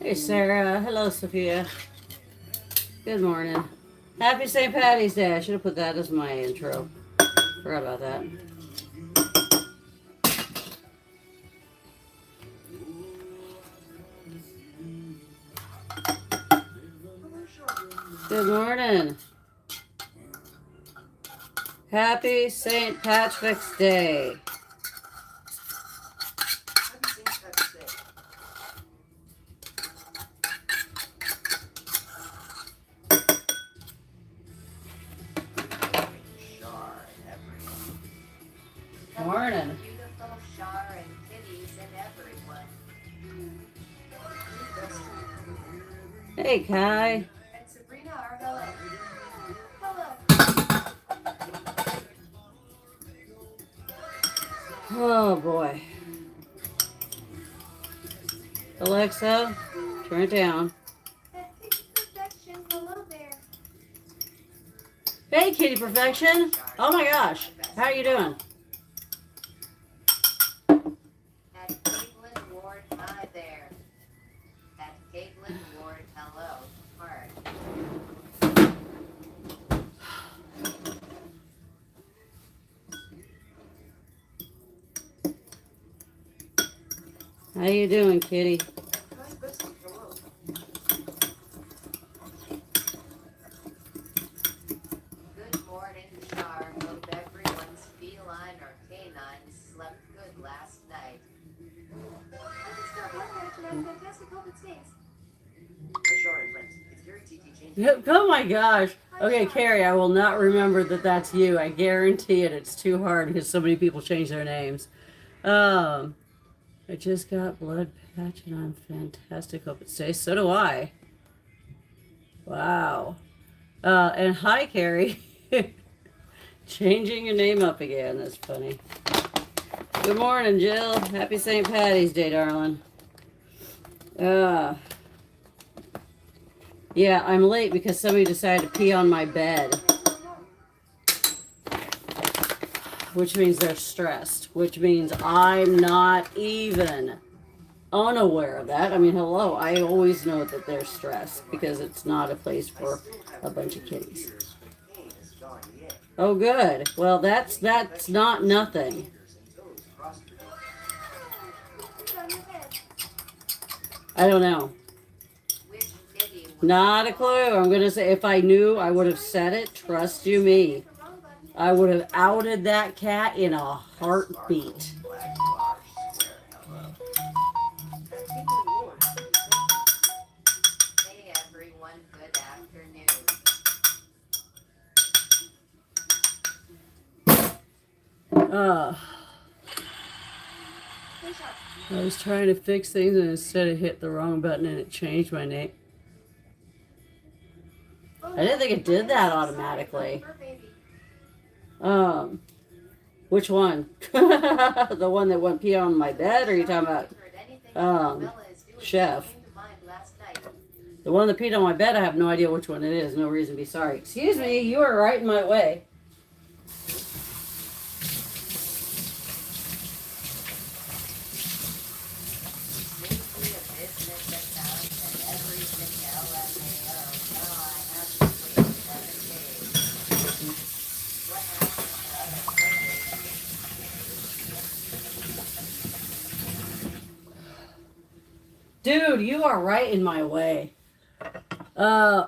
Hey, Sarah. Hello, Sophia. Good morning. Happy St. Patty's Day. I should have put that as my intro. Forgot about that. Good morning. Happy St. Patrick's Day. Morning. Beautiful Shar and kitties and everyone. Hey, Kai. And Sabrina are hello. Hello. Oh, boy. Alexa, turn it down. Perfection, hello there. Hey, Kitty Perfection. Oh, my gosh. How are you doing? At Caitlin Ward, hi there. At Caitlin Ward, hello. Heart. How you doing, Kitty? Good morning, Shar. Hope everyone's feline or canine slept good last night. Oh my gosh. Okay, Carrie, I will not remember that that's you. I guarantee it. It's too hard because so many people change their names. I just got blood patch and I'm fantastic. Hope it stays. So do I. Wow. And hi, Carrie. Changing your name up again. That's funny. Good morning, Jill. Happy St. Patty's Day, darling. Yeah, I'm late because somebody decided to pee on my bed. Which means they're stressed. Which means I'm not even unaware of that. I mean, hello, I always know that they're stressed because it's not a place for a bunch of kitties. Oh, good. Well, that's not nothing. I don't know. Not a clue. I'm going to say if I knew, I would have said it. Trust you me. I would have outed that cat in a heartbeat. Hey everyone, good afternoon. I was trying to fix things and instead it hit the wrong button and it changed my name. I didn't think it did that automatically. Which one? The one that went pee on my bed, or are you talking about Chef? The one that peed on my bed, I have no idea which one it is. No reason to be sorry. Excuse me, you are right in my way. Dude, you are right in my way.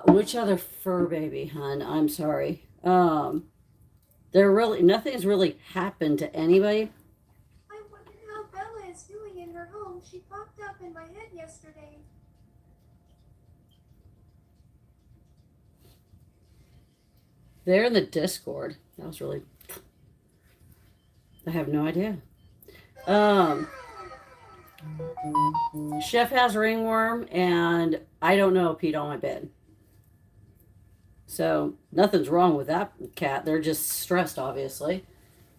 Which other fur baby, hun? I'm sorry. Nothing's really happened to anybody. I wonder how Bella is doing in her home. She popped up in my head yesterday. They're in the Discord. That was really... I have no idea. Chef has ringworm, and I don't know peed on my bed. So nothing's wrong with that cat. They're just stressed, obviously.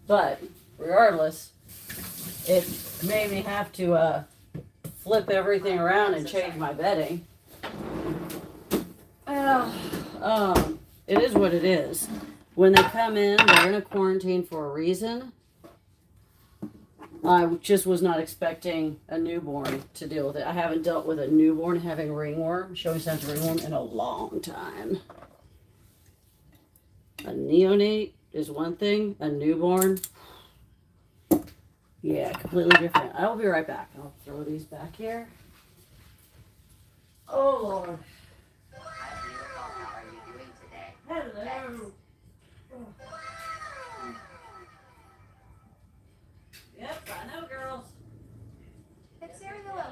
But regardless, it made me have to flip everything around and change my bedding. Well, it is what it is. When they come in, they're in a quarantine for a reason. I just was not expecting a newborn to deal with it. I haven't dealt with a newborn having ringworm, showing signs of ringworm, in a long time. A neonate is one thing. A newborn, yeah, completely different. I will be right back. I'll throw these back here. Oh, Lord. Hi, beautiful. How are you doing today? Hello. Yep, I know, girls. It's Sarah. Hello.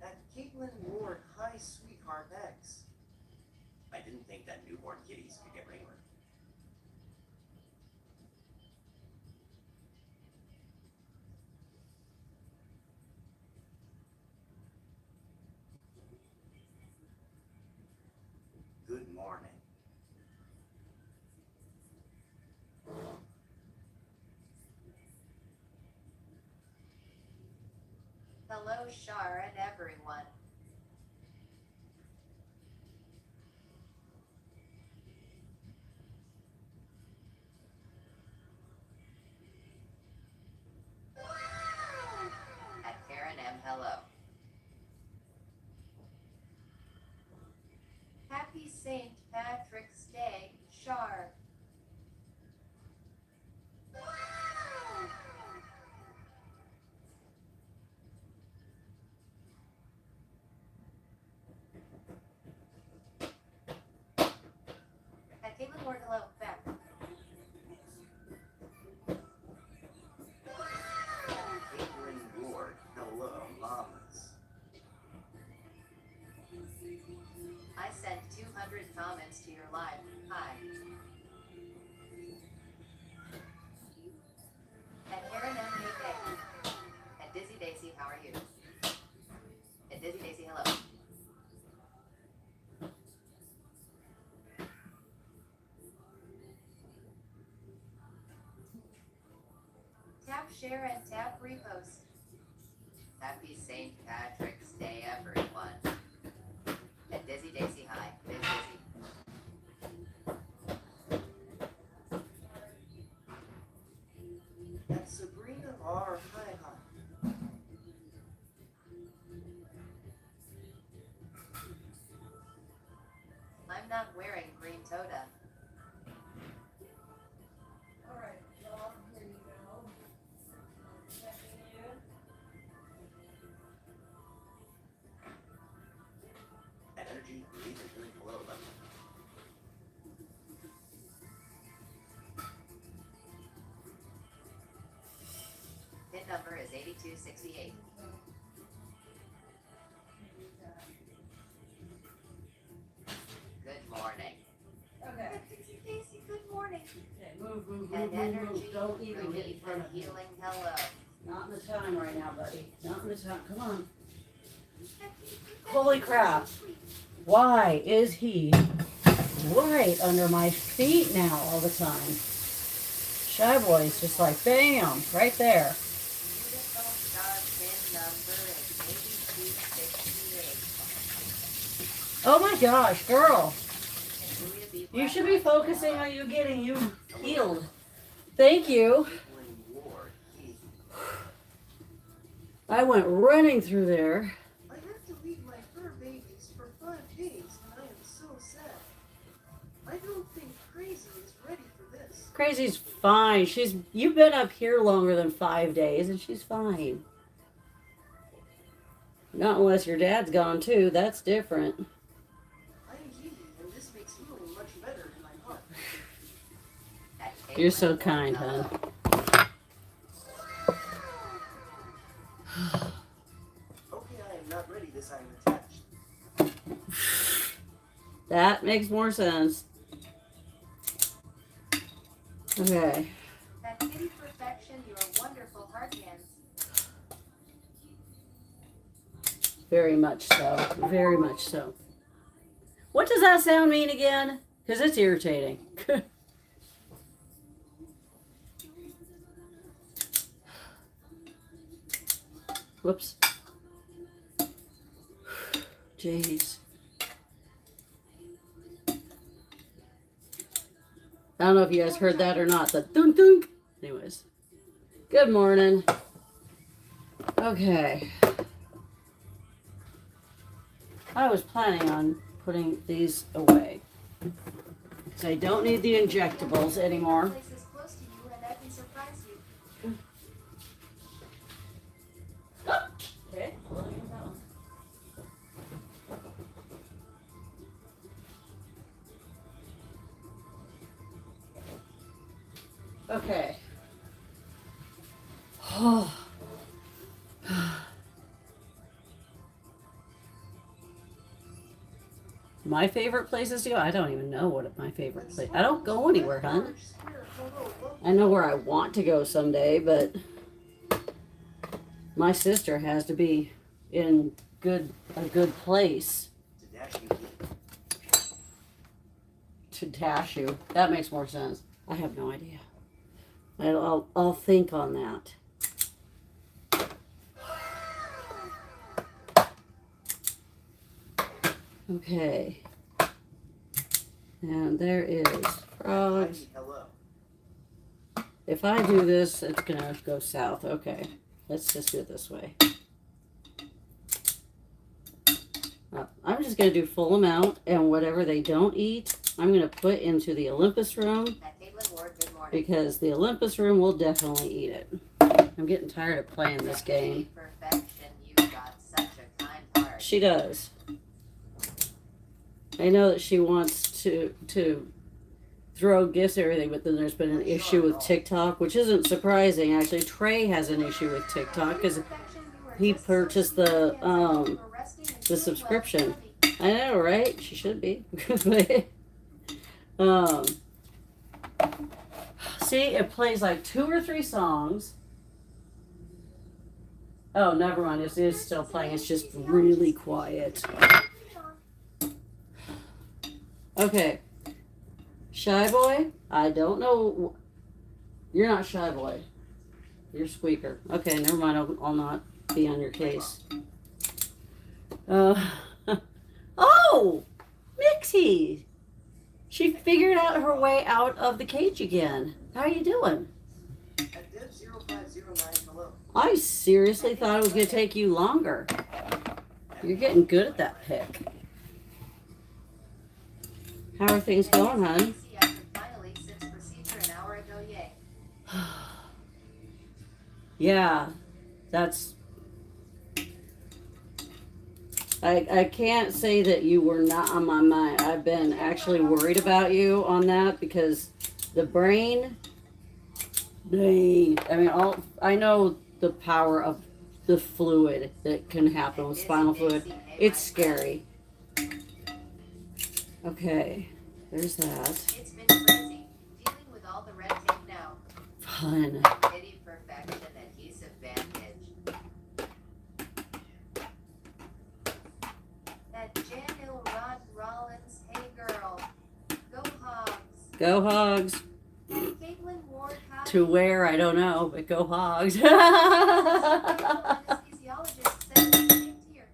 That Caitlin Ward High Sweetheart X. I didn't think that newborn kitties could get ringworm. Good morning. Hello, Shar and everyone. At Karen M. Hello. Happy St. Patrick's Day, Shar. At Caitlin Ward, hello. Back. Caitlin Ward, hello, mamas. I sent 200 comments to your live. Hi. At Karen M. Hey Day. At Dizzy Daisy, how are you? At Dizzy Daisy, hello. Tap share and tap repost. Happy St. Patrick's Day, everyone. At Dizzy Daisy, hi. Biz Dizzy. At Sabrina R. Hi Hi. I'm not wearing green toda. Alright, well, here you go. Checking you. At Energy, leave a good hello button. PIN number is 8268. Good morning. Okay. Dizzy Daisy, good morning. Okay, move, And energy, Don't even get in relief, front and of me. healing, hello. Not in the time right now, buddy. Not in the time. Come on. Holy crap. Why is he right under my feet now all the time? Shy Boy's just like, bam, right there. Beautiful star PIN number is 8268. Oh my gosh, girl. And Julia B. You should Black, be focusing on you getting you healed. Thank you. Caitlin Ward, Keith. I went running through there. I have to leave my fur babies for 5 days, and I am so sad. I don't think Crazy is ready for this. Crazy's fine. You've been up here longer than 5 days, and she's fine. Not unless your dad's gone too. That's different. I am Gigi, and this makes healing much better in my heart. at You're so Caitlin, kind, hello. hon. Okay, I am not ready this I am attached. That makes more sense. Okay. At Kitty Perfection, your wonderful heart hands. Very much so. Very much so. What does that sound mean again? Because it's irritating. Whoops. Jeez. I don't know if you guys heard that or not. The dunk dunk. Anyways. Good morning. Okay. I was planning on putting these away. So I don't need the injectables anymore. Places close to you and that can surprise you. Okay. Okay. Oh. My favorite places to go? I don't even know what my favorite place. I don't go anywhere, hon. I know where I want to go someday, but my sister has to be in a good place to dash you. That makes more sense. I have no idea. I'll think on that. Okay. And there is frogs. If I do this, it's gonna go south. Okay. Let's just do it this way. I'm just gonna do full amount, and whatever they don't eat, I'm gonna put into the Olympus room, because the Olympus room will definitely eat it. I'm getting tired of playing this game. She does. I know that she wants to throw gifts and everything, but then there's been an issue with TikTok, which isn't surprising. Actually, Trey has an issue with TikTok because he purchased the subscription. I know, right? She should be. See, it plays like 2 or 3 songs. Oh, never mind. It is still playing. It's just really quiet. Okay. Shy Boy? I don't know. You're not Shy Boy. You're Squeaker. Okay, never mind. I'll not be on your case. Oh! Mixie! She figured out her way out of the cage again. How are you doing? I seriously thought it was going to take you longer. You're getting good at that pick. How are things going, hon? Yeah, that's... I can't say that you were not on my mind. I've been actually worried about you on that because the brain... I know the power of the fluid that can happen with spinal fluid. It's scary. Okay, there's that. It's been crazy, dealing with all the red tape now. Fun. Pity perfection, adhesive bandage. That Jan Rod Rollins, hey girl. Go Hogs. Go Hogs. Caitlin Ward, hi. To where, I don't know, but go Hogs. Anesthesiologist said the same tier.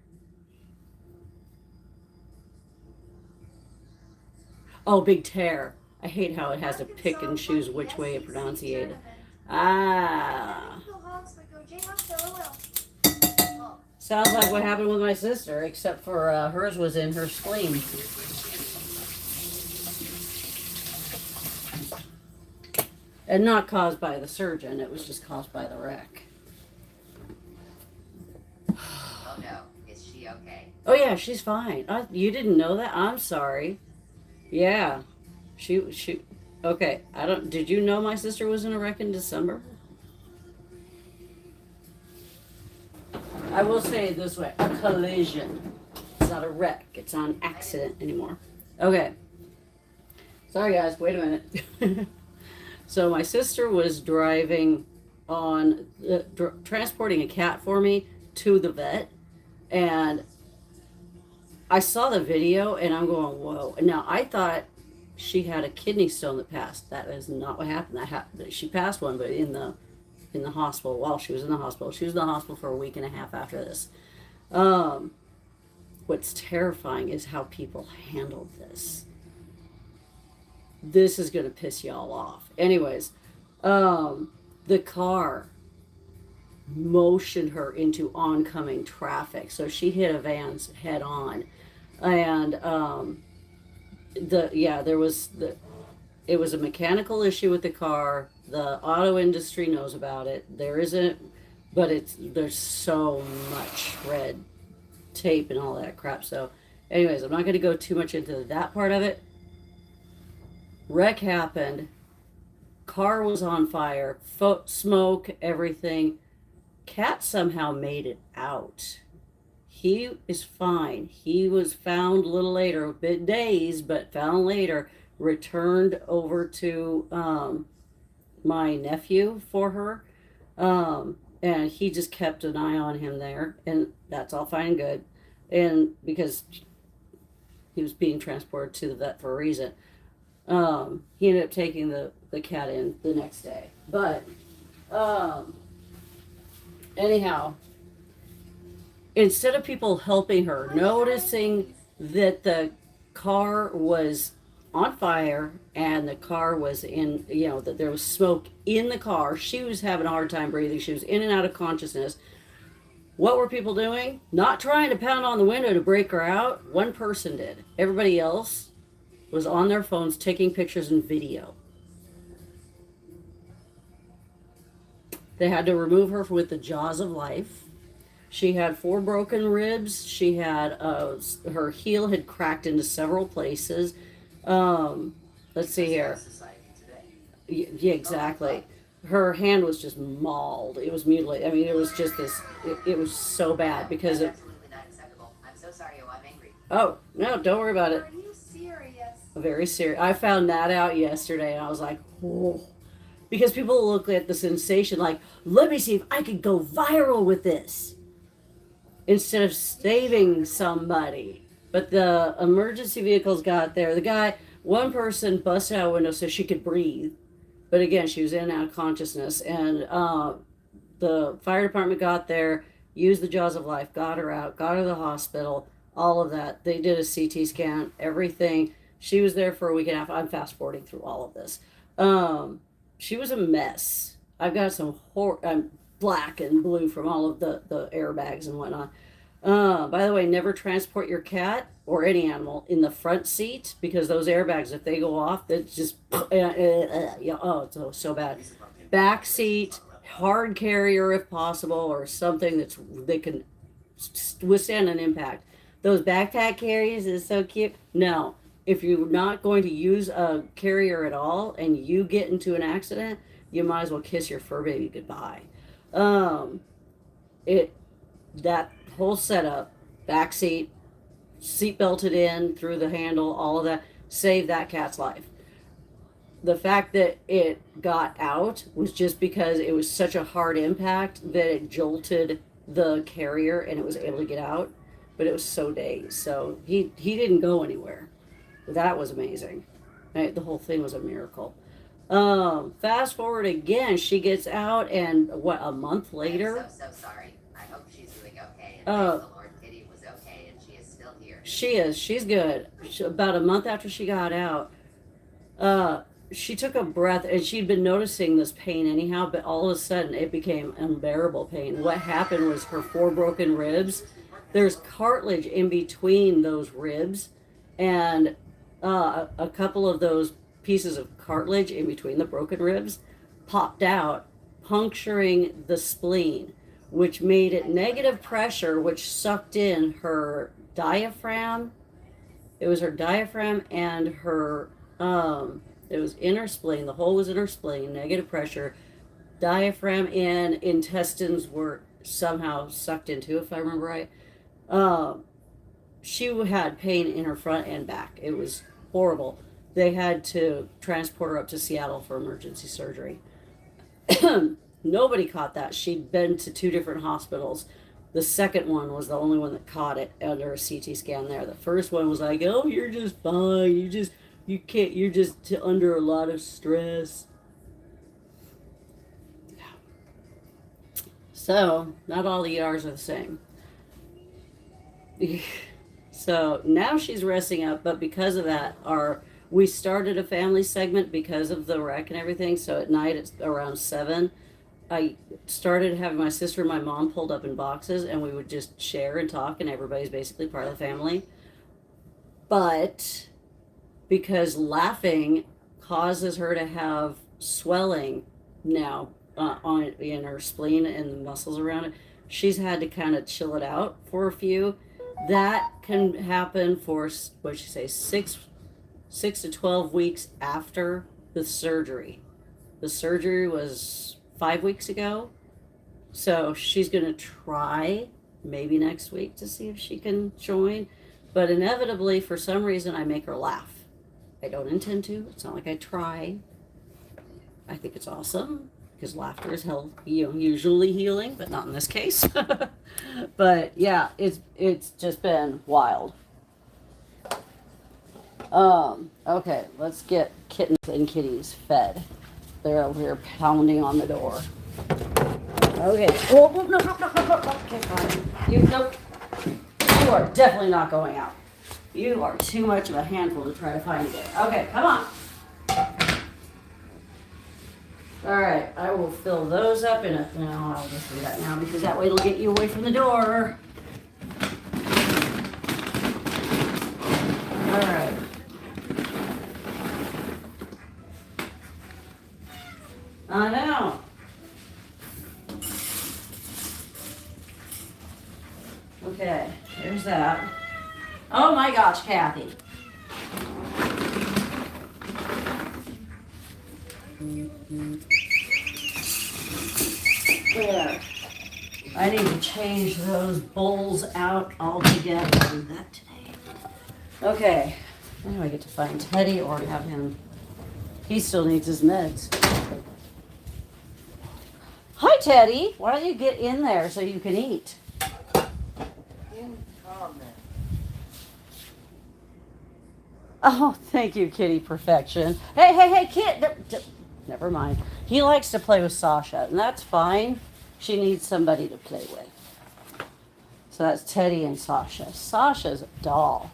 Oh, Big Tear. I hate how it has to pick and choose which way to pronunciate it. Ah. Sounds like what happened with my sister, except for hers was in her spleen. And not caused by the surgeon, it was just caused by the wreck. Oh no, is she okay? Oh yeah, she's fine. You didn't know that? I'm sorry. Yeah. She okay, did you know my sister was in a wreck in December? I will say it this way, a collision. It's not a wreck, it's not an accident anymore. Okay. Sorry guys, wait a minute. So my sister was driving on, transporting a cat for me to the vet, and I saw the video, and I'm going, whoa. Now, I thought she had a kidney stone that passed. That is not what happened. She passed one, but in the in the hospital while she was in the hospital. She was in the hospital for a week and a half after this. What's terrifying is how people handled this. This is going to piss y'all off. Anyways, the car motioned her into oncoming traffic, so she hit a van's head on, and it was a mechanical issue with the car. The auto industry knows about it. There isn't, but there's so much red tape and all that crap. So, anyways, I'm not going to go too much into that part of it. Wreck happened. Car was on fire. Smoke, everything. Cat somehow made it out. He is fine. He was found a little later, a bit dazed, but found later, returned over to my nephew for her. And he just kept an eye on him there, and that's all fine and good. And because he was being transported to the vet for a reason, he ended up taking the cat in the next day. But anyhow, instead of people helping her, noticing that the car was on fire and the car was in, that there was smoke in the car, she was having a hard time breathing. She was in and out of consciousness. What were people doing? Not trying to pound on the window to break her out. One person did. Everybody else was on their phones taking pictures and video. They had to remove her with the jaws of life. She had 4 broken ribs. She had her heel had cracked into several places. Let's see here. Yeah, exactly. Her hand was just mauled. It was mutilated. I mean, it was just this. It was so bad because That's absolutely not acceptable. I'm so sorry. Oh, I'm angry. Oh no, don't worry about it. Are you serious? Very serious. I found that out yesterday, and I was like, whoa. Because people look at the sensation like, let me see if I could go viral with this, instead of saving somebody. But the emergency vehicles got there. One person busted out a window so she could breathe. But again, she was in and out of consciousness. And the fire department got there, used the jaws of life, got her out, got her to the hospital, all of that. They did a CT scan, everything. She was there for a week and a half. I'm fast forwarding through all of this. She was a mess. I've got some black and blue from all of the airbags and whatnot. By the way, never transport your cat or any animal in the front seat, because those airbags, if they go off, it's just it's so bad. Back seat, hard carrier if possible, or something they can withstand an impact. Those backpack carriers is so cute. No, if you're not going to use a carrier at all and you get into an accident, you might as well kiss your fur baby goodbye. That whole setup, back seat belted in through the handle, all of that, saved that cat's life. The fact that it got out was just because it was such a hard impact that it jolted the carrier and it was able to get out, but it was so dazed. So he didn't go anywhere. That was amazing. Right? The whole thing was a miracle. Fast forward again, she gets out, and a month later? I'm so sorry. I hope she's doing okay. And thank the Lord Kitty was okay, and she is still here. She is. She's good. About a month after she got out, she took a breath, and she'd been noticing this pain anyhow, but all of a sudden it became unbearable pain. What happened was her 4 broken ribs, there's cartilage in between those ribs, and a couple of those pieces of cartilage in between the broken ribs popped out, puncturing the spleen, which made it negative pressure, which sucked in her diaphragm. It was her diaphragm and her it was in her spleen. The hole was in her spleen, negative pressure. Diaphragm and intestines were somehow sucked into, if I remember right. She had pain in her front and back. It was horrible. They had to transport her up to Seattle for emergency surgery. Nobody caught that. She'd been to 2 different hospitals. The second one was the only one that caught it under a CT scan there. The first one was like, oh, you're just fine. You're just under a lot of stress. So, not all the ERs are the same. So now she's resting up, but because of that, we started a family segment because of the wreck and everything. So at night, it's around 7. I started having my sister and my mom pulled up in boxes, and we would just share and talk, and everybody's basically part of the family. But because laughing causes her to have swelling now in her spleen and the muscles around it, she's had to kind of chill it out for a few. That can happen for what she say 6 to 12 weeks after the surgery. The surgery was 5 weeks ago, so she's gonna try maybe next week to see if she can join. But inevitably, for some reason, I make her laugh. I don't intend to. It's not like I try. I think it's awesome because laughter is usually healing, but not in this case. But yeah, it's just been wild. Okay, let's get kittens and kitties fed. They're over here pounding on the door. Okay. Oh, no. Okay, fine. You are definitely not going out. You are too much of a handful to try to find again. Okay, come on. All right, I will fill those up in a. No, I'll just do that now because that way it'll get you away from the door. All right. I know. Okay, there's that. Oh my gosh, Kathy. There. I need to change those bowls out altogether. I'll do that today. Okay. Now I get to find Teddy or have him. He still needs his meds. Hi, Teddy. Why don't you get in there so you can eat? Oh, thank you, Kitty Perfection. Hey, kid. Never mind. He likes to play with Sasha, and that's fine. She needs somebody to play with. So that's Teddy and Sasha. Sasha's a doll.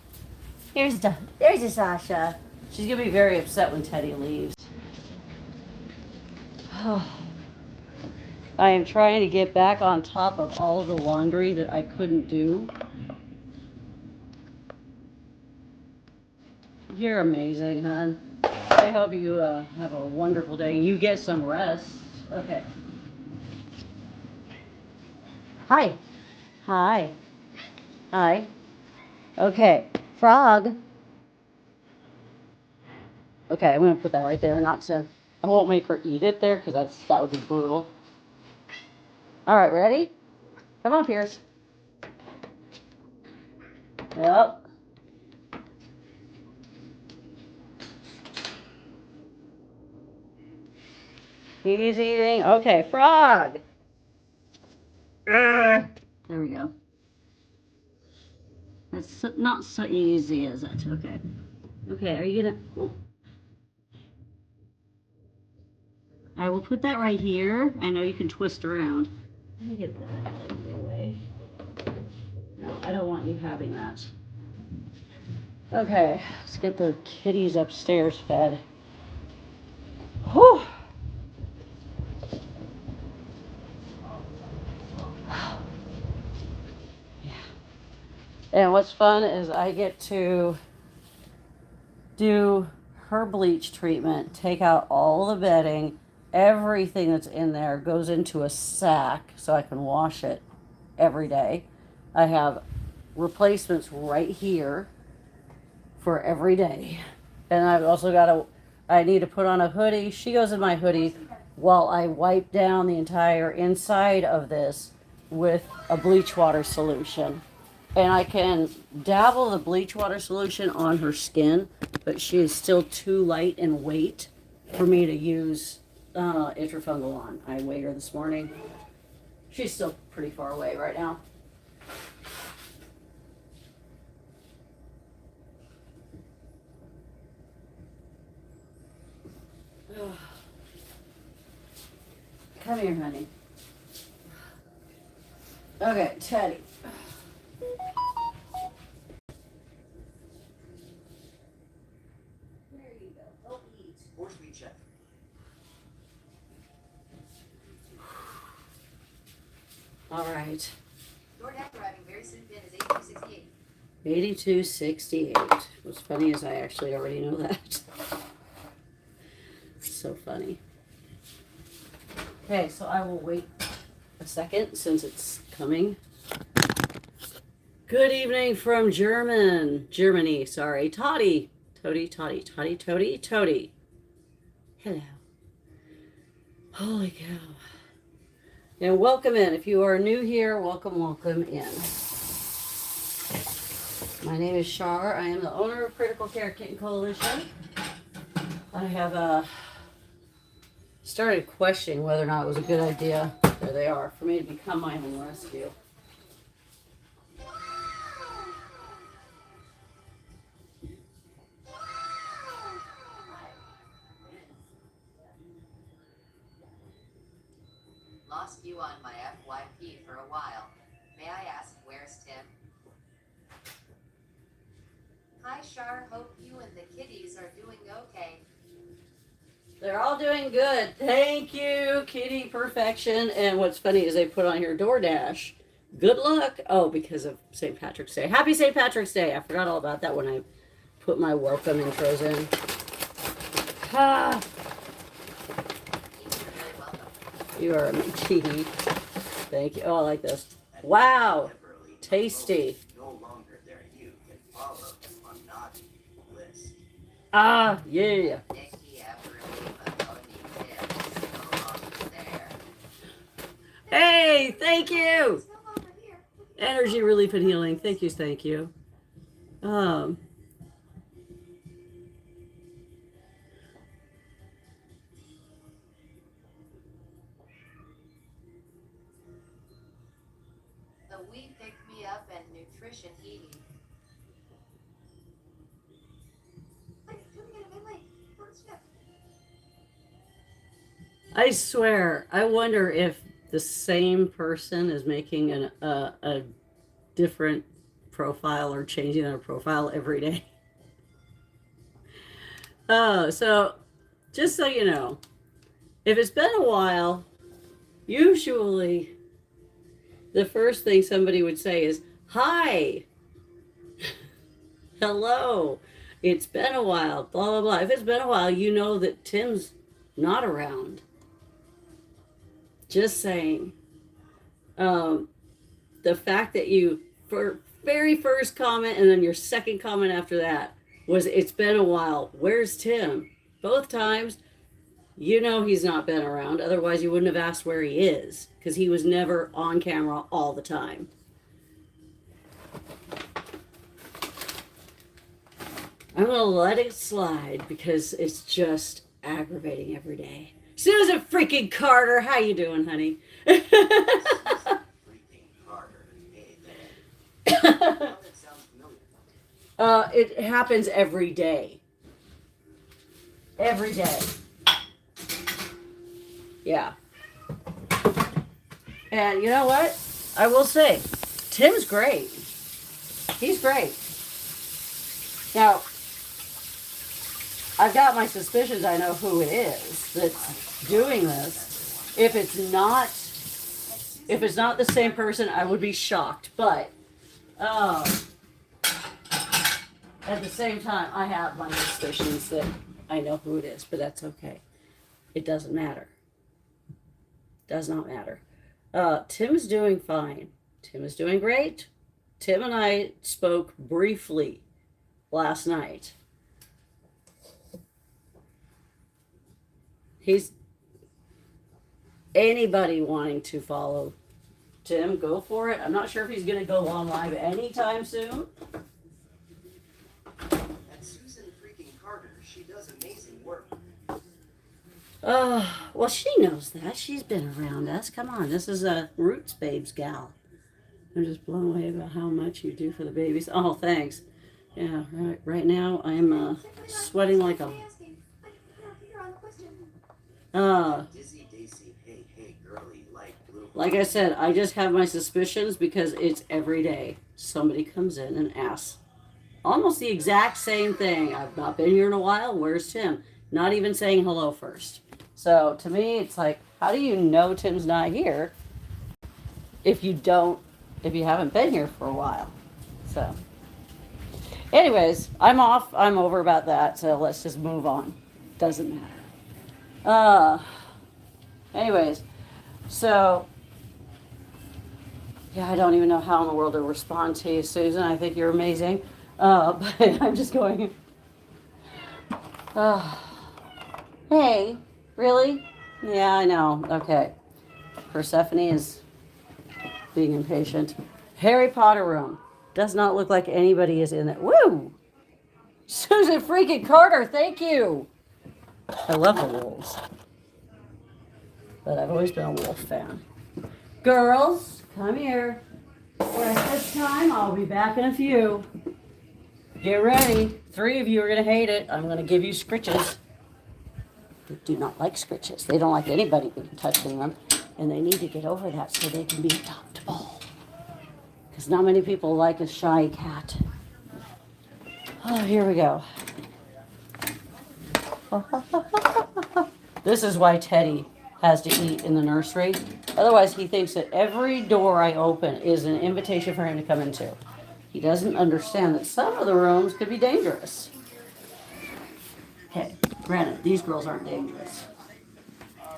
There's a Sasha. She's going to be very upset when Teddy leaves. I am trying to get back on top of all of the laundry that I couldn't do. You're amazing, hon. I hope you have a wonderful day. You get some rest. Okay. Hi. Hi. Hi. Okay. Frog. Okay, I'm going to put that right there. I won't make her eat it there because that would be brutal. All right, ready? Come on, Pierce. Yep. He's eating. Okay, frog. There we go. That's not so easy, is it? Okay. Okay, are you gonna... I will put that right here. I know you can twist around. Let me get that away. No, I don't want you having that. Okay, let's get the kitties upstairs fed. Whew. Yeah. And what's fun is I get to do her bleach treatment, take out all the bedding, everything that's in there goes into a sack so I can wash it every day. I have replacements right here for every day. And I've also I need to put on a hoodie. She goes in my hoodie while I wipe down the entire inside of this with a bleach water solution. And I can dabble the bleach water solution on her skin, but she is still too light in weight for me to use Itrafungal on. I weighed her this morning. She's still pretty far away right now. Come here, honey. Okay, Teddy. There you go. Go eat. Force me check. All right. DoorDash arriving very soon. Pin is 8268. 8268. What's funny is I actually already know that. So funny. Okay, so I will wait a second since it's coming. Good evening from Germany, sorry. Toddy. Toddy. Hello. Holy cow. And welcome in. If you are new here, welcome in. My name is Char. I am the owner of Critical Care Kitten Coalition. I have started questioning whether or not it was a good idea, there they are, for me to become my own rescue. Lost you on my FYP for a while. May I ask, where's Tim? Hi, Char. Hope you and the kitties are doing okay. They're all doing good. Thank you, Kitty Perfection. And what's funny is they put on here DoorDash. Good luck. Oh, because of St. Patrick's Day. Happy St. Patrick's Day. I forgot all about that when I put my welcome intros in. Ah, You're very welcome. you are a kitty. Thank you. Oh, I like this. Wow. Tasty. No longer there you can follow on naughty list. Ah, yeah. Nikki, Everly, Mahoney, Tim, no longer there. Hey, thank you. It's no longer here. Energy relief and healing. Thank you. The We Pick Me Up and Nutrition Eating. Like, come get a midnight. First step. I swear, I wonder if the same person is making a different profile or changing their profile every day. Oh, so just so you know, if it's been a while, usually the first thing somebody would say is, "Hi, hello, it's been a while, blah, blah, blah." If it's been a while, you know that Tim's not around. Just saying. The fact that you, for very first comment and then your second comment after that was, "It's been a while. Where's Tim?" Both times, you know he's not been around. Otherwise, you wouldn't have asked where he is, because he was never on camera all the time. I'm going to let it slide because it's just aggravating every day. Susan freaking Carter, how you doing, honey? Freaking Carter. Hey, that sounds familiar. It happens every day. Every day. Yeah. And you know what? I will say, Tim's great. He's great. Now, I've got my suspicions. I know who it is that's doing this. If it's not the same person, I would be shocked. But at the same time, I have my suspicions that I know who it is. But that's okay. It doesn't matter. Does not matter. Tim is doing fine. Tim is doing great. Tim and I spoke briefly last night. He's anybody wanting to follow Tim, go for it. I'm not sure if he's going to go on live anytime soon. That Susan freaking Carter, she does amazing work. Well, she knows that. She's been around us. Come on, this is a Roots Babes gal. I'm just blown away about how much you do for the babies. Oh, thanks. Yeah, right now I'm sweating like a... Dizzy Daisy, hey, girly, light blue like I said, I just have my suspicions because it's every day. Somebody comes in and asks almost the exact same thing. I've not been here in a while. Where's Tim? Not even saying hello first. So to me, it's like, how do you know Tim's not here if you haven't been here for a while? So, anyways, I'm off. I'm over about that. So let's just move on. Doesn't matter. Anyways, so yeah, I don't even know how in the world to respond to you, Susan. I think you're amazing. But I'm just going, hey, really? Yeah, I know. Okay. Persephone is being impatient. Harry Potter room. Does not look like anybody is in it. Woo! Susan freaking Carter, thank you. I love the wolves. But I've always been a wolf fan. Girls, come here. Breakfast time. I'll be back in a few. Get ready. 3 of you are going to hate it. I'm going to give you scritches. They do not like scritches. They don't like anybody touching them. And they need to get over that so they can be adoptable. Because not many people like a shy cat. Oh, here we go. This is why Teddy has to eat in the nursery. Otherwise, he thinks that every door I open is an invitation for him to come into. He doesn't understand that some of the rooms could be dangerous. Okay, granted, these girls aren't dangerous.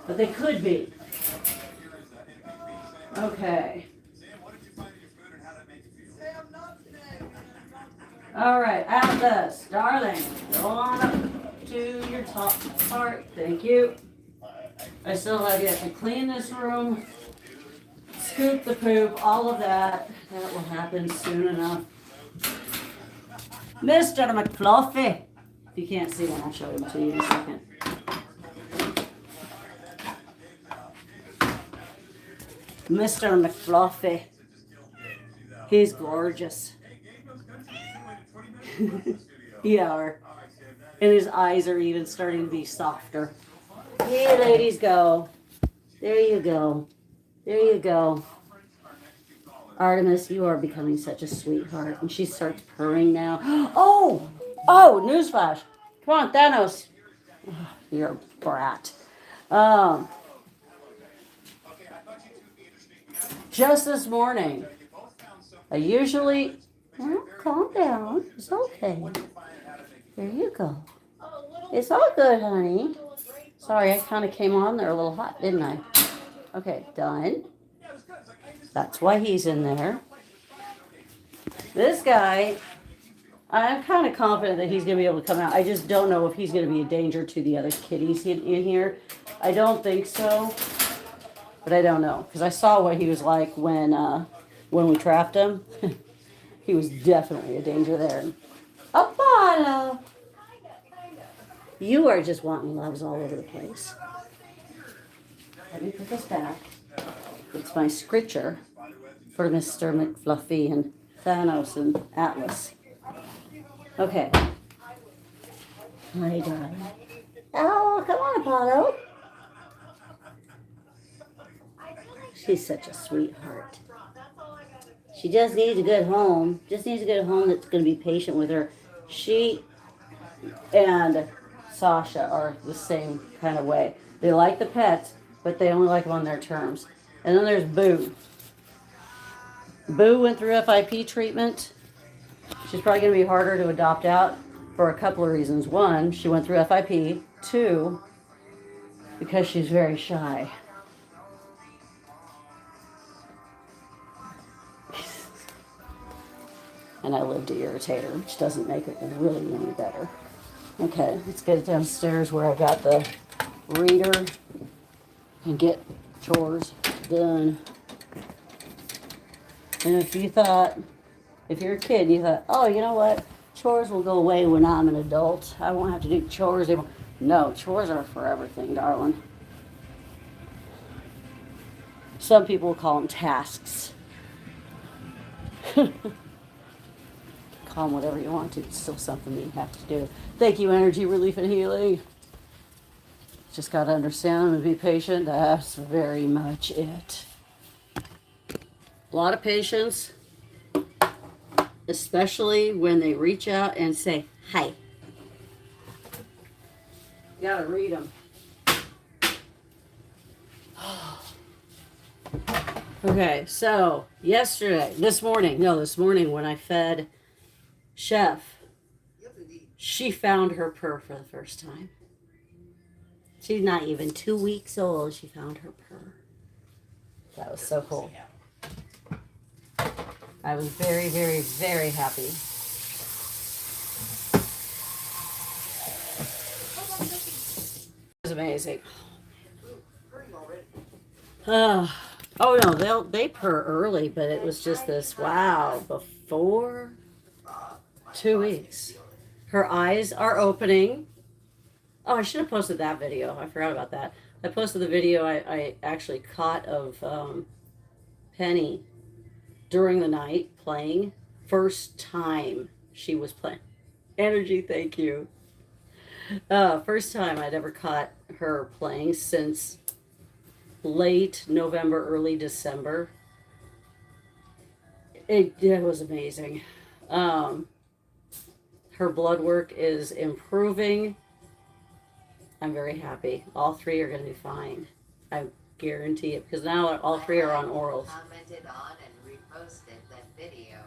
But they could be. Okay. All right, Atlas, darling, go on up to your top part. Thank you. I still have yet to clean this room, scoop the poop, all of that. That will happen soon enough. Mr. McFluffy. If you can't see one, I'll show him to you in a second. Mr. McFluffy. He's gorgeous. Yeah, and his eyes are even starting to be softer. Here, ladies, go. There you go. There you go. Artemis, you are becoming such a sweetheart. And she starts purring now. Oh! Oh, newsflash. Come on, Thanos. Oh, you're a brat. Just this morning, I usually... Well, calm down. It's okay. There you go. It's all good, honey. Sorry, I kind of came on there a little hot, didn't I? Okay, done. That's why he's in there. This guy, I'm kind of confident that he's going to be able to come out. I just don't know if he's going to be a danger to the other kitties in here. I don't think so, but I don't know. Because I saw what he was like when we trapped him. He was definitely a danger there. Apollo! You are just wanting loves all over the place. Let me put this back. It's my scritcher for Mr. McFluffy and Thanos and Atlas. Okay. Hi, darling. Oh, come on, Apollo. She's such a sweetheart. She just needs a good home. Just needs a good home that's going to be patient with her. She and Sasha are the same kind of way. They like the pets, but they only like them on their terms. And then there's Boo. Boo went through FIP treatment. She's probably going to be harder to adopt out for a couple of reasons. One, she went through FIP. Two, because she's very shy. And I live to irritate her, which doesn't make it really any better. Okay, let's get downstairs where I got the reader and get chores done. And if you're a kid, you thought, oh, you know what? Chores will go away when I'm an adult. I won't have to do chores anymore. No, chores are a forever thing, darling. Some people call them tasks. Call them whatever you want to. It's still something that you have to do. Thank you, Energy Relief and Healing. Just got to understand them and be patient. That's very much it. A lot of patience, especially when they reach out and say, hi. You gotta read them. Okay, so this morning when I fed Chef, Yep, indeed. she found her purr for the first time. She's not even 2 weeks old. She found her purr. That was so cool. I was very, very, very happy. It was amazing. Oh no, they purr early, but it was just this wow before 2 weeks. Her eyes are opening. Oh, I should have posted that video. I forgot about that. I posted the video I actually caught of Penny during the night playing. First time she was playing. Energy, thank you. First time I'd ever caught her playing since late November, early December. It was amazing. Her blood work is improving. I'm very happy. All three are going to be fine. I guarantee it, because now all three are on orals. Commented on and reposted that video.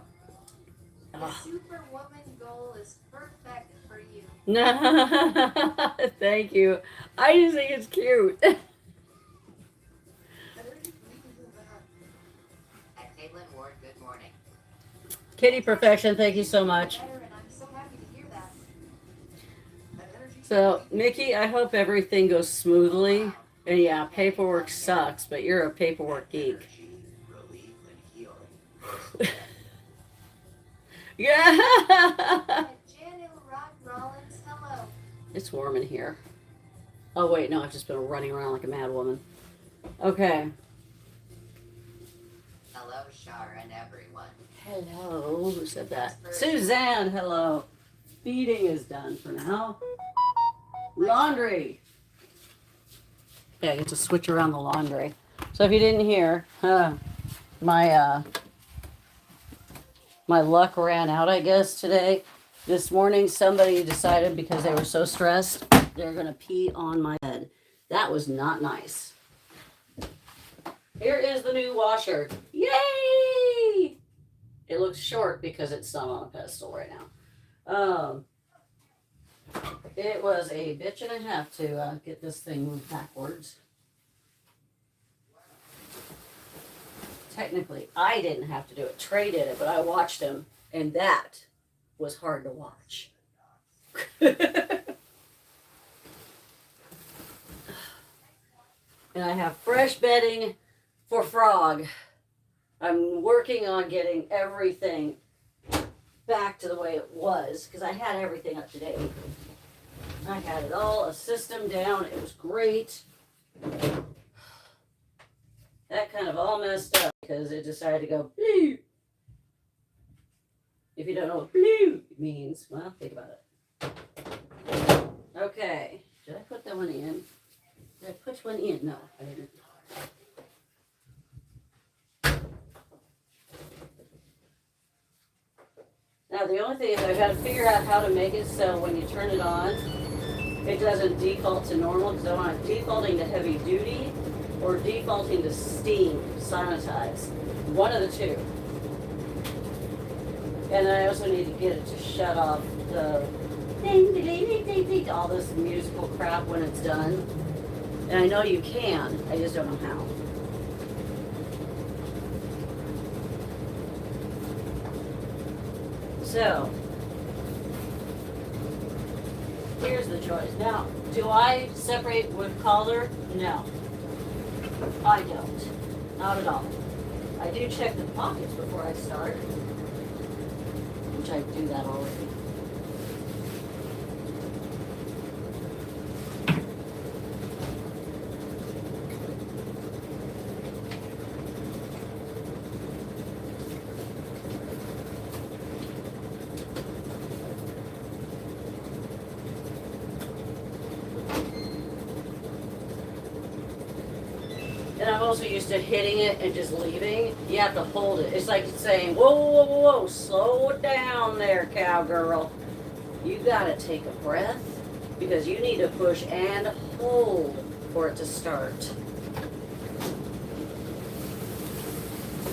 The Superwoman goal is perfect for you. Thank you. I just think it's cute. Energy, we can do that. At Caitlin Ward, good morning. Kitty Perfection, thank you so much. Better, and I'm so happy to hear that. Energy, So, Mickey, I hope everything goes smoothly. And yeah, paperwork sucks, but you're a paperwork geek. Energy, relief, and healing. Yeah. Janet Rod Rollins, hello. It's warm in here. Oh, wait, no, I've just been running around like a mad woman. Okay. Hello, Shara and everyone. Hello. Who said that? Suzanne, hello. Feeding is done for now. Laundry. Yeah, I get to switch around the laundry. So if you didn't hear, my luck ran out, I guess, today. This morning, somebody decided because they were so stressed, they're going to pee on my bed. That was not nice. Here is the new washer. Yay! It looks short because it's not on a pedestal right now. It was a bitch and a half to get this thing moved backwards. Technically, I didn't have to do it. Trey did it, but I watched him, and that was hard to watch. And I have fresh bedding for Frog. I'm working on getting everything back to the way it was, because I had everything up to date. I had it all, a system down. It was great. That kind of all messed up because it decided to go blue. If you don't know what blue means, well, think about it. Okay. Did I put that one in? Did I put one in? No, I didn't. Now, the only thing is I've got to figure out how to make it so when you turn it on, it doesn't default to normal, because I want it defaulting to heavy duty or defaulting to steam, sanitize. One of the two. And then I also need to get it to shut off the ding, ding, ding, ding, ding, all this musical crap when it's done. And I know you can, I just don't know how. So, here's the choice. Now, do I separate with collar? No. I don't. Not at all. I do check the pockets before I start, which I do that already. so used to hitting it and just leaving. You have to hold it. It's like saying, whoa, whoa, whoa, whoa, slow it down there, cowgirl. You gotta take a breath because you need to push and hold for it to start.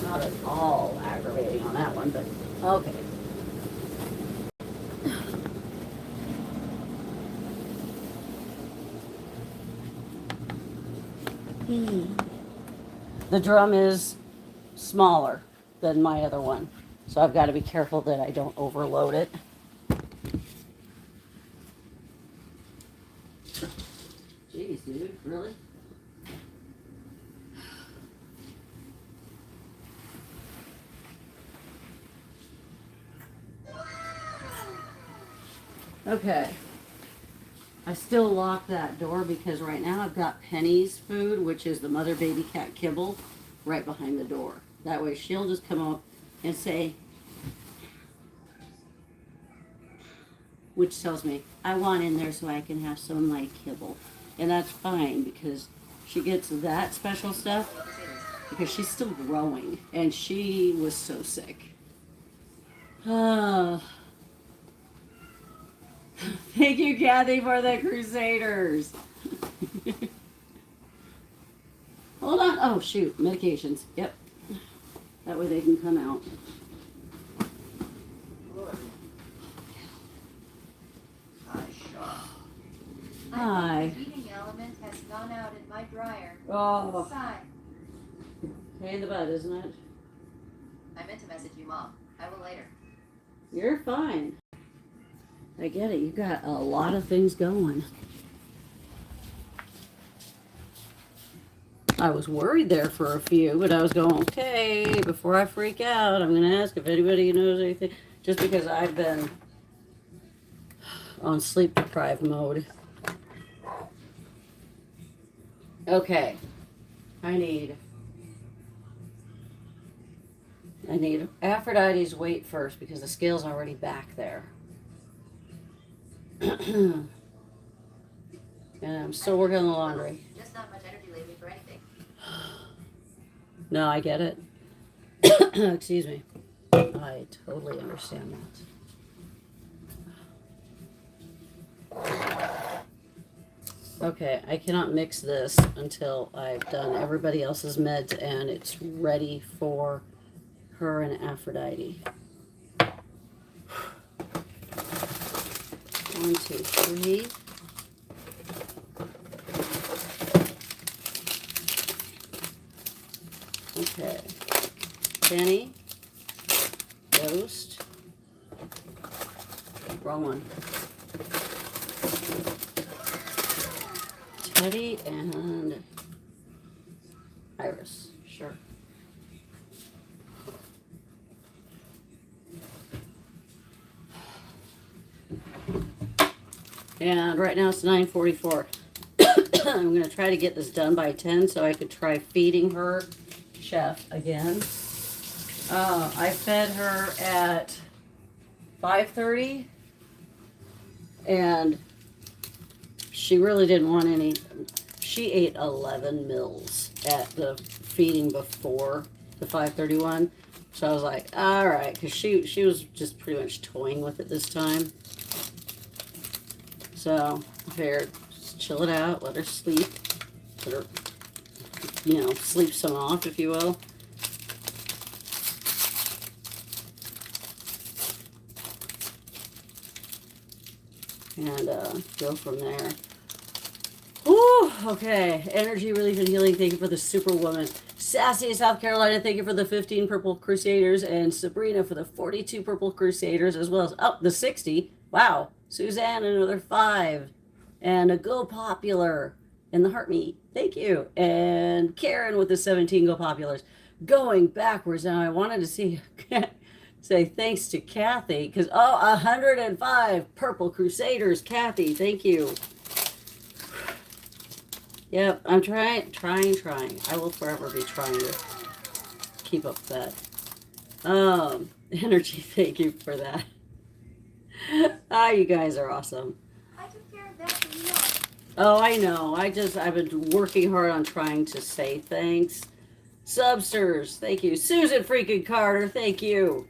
Not at all aggravating on that one, but okay. The drum is smaller than my other one, so I've got to be careful that I don't overload it. Jeez, dude, really? Okay. I still lock that door because right now I've got Penny's food, which is the mother baby cat kibble, right behind the door. That way she'll just come up and say, which tells me, I want in there so I can have some of my kibble. And that's fine because she gets that special stuff because she's still growing and she was so sick. Thank you, Kathy, for the Crusaders. Hold on. Oh, shoot. Medications. Yep. That way they can come out. Hi, Shaw. Hi. The heating element has gone out in my dryer. Oh, Sigh. pain in the butt, isn't it? I meant to message you, Mom. I will later. You're fine. I get it. You got a lot of things going. I was worried there for a few, but I was going, okay, before I freak out, I'm going to ask if anybody knows anything. Just because I've been on sleep deprived mode. Okay. I need Aphrodite's weight first because the scale's already back there. And I'm still working on the laundry. Just not much energy lately for anything. No, I get it. Excuse me. I totally understand that. Okay, I cannot mix this until I've done everybody else's meds and it's ready for her and Aphrodite. 1, 2, 3. Okay. Penny. Ghost. Wrong one. Teddy and Iris. Sure. And right now it's 9:44. I'm going to try to get this done by 10 so I could try feeding her Chef again. I fed her at 5:30 and she really didn't want any. She ate 11 meals at the feeding before the 5:31. So I was like, all right, because she was just pretty much toying with it this time. So I figured, just chill it out, let her sleep, let her, sleep some off, if you will. And go from there. Whew, okay, energy, relief, and healing. Thank you for the Superwoman. Sassy, South Carolina, thank you for the 15 Purple Crusaders. And Sabrina for the 42 Purple Crusaders, as well as, the 60. Wow. Suzanne, another 5. And a Go Popular in the Heart Meat. Thank you. And Karen with the 17 Go Populars. Going backwards now, I wanted to say thanks to Kathy, because, 105 Purple Crusaders. Kathy, thank you. Yep, I'm trying. I will forever be trying to keep up that. Energy, thank you for that. You guys are awesome. I took care of that for you. Oh, I know. I've been working hard on trying to say thanks. Substers, thank you. Susan freaking Carter, thank you.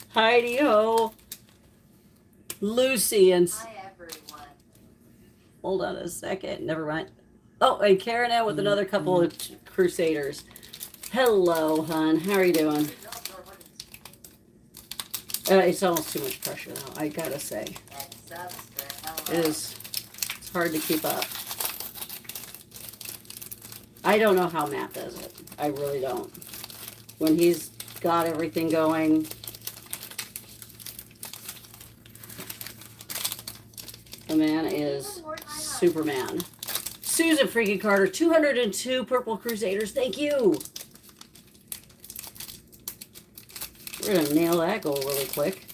Heidi Ho. Lucy and Hi, everyone. hold on a second. Never mind. Oh, and Karen out with another couple of crusaders. Hello, hon. How are you doing? It's almost too much pressure now, I gotta say. And Subster, It hello. is. It's hard to keep up. I don't know how Matt does it. I really don't. When he's got everything going. The man is Superman. Susan freaking Carter, 202 Purple Crusaders. Thank you. We're gonna nail that goal really quick.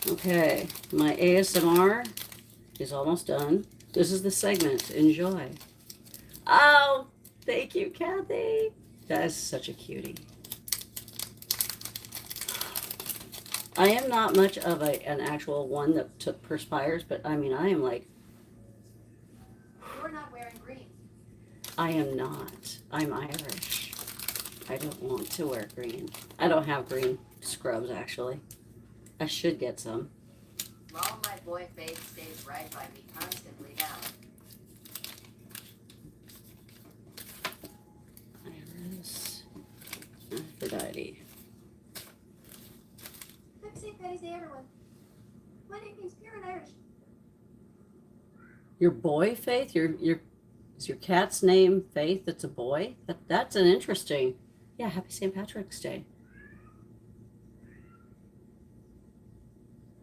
Okay, my ASMR is almost done. This is the segment. Enjoy. Oh, thank you, Kathy. That is such a cutie. I am not much of an actual one that perspires, but I mean, I am like, You're not wearing green. I am not. I'm Irish. I don't want to wear green. I don't have green scrubs, actually. I should get some. Lol, my boy Faith stays right by me constantly now. Iris. Aphrodite. Happy St. Patty's Day, everyone. My nickname's Pure and Irish. Your boy, Faith? Is your cat's name Faith? It's a boy? That's an interesting. Yeah, happy St. Patrick's Day.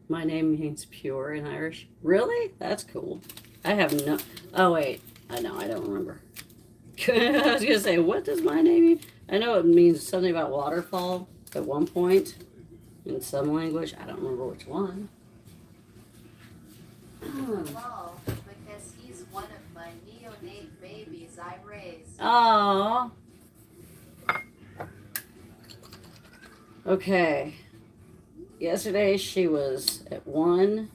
My name means pure in Irish. Really? That's cool. I have no. Oh, wait. I know. I don't remember. I was going to say, what does my name mean? I know it means something about waterfall at one point in some language. I don't remember which one. Lol, because he's one of my neonate babies I raised. Oh. Okay. Yesterday she was at 1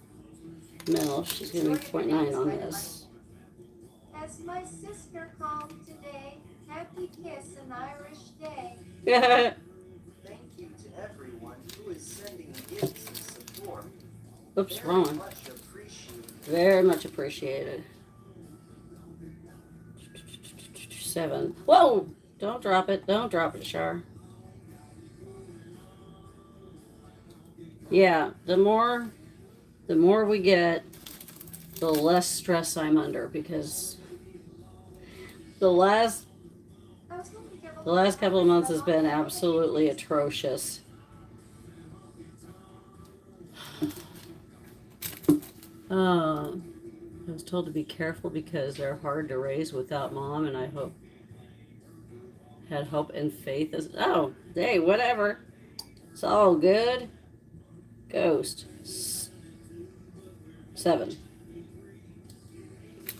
mil. She's going to be 0.9 on this. As my sister called today, happy kiss an Irish day. Thank you to everyone who is sending gifts and support. Oops, Very wrong one. much appreciated. Very much appreciated. 7. Whoa! Don't drop it. Don't drop it, Shar. Yeah, the more we get, the less stress I'm under, because the last I was hoping to be careful. the last couple of months has been absolutely atrocious. I was told to be careful because they're hard to raise without mom, and I had hope and faith as hey, whatever. It's all good. Ghost. 7.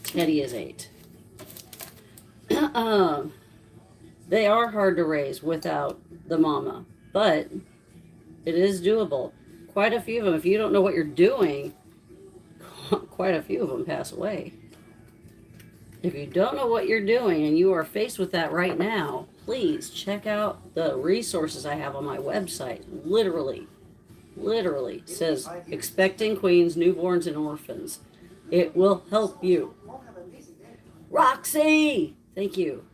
Teddy is 8. They are hard to raise without the mama, but it is doable. Quite a few of them, if you don't know what you're doing, quite a few of them pass away. If you don't know what you're doing and you are faced with that right now, please check out the resources I have on my website. Literally it says expecting queens, newborns, and orphans. It will help you. All have an amazing day. Roxy, thank you.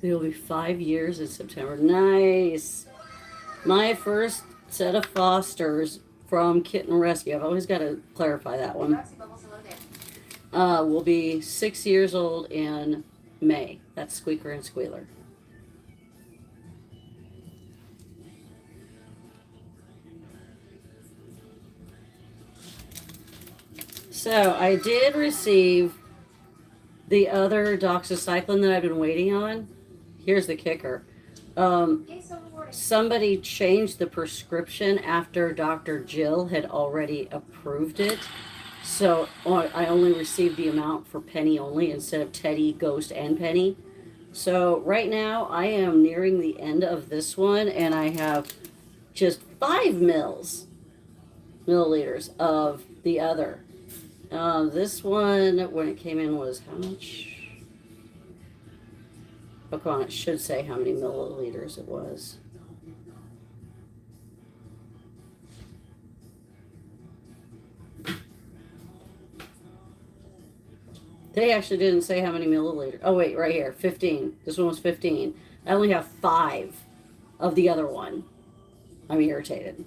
It'll be 5 years in September. Nice. My first set of fosters from Kitten Rescue. I've always got to clarify that one. Roxy Bubbles, hello there. Will be 6 years old in May. That's Squeaker and Squealer. So I did receive the other doxycycline that I've been waiting on. Here's the kicker. Yay, so rewarding. Somebody changed the prescription after Dr. Jill had already approved it. So I only received the amount for Penny only instead of Teddy, Ghost, and Penny. So right now I am nearing the end of this one and I have just 5 mils. milliliters of the other. This one, when it came in, was how much? Oh, come on, it should say how many milliliters it was. They actually didn't say how many milliliters. Oh, wait, right here, 15. This one was 15. I only have 5 of the other one. I'm irritated.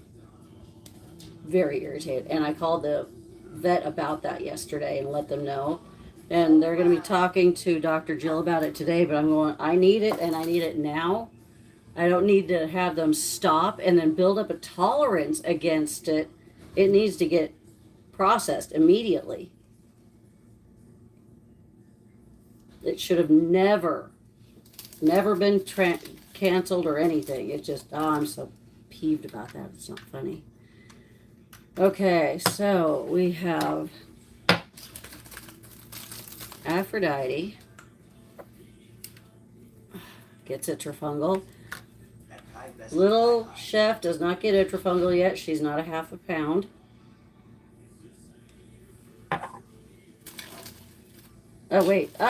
Very irritated. And I called the vet about that yesterday and let them know. And they're going to be talking to Dr. Jill about it today, but I'm going, I need it and I need it now. I don't need to have them stop and then build up a tolerance against it. It needs to get processed immediately. It should have never been canceled or anything. It just, oh, I'm so peeved about that. It's not funny. Okay, so we have Aphrodite gets itrafungal. Little Chef does not get itrafungal yet. She's not a half a pound. Oh, wait. Nope.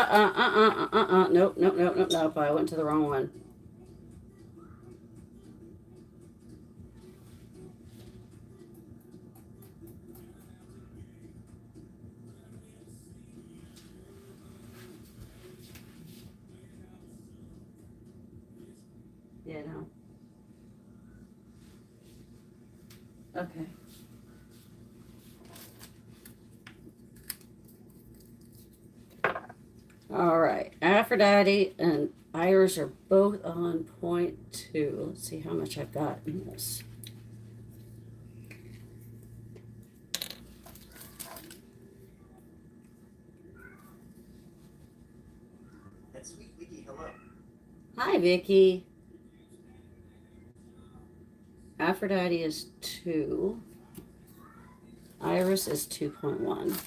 I went to the wrong one. Yeah, no. Okay. All right. Aphrodite and Iris are both on 0.2. Let's see how much I've got in this. That's sweet Vicky, hello. Hi, Vicky. Aphrodite is 2. Iris is 2.1.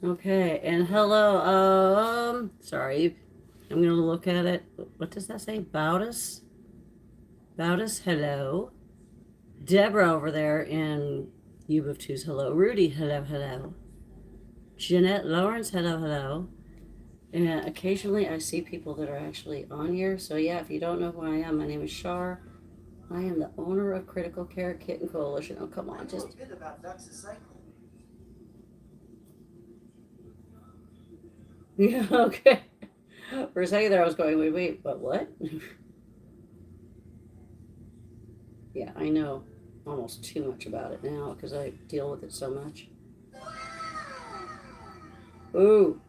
Okay, and hello, sorry, I'm gonna look at it. What does that say? Bautis? Bautis, hello. Deborah over there in Cube of Twos, hello. Rudy, hello. Jeanette Lawrence, hello. And occasionally I see people that are actually on here. So yeah, if you don't know who I am, my name is Shar. I am the owner of Critical Care Kitten Coalition. Oh, come on, just... a bit about doxycycline. Yeah, okay. For a second there I was going, wait, but what? Yeah, I know almost too much about it now because I deal with it so much. Ooh.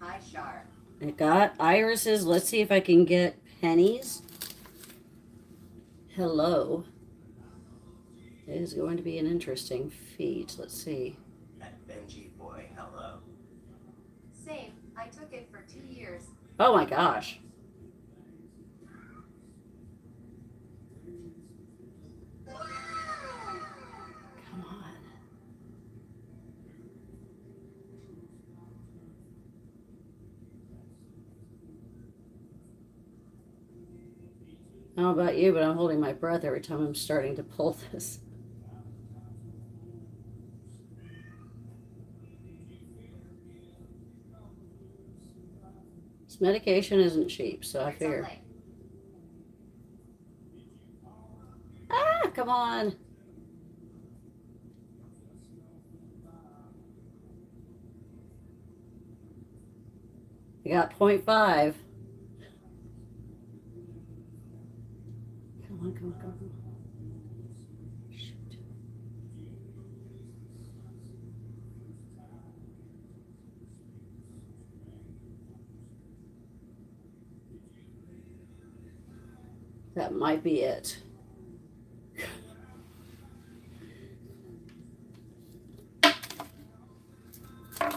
Hi, Shar. I got irises. Let's see if I can get pennies. Hello. It is going to be an interesting feat. Let's see. That Benji boy, hello. Same. I took it for 2 years. Oh my gosh. Come on. I don't know about you, but I'm holding my breath every time I'm starting to pull this. This medication isn't cheap, so I figure. Ah, come on. I got 0.5. Come on. Shoot. That might be it.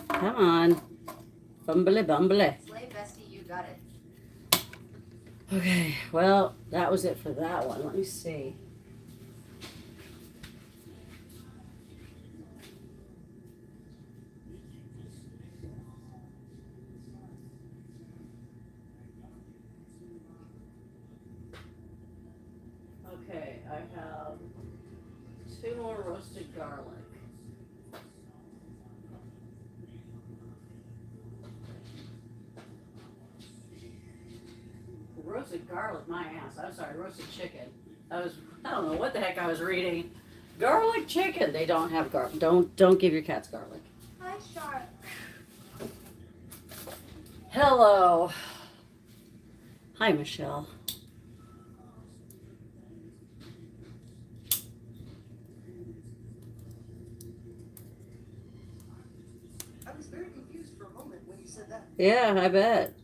Come on. Bumbly. Slay bestie, you got it. Okay, well, that was it for that one. Let me see. I have 2 more roasted garlic. Roasted garlic, my ass. I'm sorry, roasted chicken. I don't know what the heck I was reading. Garlic chicken. They don't have garlic. Don't give your cats garlic. Hi, Shark. Hello. Hi, Michelle. I was very confused for a moment when you said that. Yeah, I bet.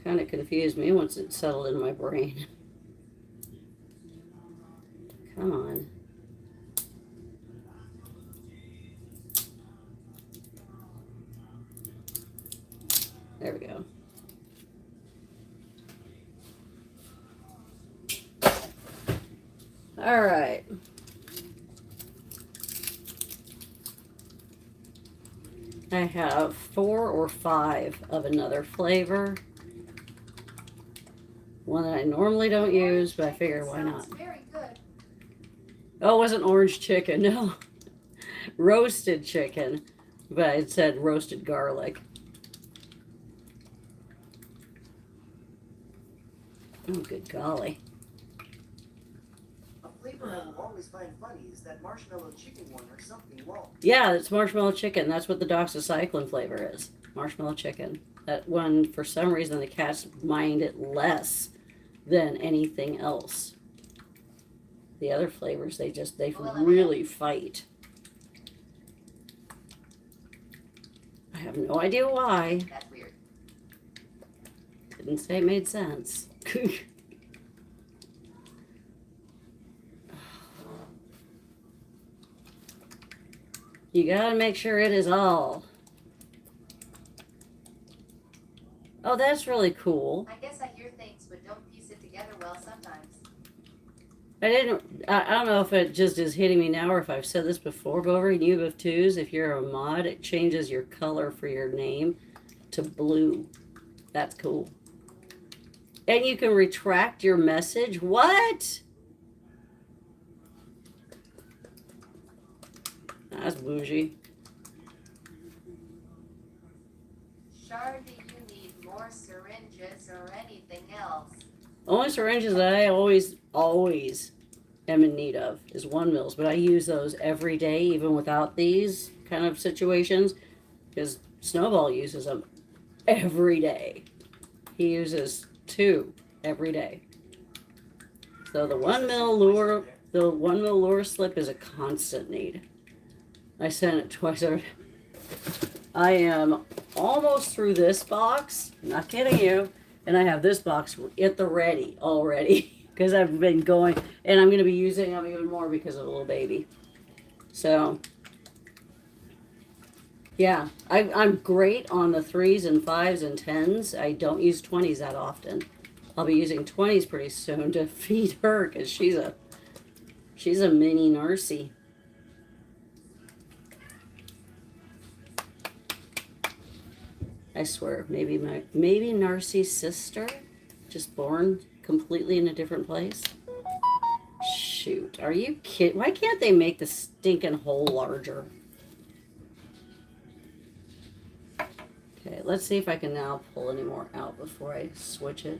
Kind of confused me once it settled in my brain. Come on. There we go. All right. I have 4 or 5 of another flavor. One that I normally don't use, but I figured why not. Sounds very good. Oh, it wasn't orange chicken, no. Roasted chicken, but it said roasted garlic. Oh, good golly. A flavor I will always find funny is that marshmallow chicken one or something won't. Yeah, it's marshmallow chicken. That's what the doxycycline flavor is. Marshmallow chicken. That one, for some reason, the cats mind it less than anything else. The other flavors, they really fight. I have no idea why. That's weird. Didn't say it made sense. You gotta make sure it is all. Oh, that's really cool. I guess I hear things but don't piece it together well sometimes. I don't know if it just is hitting me now or if I've said this before, but over in U of 2s, if you're a mod, it changes your color for your name to blue. That's cool. And you can retract your message. What? That's bougie. Shar, do you need more syringes or anything else? Only syringes that I always am in need of is 1 mils, but I use those every day, even without these kind of situations, because Snowball uses them every day. He uses 2 every day. So the 1 mil lure slip is a constant need. I sent it twice. I am almost through this box. Not kidding you. And I have this box at the ready already because I've been going, and I'm going to be using them even more because of the little baby. So, yeah, I'm great on the 3s and 5s and 10s. I don't use 20s that often. I'll be using 20s pretty soon to feed her because she's a mini Narcy. I swear, maybe Narcy's sister, just born completely in a different place. Shoot, are you kidding? Why can't they make the stinking hole larger? Okay, let's see if I can now pull any more out before I switch it.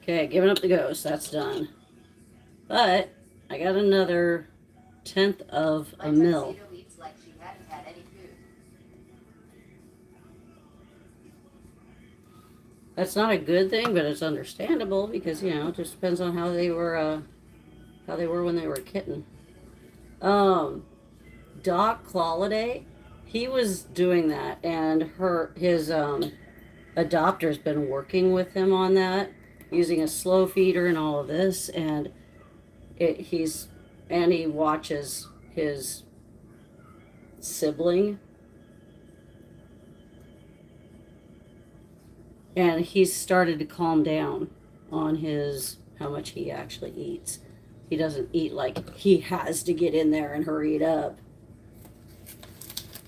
Okay, giving up the ghost. That's done. But I got another 1/10 of a mil. Tuxedo eats like she hadn't had any food. That's not a good thing, but it's understandable because, you know, it just depends on how they were when they were a kitten. Doc Clawliday, he was doing that, and his adopter's been working with him on that, using a slow feeder and all of this, and he watches his sibling. And he's started to calm down on his how much he actually eats. He doesn't eat like he has to get in there and hurry it up.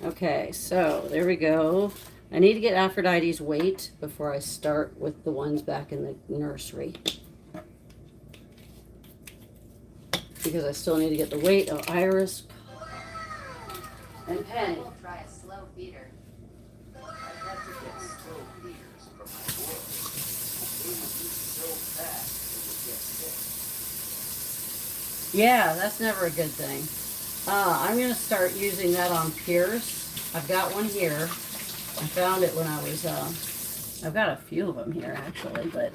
Okay, so there we go. I need to get Aphrodite's weight before I start with the ones back in the nursery. Because I still need to get the weight of Iris and Penny. We'll try a slow feeder. I had to get slow feeders for my boys. They would eat so fast they would get sick. Yeah, that's never a good thing. I'm going to start using that on Pierce. I've got one here. I found it when I was, I've got a few of them here actually, but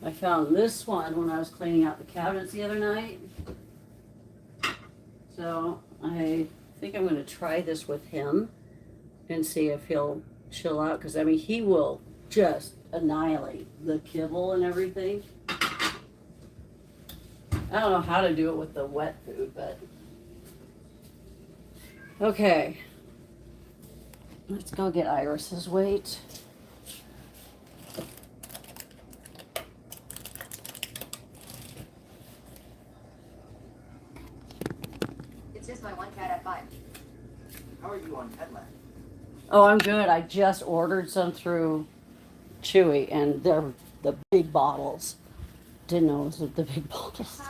I found this one when I was cleaning out the cabinets the other night. So I think I'm going to try this with him and see if he'll chill out, because I mean, he will just annihilate the kibble and everything. I don't know how to do it with the wet food, but okay. Let's go get Iris's weight. It's just my one cat at 5. How are you on Petland? Oh, I'm good. I just ordered some through Chewy, and they're the big bottles. Didn't know it was the big bottles.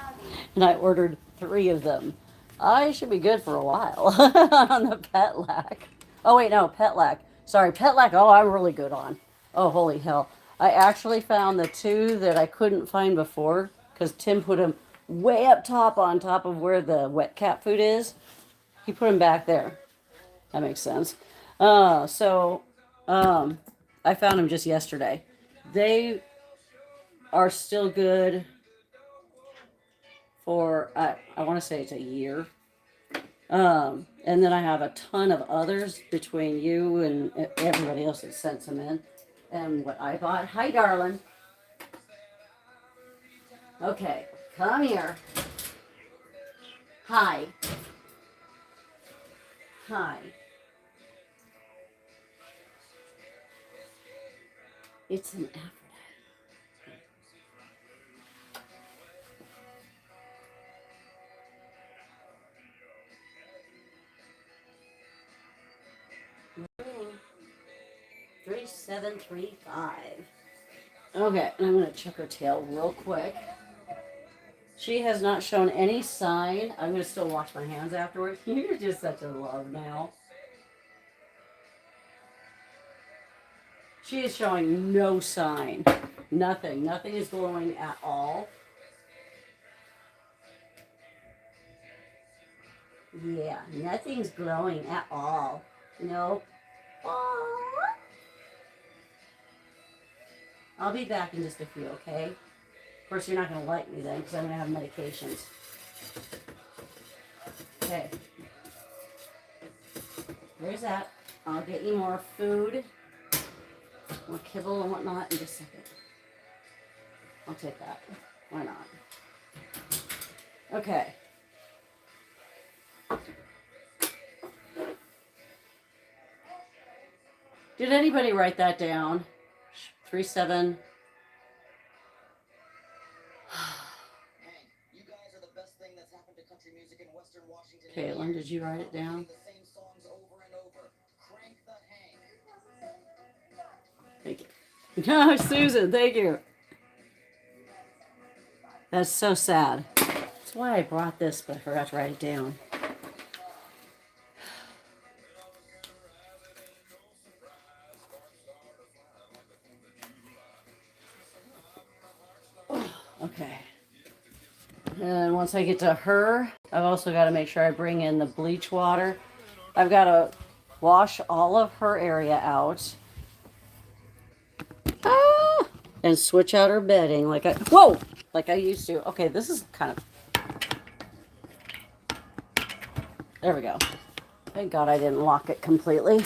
And I ordered 3 of them. I should be good for a while on the Petlac. Oh, wait, no, Petlac. Sorry, Petlac. Oh, I'm really good on. Oh, holy hell. I actually found the 2 that I couldn't find before because Tim put them way up top on top of where the wet cat food is. He put them back there. That makes sense. I found them just yesterday. They are still good for, I want to say it's a year. And then I have a ton of others between you and everybody else that sent them in. And what I bought. Hi, darling. Okay, come here. Hi. Hi. It's an Aphrodite. 3735. Okay, and I'm going to check her tail real quick. She has not shown any sign. I'm going to still wash my hands afterwards. You're just such a love now. She is showing no sign. Nothing. Nothing is glowing at all. Yeah, nothing's glowing at all. No. Aww. I'll be back in just a few, okay? Of course, you're not going to like me then because I'm going to have medications. Okay. There's that. I'll get you more food, more kibble and whatnot in just a second. I'll take that. Why not? Okay. Did anybody write that down? 37. You guys are the best thing that's happened to country music in Western Washington. Caitlin, did you write it down? The same songs over and over. Crank the hang. Thank you. No, Susan, thank you. That's so sad. That's why I brought this, but I forgot to write it down. Okay. And once I get to her, I've also got to make sure I bring in the bleach water. I've got to wash all of her area out. Ah! And switch out her bedding like I used to. Okay, this is kind of... There we go. Thank God I didn't lock it completely.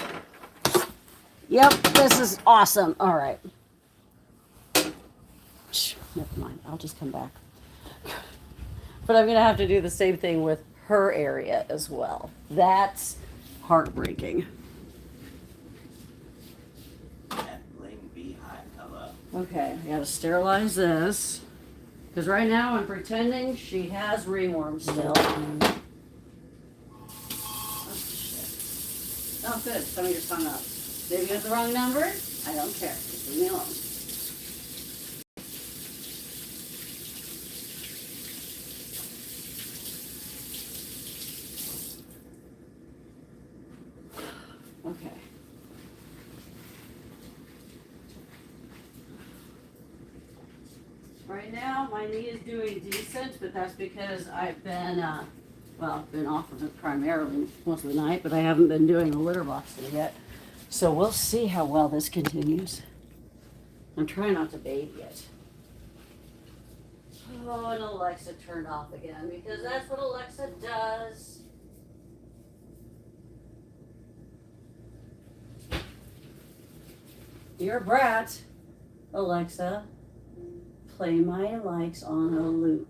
Yep, this is awesome. All right. Never mind. I'll just come back. But I'm going to have to do the same thing with her area as well. That's heartbreaking. That blame beehive, hello. Okay, I gotta sterilize this. Because right now I'm pretending she has ringworm still. Oh, shit. Oh, good. Somebody just hung up. Maybe you got the wrong number? I don't care. Just leave me alone. Okay. Right now, my knee is doing decent, but that's because I've been, been off of it primarily most of the night, but I haven't been doing the litter boxing yet. So we'll see how well this continues. I'm trying not to baby it. Oh, and Alexa turned off again because that's what Alexa does. Dear brat, Alexa, play my likes on a loop.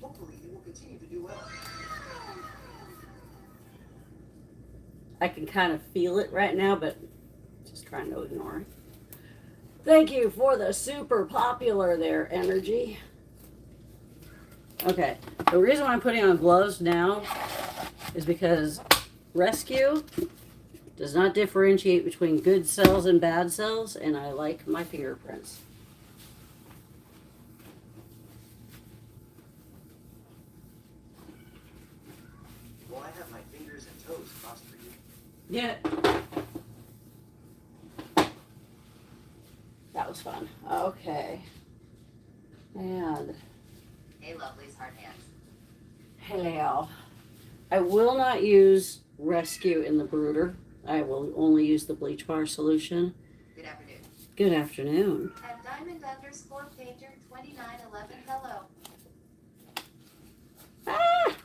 Hopefully you will continue to do well. I can kind of feel it right now, but just trying to ignore it. Thank you for the super popular there, Energy. Okay, the reason why I'm putting on gloves now is because Rescue does not differentiate between good cells and bad cells, and I like my fingerprints. Well, I have my fingers and toes crossed for you. Yeah. That was fun. Okay. And Hey, lovelies, hard hands. hello. I will not use Rescue in the brooder. I will only use the bleach bar solution. Good afternoon. Good afternoon. At Diamond_Painter 2911, hello. Ah!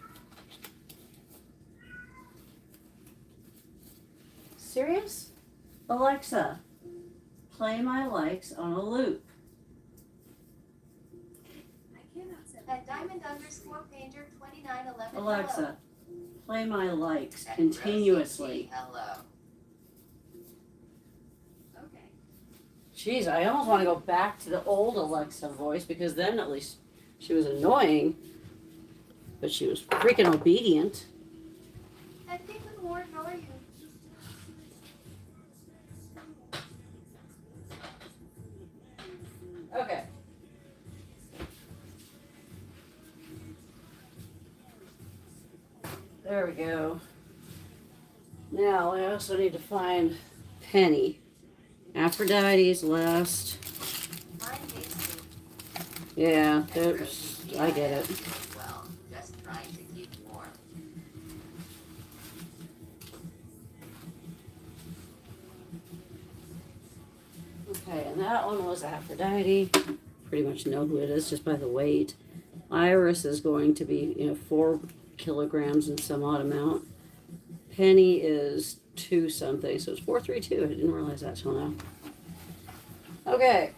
Serious? Alexa, play my likes on a loop. At Diamond_Painter 2911, Alexa, play my likes And continuously. Rosie G, hello. Okay. Jeez, I almost want to go back to the old Alexa voice because then at least she was annoying, but she was freaking obedient. At Kitten Ward, how are you? Okay. There we go. Now I also need to find Penny. Aphrodite's last. Mine hates me. Yeah, And there's, Rosie G, I get am it. as well, just trying to keep warm. Okay, and that one was Aphrodite. Pretty much know who it is just by the weight. Iris is going to be, 4 kilograms and some odd amount. Penny is 2 something, so it's 432. I didn't realize that till now. Okay.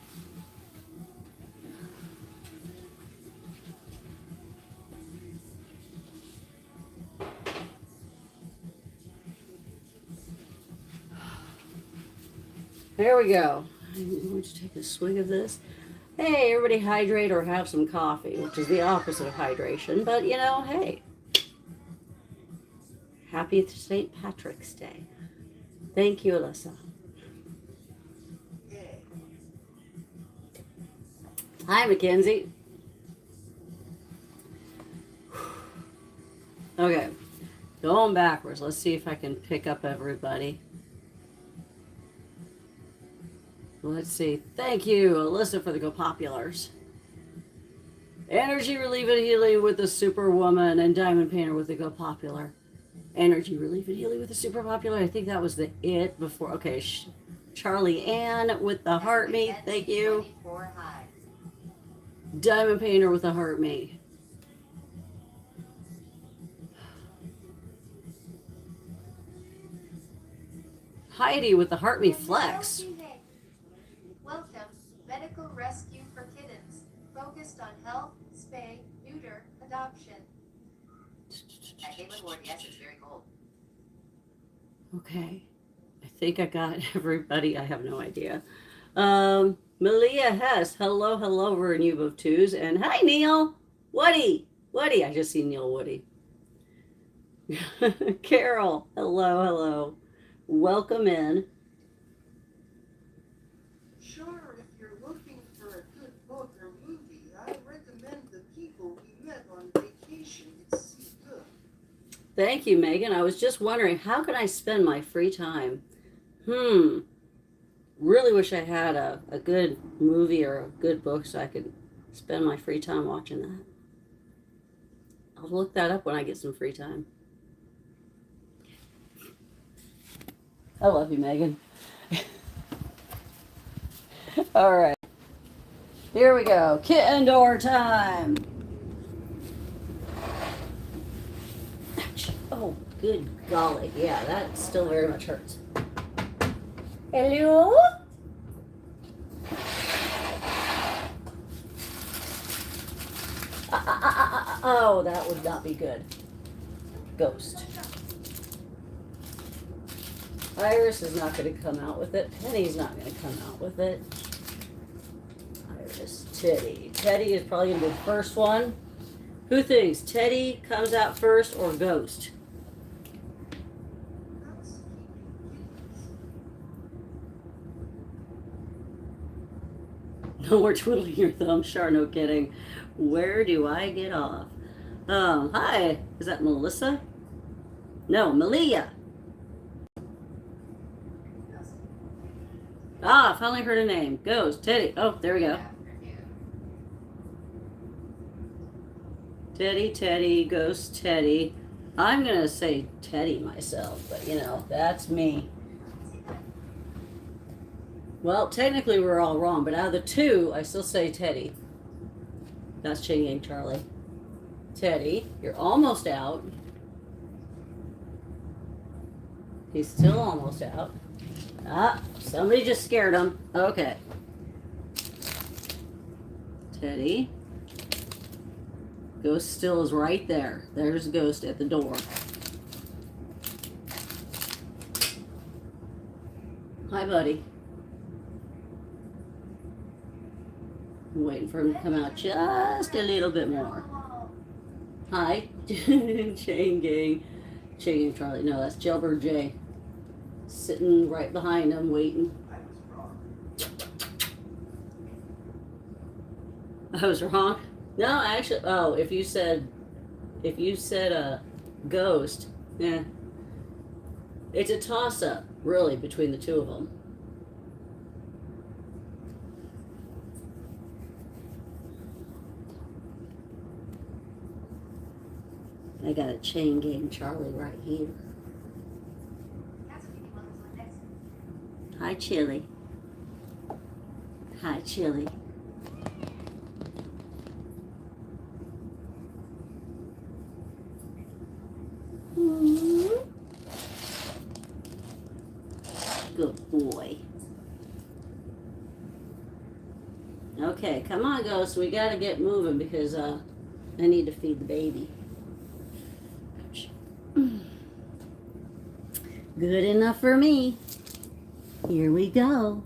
There we go. I'm going to take a swig of this. Hey, everybody hydrate or have some coffee, which is the opposite of hydration, but hey. Happy St. Patrick's Day. Thank you, Alyssa. Yay. Hi, Mackenzie. Okay, going backwards. Let's see if I can pick up everybody. Let's see. Thank you, Alyssa, for the Go Populars. Energy Relief and Healing with the Superwoman and Diamond Painter with the Go Popular. Energy Relief and Healing with the Super Popular. I think that was the it before. Okay, Charlie Ann with the Heart Me. Thank you. 24 high. Diamond Painter with the Heart Me. Heidi with the Heart Me Flex. Welcome, Medical Rescue for Kittens, focused on health, spay, neuter, adoption. At Caitlin Ward, yes, it's very cold. Okay. I think I got everybody. I have no idea. Malia Hess. Hello, hello, Renewve of Twos. And hi, Neil. Woody. Woody. I just see Neil Woody. Carol. Hello, hello. Welcome in. Sure, if you're looking for a good book or movie, I recommend The People We Met on Vacation. It's good. Thank you, Megan. I was just wondering, how can I spend my free time? Really wish I had a good movie or a good book so I could spend my free time watching that. I'll look that up when I get some free time. I love you, Megan. All right. Here we go. Kitten door time. Ouch. Oh, good golly. Yeah, that still very much hurts. Hello? Oh, that would not be good. Ghost. Iris is not going to come out with it. Penny's not going to come out with it. Iris, Teddy. Teddy is probably going to be the first one. Who thinks Teddy comes out first or Ghost? No more twiddling your thumb. Sure, no kidding. Where do I get off? Hi. Is that Melissa? No, Malia. Ah, finally heard a name. Ghost, Teddy. Oh, there we go. Teddy, Teddy, Ghost, Teddy. I'm going to say Teddy myself, but you know, that's me. Well, technically we're all wrong, but out of the two, I still say Teddy. That's Chain Gang Charlie. Teddy, you're almost out. He's still almost out. Ah, somebody just scared him. Okay. Teddy. Ghost still is right there. There's Ghost at the door. Hi, buddy. I'm waiting for him to come out just a little bit more. Hi. Chain Gang. Chain Gang Charlie. No, that's Jailbird J. Sitting right behind him, waiting. I was wrong. No, actually, oh, if you said a Ghost, yeah, it's a toss-up, really, between the two of them. I got a Chain Gang Charlie right here. Hi, Chili. Hi, Chili. Good boy. Okay, come on, Ghost. We gotta get moving because I need to feed the baby. Good enough for me. Here we go.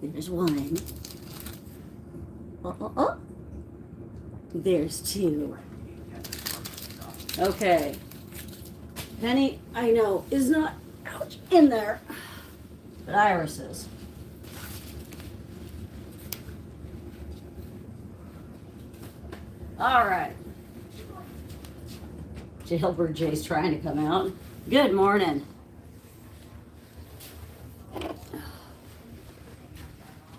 There's one. Oh. There's two. Okay. Penny, I know, is not ouch, in there. But Iris is. All right. Jailbird Jay's trying to come out. Good morning.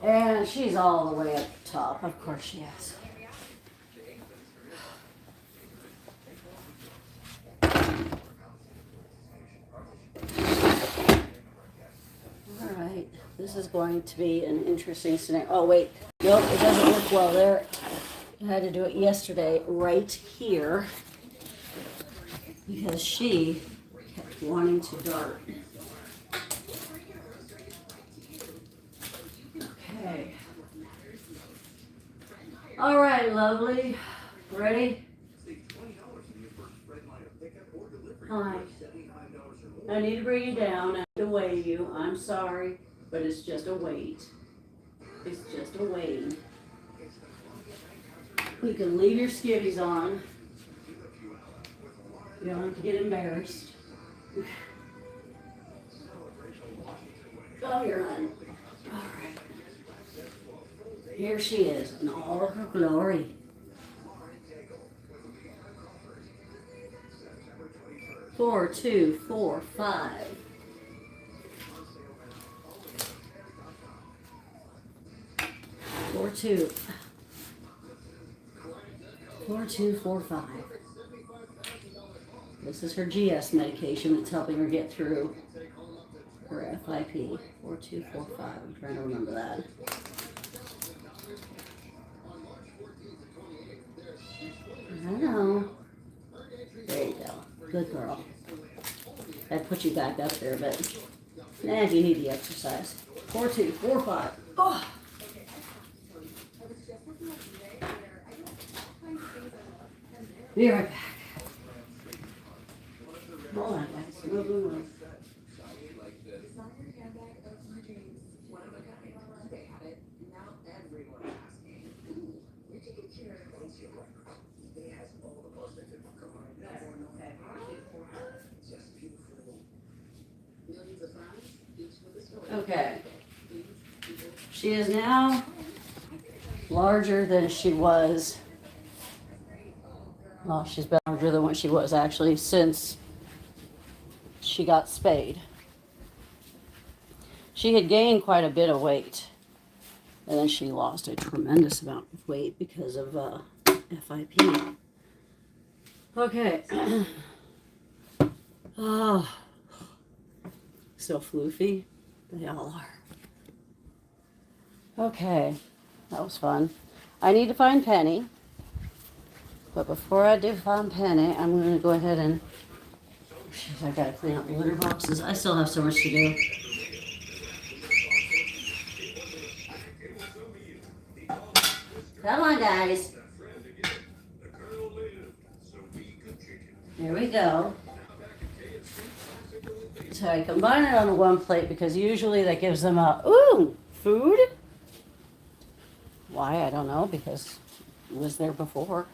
And she's all the way up top. Of course she is. All right. This is going to be an interesting scenario. Oh, wait. Nope, it doesn't work well there. I had to do it yesterday right here because she kept wanting to dart. Okay. All right, lovely. Ready? Save $20 on your first Freightliner pickup or delivery Hi. for $75 or more. I need to bring you down. I need to weigh you. I'm sorry, but it's just a weight. It's just a weight. You can leave your skivvies on. You don't have to get embarrassed. Oh, you're on. All right. Here she is in all of her glory. 4, 2, 4, 5. 4, 2. 4, 2, 4, 5. This is her GS medication that's helping her get through her FIP. 4, 2, 4, 5. I'm trying to remember that. I know. There you go. Good girl. I put you back up there, but nah, you need the exercise. 4, 2, 4, 5. Oh. Be right back. Hold on, guys. Move, move, move. Okay. She is now larger than she was. Well, she's been larger than what she was actually since she got spayed. She had gained quite a bit of weight. And then she lost a tremendous amount of weight because of FIP. Okay. Oh, so floofy. They all are. Okay, that was fun. I need to find Penny. But before I do find Penny, I'm going to go ahead and... I gotta clean out the litter boxes. I still have so much to do. Come on, guys. There we go. So I combine it on one plate because usually that gives them a, ooh, food? Why? I don't know, because it was there before.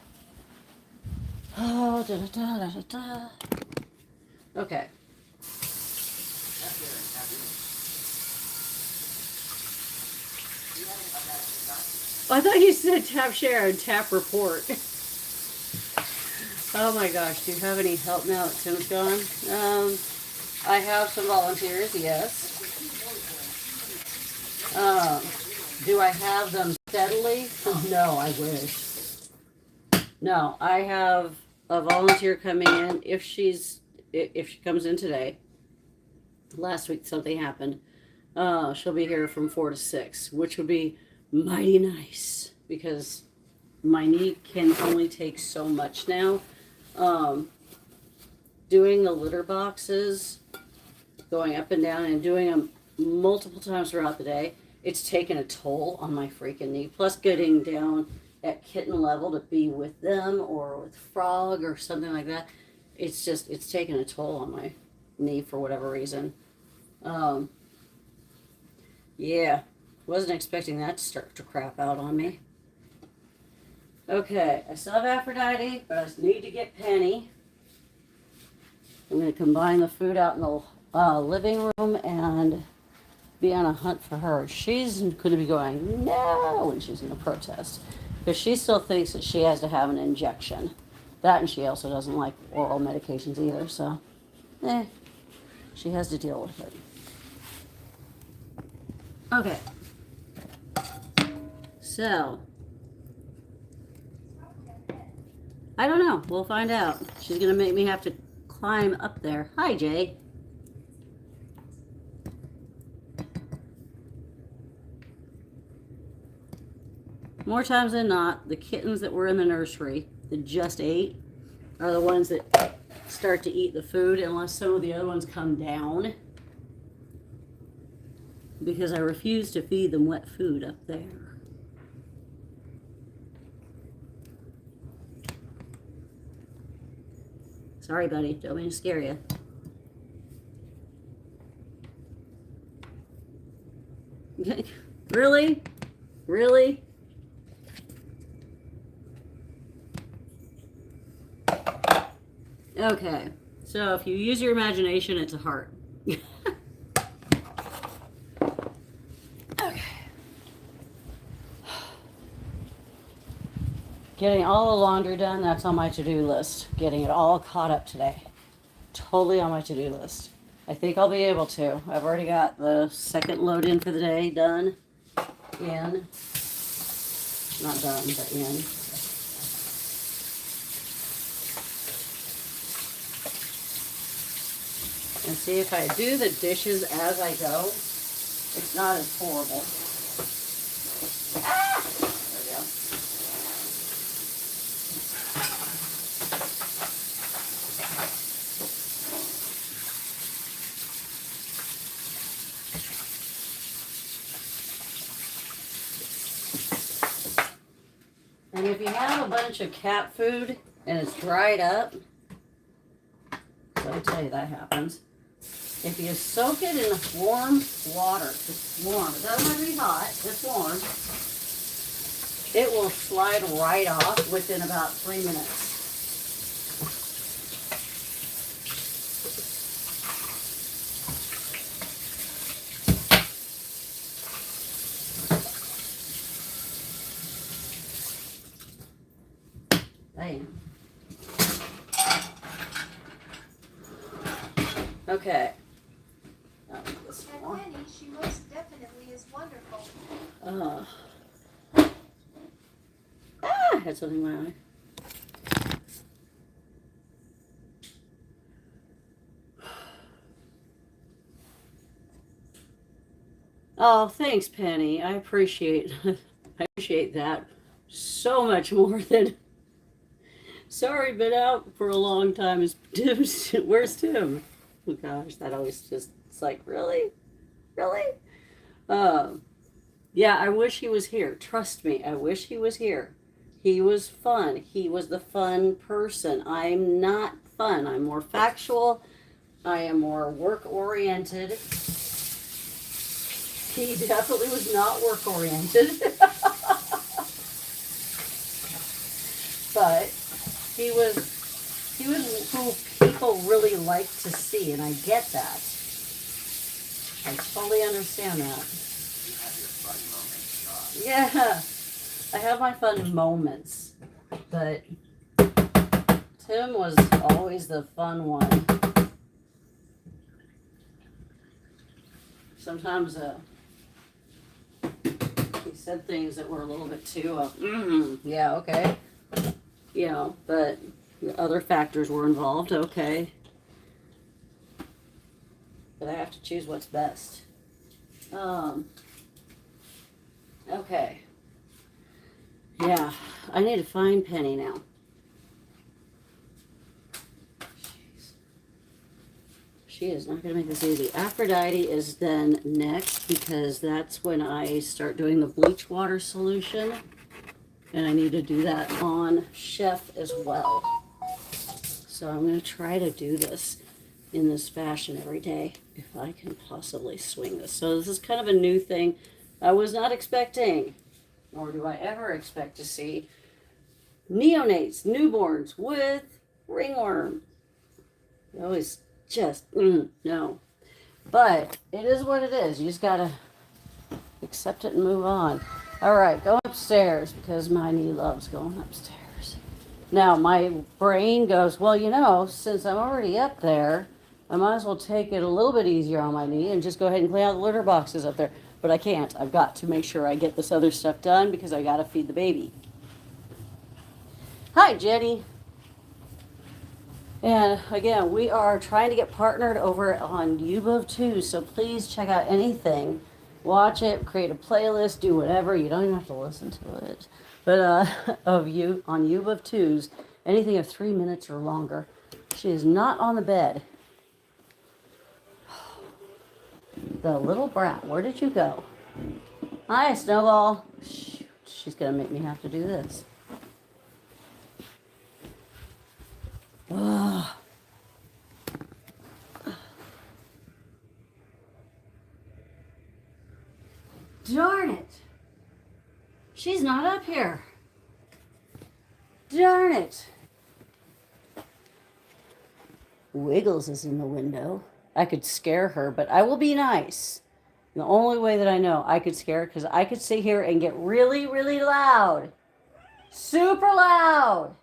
Oh, da da da da da. Okay. I thought you said tap share and tap report. Oh my gosh, do you have any help now that Tim's gone? I have some volunteers, yes. Do I have them steadily? No, I wish. No, I have a volunteer coming in if she comes in today. Last week something happened. She'll be here from 4 to 6, which would be mighty nice because my knee can only take so much now. Doing the litter boxes, going up and down and doing them multiple times throughout the day, it's taken a toll on my freaking knee. Plus getting down at kitten level to be with them or with Frog or something like that. It's taken a toll on my knee for whatever reason. Yeah, wasn't expecting that to start to crap out on me. Okay, I still have Aphrodite, but I need to get Penny. I'm going to combine the food out in the living room and be on a hunt for her. She's going to be going, no, when she's going to protest. Because she still thinks that she has to have an injection. That, and she also doesn't like oral medications either, so, she has to deal with it. Okay. So, I don't know. We'll find out. She's going to make me have to climb up there. Hi, Jay. More times than not, the kittens that were in the nursery that just ate are the ones that start to eat the food unless some of the other ones come down. Because I refuse to feed them wet food up there. Sorry, buddy. Don't mean to scare you. Really? Really? Okay. So if you use your imagination, it's a heart. Okay. Getting all the laundry done, that's on my to-do list. Getting it all caught up today. Totally on my to-do list. I think I'll be able to. I've already got the second load in for the day done. In. Not done, but in. And see, if I do the dishes as I go, it's not as horrible. Ah! There we go. And if you have a bunch of cat food and it's dried up, I'll tell you that happens. If you soak it in warm water, just warm, it doesn't have to be hot, just warm, it will slide right off within about 3 minutes. Bam. Okay. And Penny, she most definitely is wonderful. I had something in my eye. Oh, thanks, Penny. I appreciate that so much more than. Sorry, been out for a long time. Where's Tim? Oh gosh, that always just, it's like, really? Yeah, I wish he was here. Trust me, I wish he was here. He was fun. He was the fun person. I'm not fun. I'm more factual. I am more work-oriented. He definitely was not work-oriented. But he was who people really like to see, and I get that. I totally understand that. Yeah, I have my fun moments, but Tim was always the fun one. Sometimes he said things that were a little bit too, yeah, okay. You know, but other factors were involved, okay. But I have to choose what's best. Okay. Yeah, I need to find Penny now. Jeez. She is not going to make this easy. Aphrodite is then next because that's when I start doing the bleach water solution. And I need to do that on Chef as well. So I'm going to try to do this in this fashion every day if I can possibly swing this. So this is kind of a new thing I was not expecting, nor do I ever expect to see neonates, newborns with ringworm. I always just, no. But it is what it is. You just got to accept it and move on. All right, go upstairs because my knee loves going upstairs. Now, my brain goes, well, you know, since I'm already up there, I might as well take it a little bit easier on my knee and just go ahead and clean out the litter boxes up there. But I can't. I've got to make sure I get this other stuff done because I got to feed the baby. Hi, Jenny. And again, we are trying to get partnered over on UBOV2, so please check out anything. Watch it, create a playlist, do whatever. You don't even have to listen to it. But of you on UBOV2s, anything of 3 minutes or longer. She is not on the bed. The little brat, where did you go? Hi, Snowball. Shoot, she's going to make me have to do this. Ugh. Darn it. She's not up here. Darn it. Wiggles is in the window. I could scare her, but I will be nice. The only way that I know I could scare her, because I could sit here and get really, really loud. Super loud.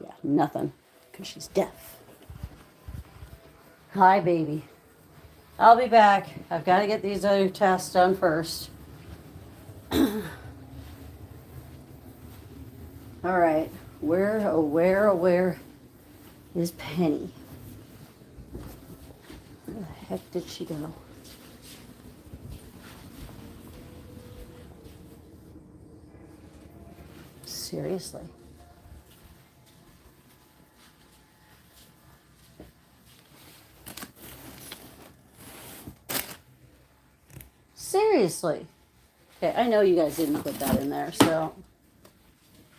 Yeah, nothing, because she's deaf. Hi, baby. I'll be back. I've got to get these other tasks done first. All right. Where is Penny? Where the heck did she go? Seriously. Seriously. Okay, I know you guys didn't put that in there, so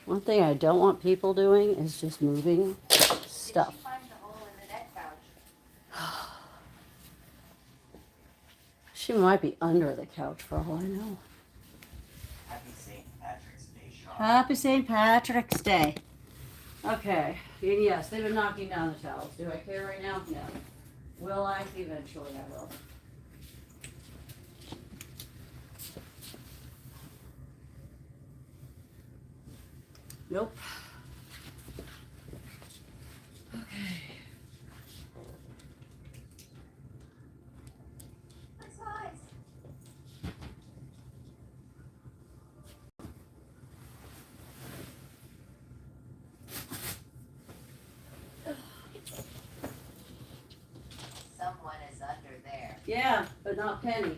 one thing I don't want people doing is just moving stuff. Did she find the hole in the net couch? She might be under the couch for all I know. Happy St. Patrick's Day, Sean. Happy St. Patrick's Day. Okay, and yes, they've been knocking down the towels. Do I care right now? No. Will I? Eventually I will. Nope. Okay. My size. Someone is under there. Yeah, but not Penny.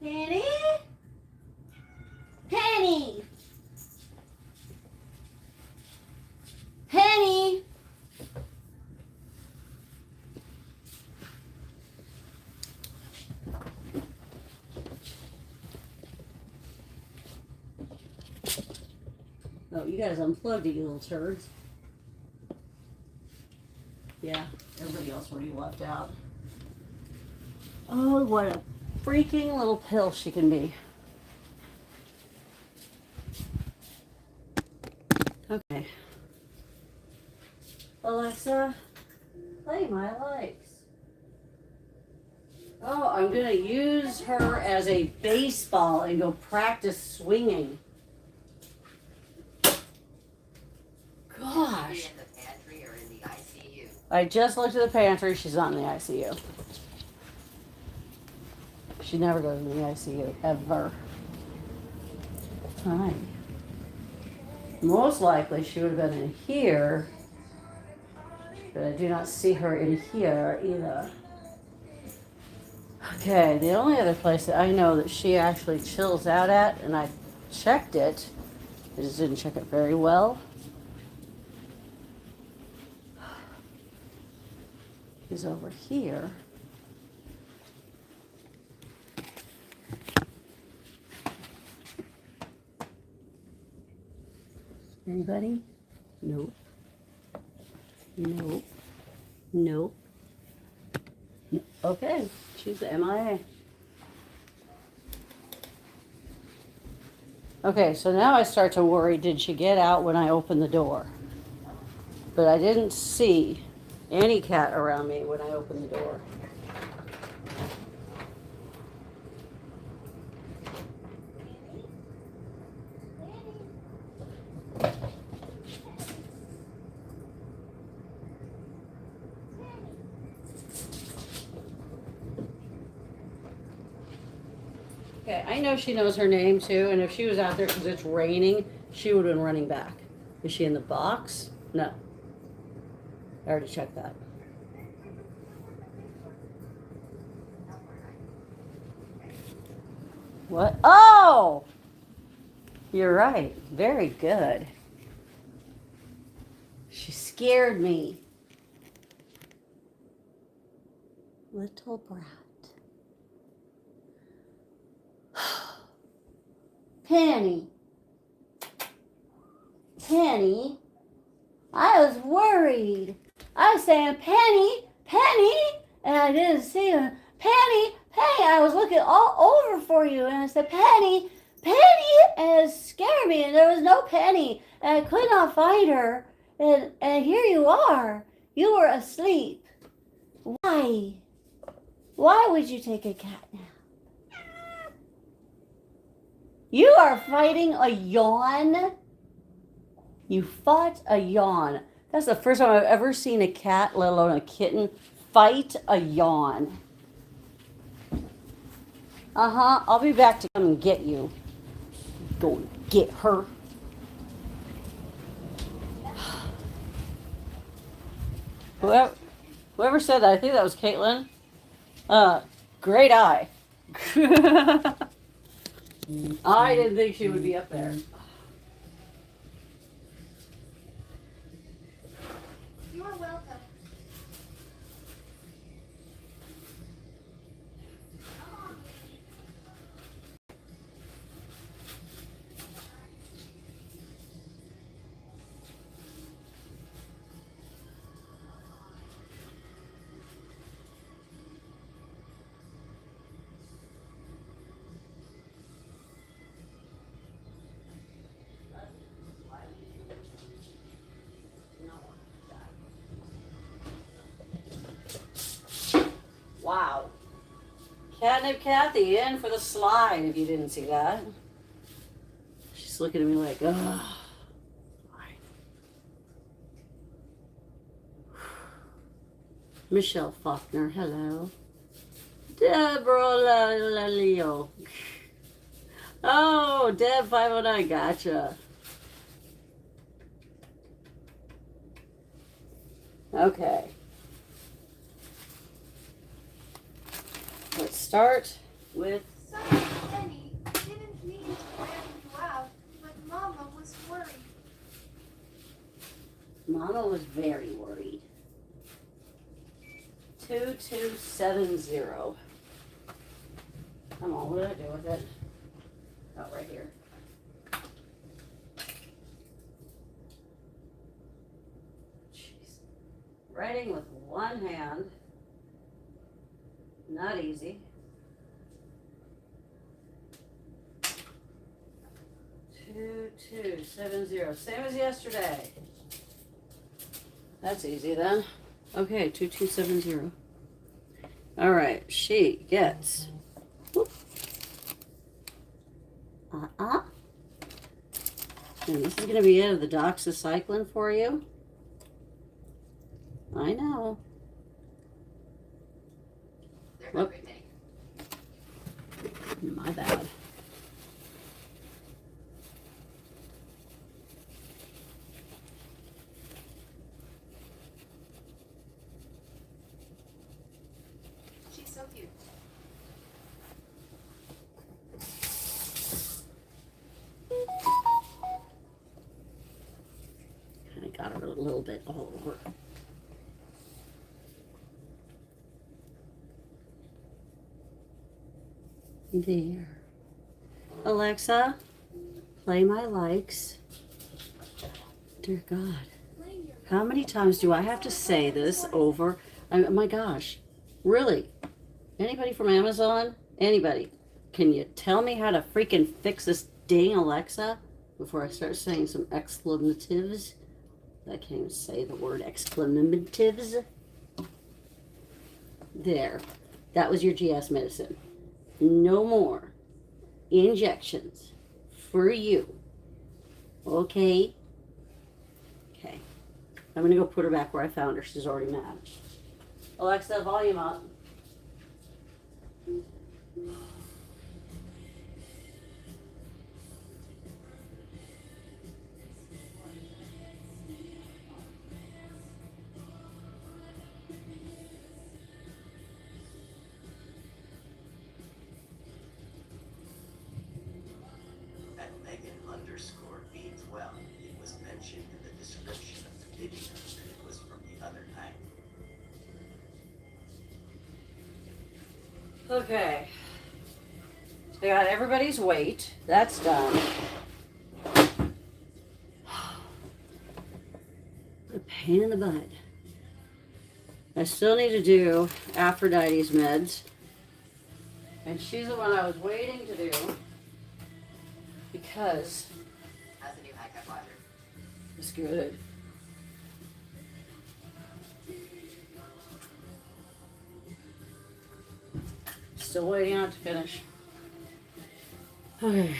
Penny? Penny! Penny! Oh, you guys unplugged it, you little turds. Yeah, everybody else already left out. Oh, what a freaking little pill she can be. Okay. Alexa, play my likes. Oh, I'm going to use her as a baseball and go practice swinging. Is Gosh. she in the pantry or in the ICU? I just looked at the pantry. She's not in the ICU. She never goes in the ICU, ever. Hi. Most likely she would have been in here, but I do not see her in here either. Okay, the only other place that I know that she actually chills out at, and I checked it, I just didn't check it very well, is over here. Anybody? Nope. Nope. Nope. Okay, she's the MIA. Okay, so now I start to worry, did she get out when I opened the door? But I didn't see any cat around me when I opened the door. Okay, I know she knows her name too, and if she was out there because it's raining, she would have been running back. Is she in the box? No. I already checked that. What? Oh! You're right. Very good. She scared me. Little brat. Penny. Penny. I was worried. I was saying, Penny, Penny, and I didn't see her. Penny, Penny, I was looking all over for you, and I said, Penny, Penny, and it scared me, and there was no Penny, and I could not find her, and here you are. You were asleep. Why? Why would you take a cat nap? You are fighting a yawn. You fought a yawn. That's the first time I've ever seen a cat, let alone a kitten, fight a yawn. I'll be back to come and get you. Go and get her. Whoever said that, I think that was Caitlin. Great eye. I didn't think she would be up there. You are welcome. Wow. Catnip Kathy in for the slide, if you didn't see that. She's looking at me like, ugh. Michelle Faulkner, hello. Deborah Leo. Oh, Deb 509, gotcha. Okay. Let's start with... Sorry, Penny. Didn't mean to wear you out, but Mama was worried. Mama was very worried. 2270. Come on, what did I do with it? Oh, right here. Jeez. Writing with one hand. Not easy. 2270. Same as yesterday. That's easy then. Okay, 2270. All right, she gets. Whoop. And this is going to be it of the doxycycline for you. I know. They're Whoop. hungry, Penny. My bad. She's so cute. Kind of got her a little bit all over. There. Alexa, play my likes. Dear God. How many times do I have to say this over? Oh my gosh. Really? Anybody from Amazon? Anybody? Can you tell me how to freaking fix this dang Alexa before I start saying some exclamatives? I can't even say the word exclamatives. There. That was your GS medicine. No more injections for you. Okay? Okay. I'm gonna go put her back where I found her. She's already mad. Alexa, volume up. At Megan_means well. It was mentioned in the description of the video that it was from the other night. Okay. So I got everybody's weight. That's done. A pain in the butt. I still need to do Aphrodite's meds. And she's the one I was waiting to do because How's the new high-tech washer? it's good. Still waiting on it to finish. Okay.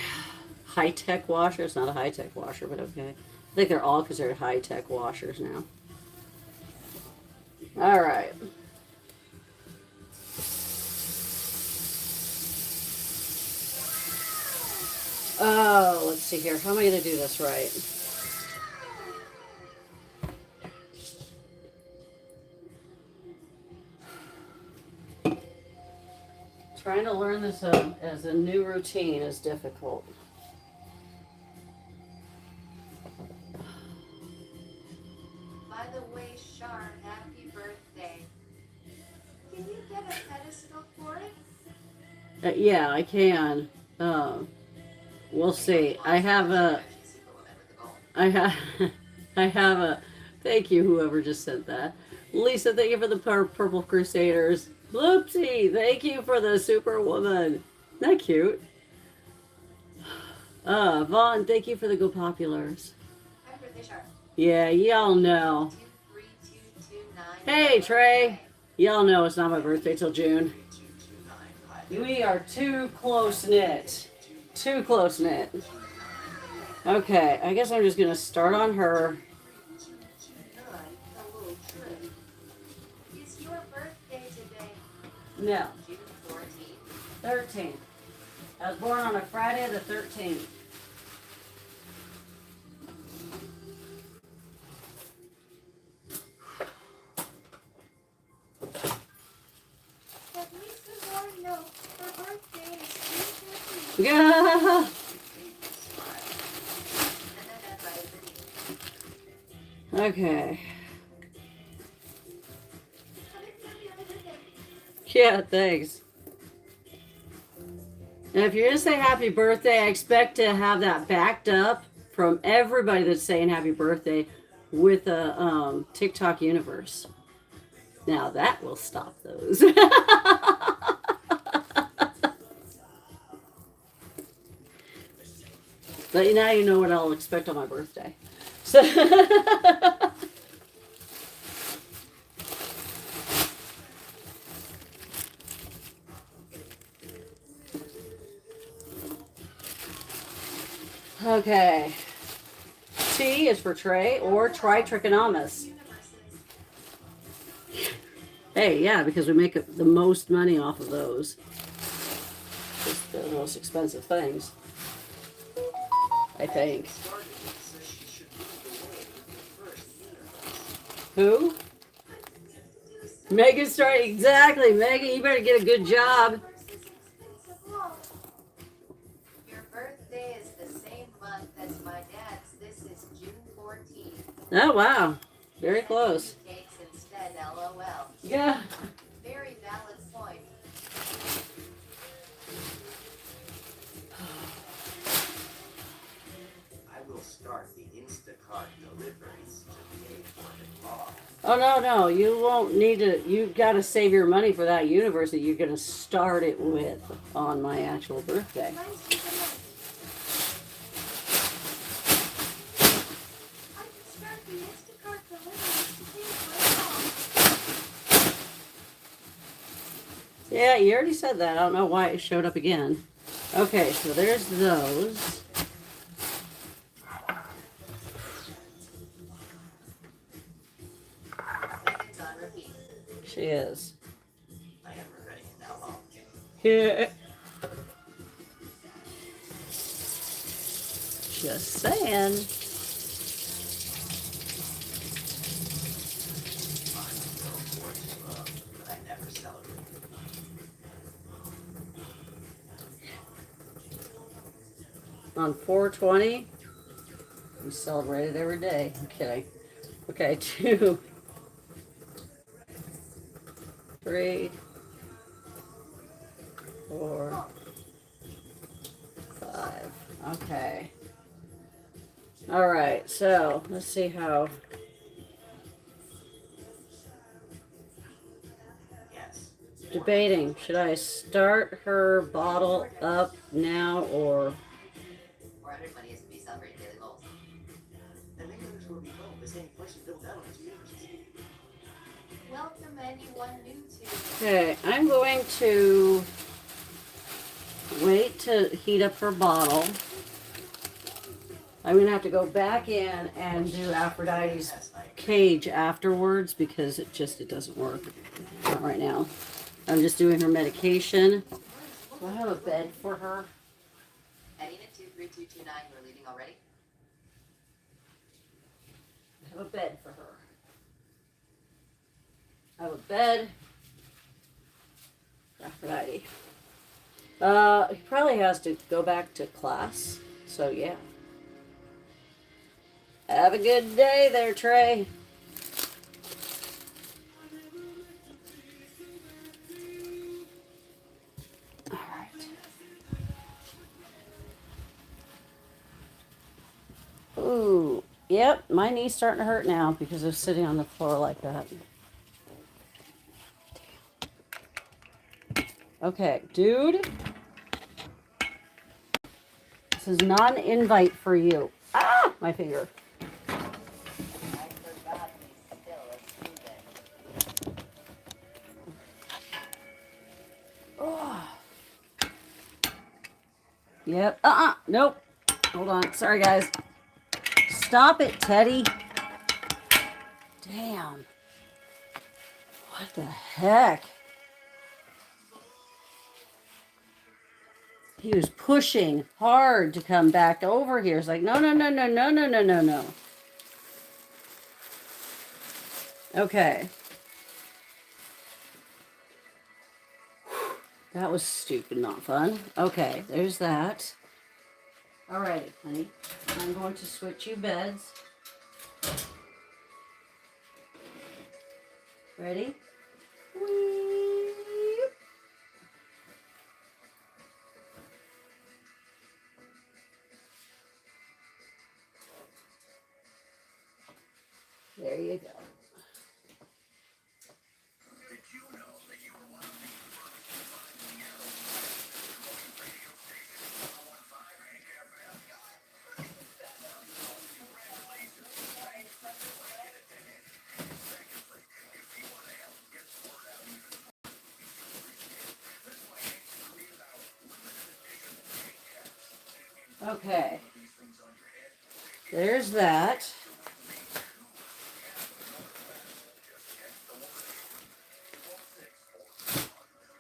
High-tech washer. It's not a high-tech washer, but okay. I think they're all considered high-tech washers now. All right. Oh, let's see here. How am I going to do this right? Trying to learn this as a new routine is difficult. By the way, Shar, happy birthday. Can you get a pedestal for it? Yeah, I can. We'll see. I have a. I have a. Thank you, whoever just sent that. Lisa, thank you for the Purple Crusaders. Bloopsy, thank you for the Superwoman. Isn't that cute? Vaughn, thank you for the Go Populars. Happy birthday, Sharp. Yeah, y'all know. 23229. Hey, Trey. Y'all know it's not my birthday till June. We are too close knit. Too close knit. Okay, I guess I'm just gonna start on her. 3229. Hello, Trey. It's your birthday today. No, June 14th. 13th. I was born on a Friday the 13th. But Lisa Moore, no, her birthday is June 14th. Yeah. Okay. Yeah, thanks. And if you're gonna say happy birthday, I expect to have that backed up from everybody that's saying happy birthday with a TikTok universe. Now that will stop those. But now you know what I'll expect on my birthday. So okay. T is for Trey or tritrichonomus. Hey, yeah, because we make the most money off of those. Just the most expensive things. I think. Started it says she should move away first universe. Who? Megan started exactly. Megan, you better get a good job. Your birthday is the same month as my dad's. This is June 14th. Oh wow, very close. Cakes instead, LOL. Yeah. Very valid point. I will start the Instacart deliveries to pay for it all. Oh no, you won't need to. You've got to save your money for that universe that you're gonna start it with on my actual birthday. Mine's just a month. I can start the Instacart deliveries to pay for it all. Yeah, you already said that. I don't know why it showed up again. Okay, so there's those. Megan's on repeat. She is. I am regretting it now long. Yeah. Just saying. I'm still born to love, but I never celebrate. On 4/20, we celebrate it every day. I'm kidding. Okay, 2, 3, 4, 5. Okay. All right. So let's see how debating. Should I start her bottle up now or... 420 is to be celebrating daily goals. Enema_12 is any place to build that on its interests. Welcome anyone new to. Okay, I'm going to wait to heat up her bottle. I'm going to have to go back in and do Aphrodite's cage afterwards because it doesn't work. Not right now. I'm just doing her medication. Do I have a bed for her? Heading at 23229, we're leaving already? I have a bed for her. I have a bed. Aphrodite. He probably has to go back to class. So yeah. Have a good day there, Trey. All right. Ooh, yep, my knee's starting to hurt now because of sitting on the floor like that. Okay, dude. This is not an invite for you. Ah, my finger. I forgot he's still a student. Oh. Yep. Nope. Hold on. Sorry, guys. Stop it, Teddy. Damn. What the heck? He was pushing hard to come back over here. It's like, no, no, no, no, no, no, no, no, no. Okay. That was stupid, not fun. Okay, there's that. All right, honey. I'm going to switch you beds. Ready? Whee! There you go. Okay. There's that.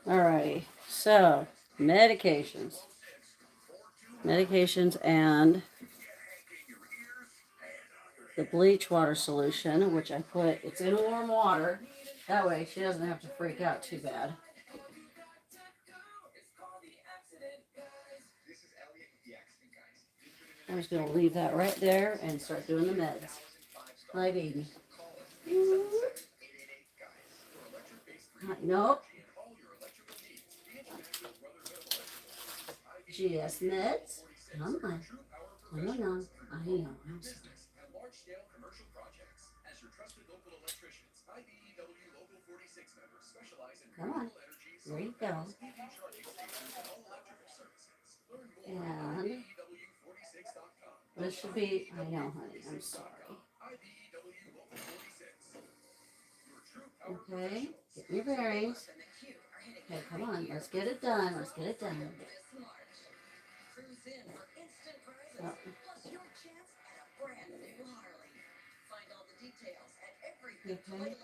Alrighty. So, medications. Medications and the bleach water solution, which I put, it's in warm water. That way she doesn't have to freak out too bad. I'm just going to leave that right there and start doing the meds. My baby. Nope. GS meds. Come on. Come on. I know. I'm sorry. Come on. There you go. And this should be, I know, honey, I'm sorry. Okay, get your bearings. Okay, come on, let's get it done. Let's get it done. Oh. Okay.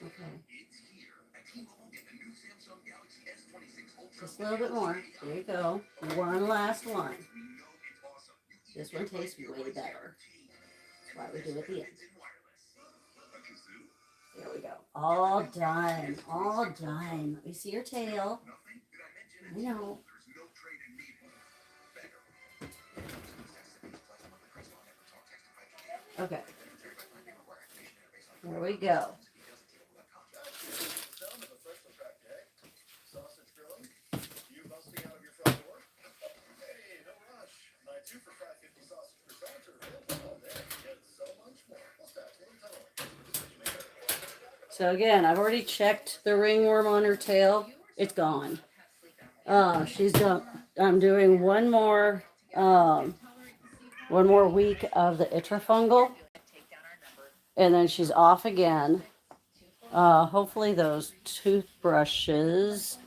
Okay. Just a little bit more. There you go. One last one. This one tastes way better. That's why we do it at the end. There we go. All done. All done. Let me see your tail. I know. Okay. There we go. So again, I've already checked the ringworm on her tail. It's gone. She's done. I'm doing one more week of the itrafungal, and then she's off again. Hopefully those toothbrushes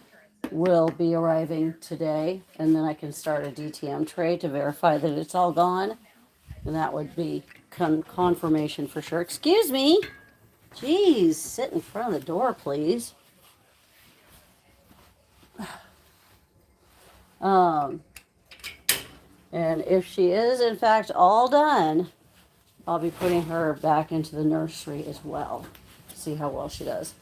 will be arriving today, and then I can start a DTM tray to verify that it's all gone, and that would be confirmation for sure. Excuse me. Jeez, sit in front of the door, please. Um, and if she is in fact all done, I'll be putting her back into the nursery as well. See how well she does.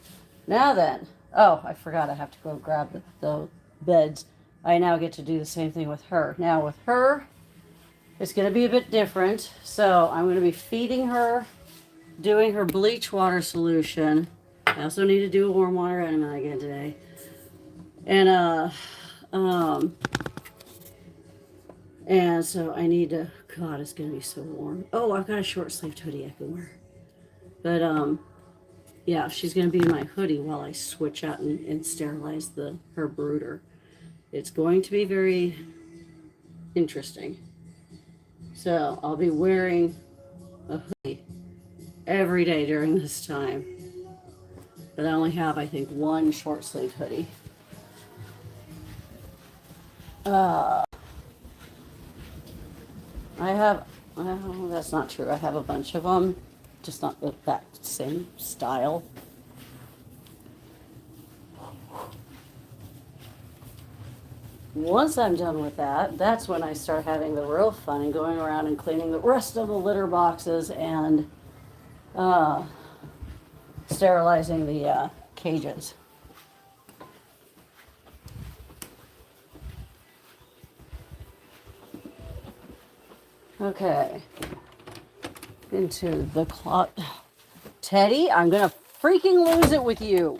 Now then, oh, I forgot I have to go grab the beds. I now get to do the same thing with her. Now with her, it's going to be a bit different. So I'm going to be feeding her, doing her bleach water solution. I also need to do a warm water enema again today. And and so I need to, God, it's going to be so warm. Oh, I've got a short sleeved hoodie I can wear. But yeah, she's going to be in my hoodie while I switch out and sterilize her brooder. It's going to be very interesting. So I'll be wearing a hoodie every day during this time. But I only have, I think, one short sleeve hoodie. I have, well, that's not true. I have a bunch of them, just not that same style. Once I'm done with that, that's when I start having the real fun and going around and cleaning the rest of the litter boxes and sterilizing the cages. Okay. Into the closet. Teddy, I'm gonna freaking lose it with you.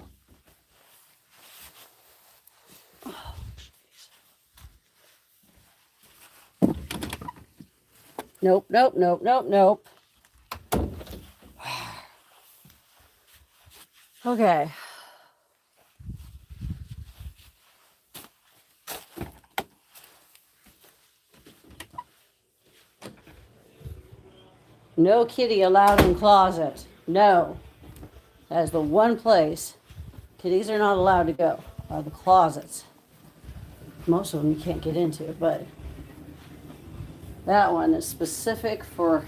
Nope, nope, nope, nope, nope. Okay. No kitty allowed in closet. No. That is the one place kitties are not allowed to go, are the closets. Most of them you can't get into, but that one is specific for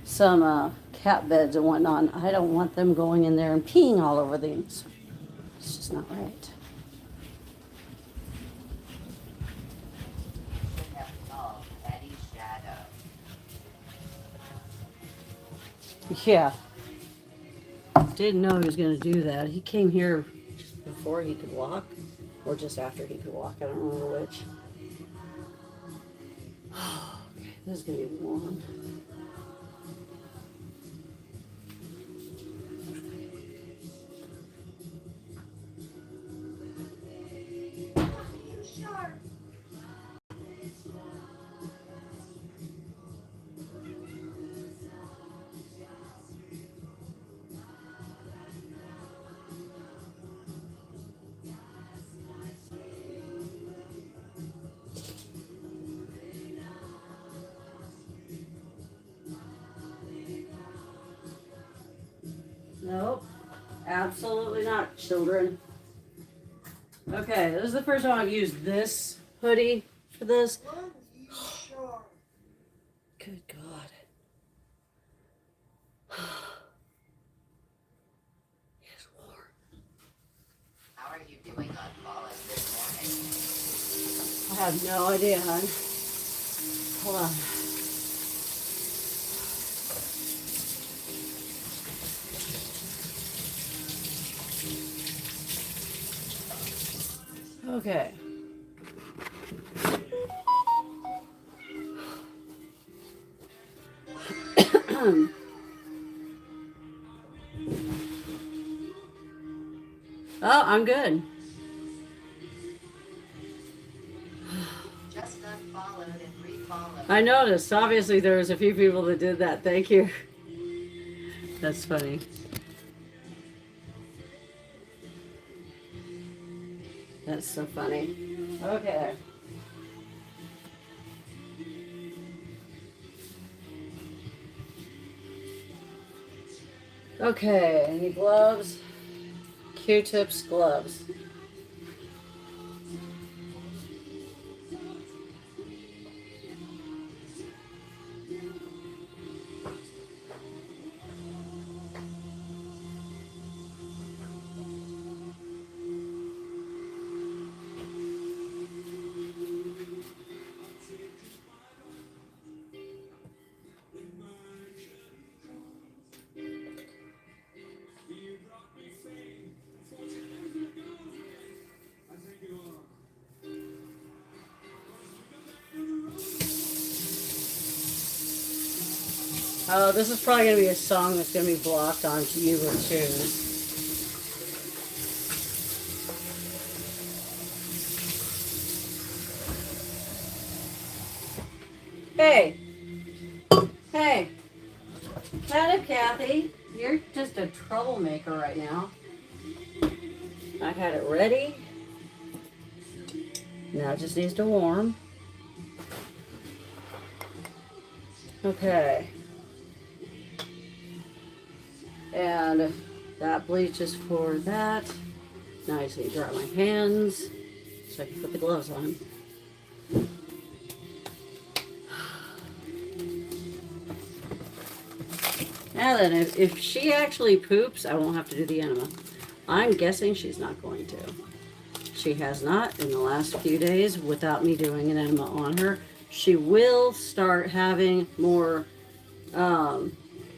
some cat beds and whatnot. I don't want them going in there and peeing all over things. It's just not right. Yeah. Didn't know he was going to do that. He came here just before he could walk, or just after he could walk. I don't remember which. Okay, this is going to be warm. Nope, absolutely not, children. Okay, this is the first time I've used this hoodie for this. Good God. It's warm. How are you doing on follows this morning? I have no idea, hon. Hold on. Okay. Oh, I'm good. Just unfollowed and refollowed. I noticed. Obviously, there was a few people that did that. Thank you. That's funny. That's so funny. Okay. Okay, any gloves? Q-tips, gloves. Oh, this is probably going to be a song that's going to be blocked on You or Choose. Hey! Hey! Cat Kathy, you're just a troublemaker right now. I had it ready. Now it just needs to warm. Okay. And that bleach is for that. Now I just need to dry my hands so I can put the gloves on. Now then, if she actually poops, I won't have to do the enema. I'm guessing she's not going to. She has not in the last few days without me doing an enema on her. She will start having more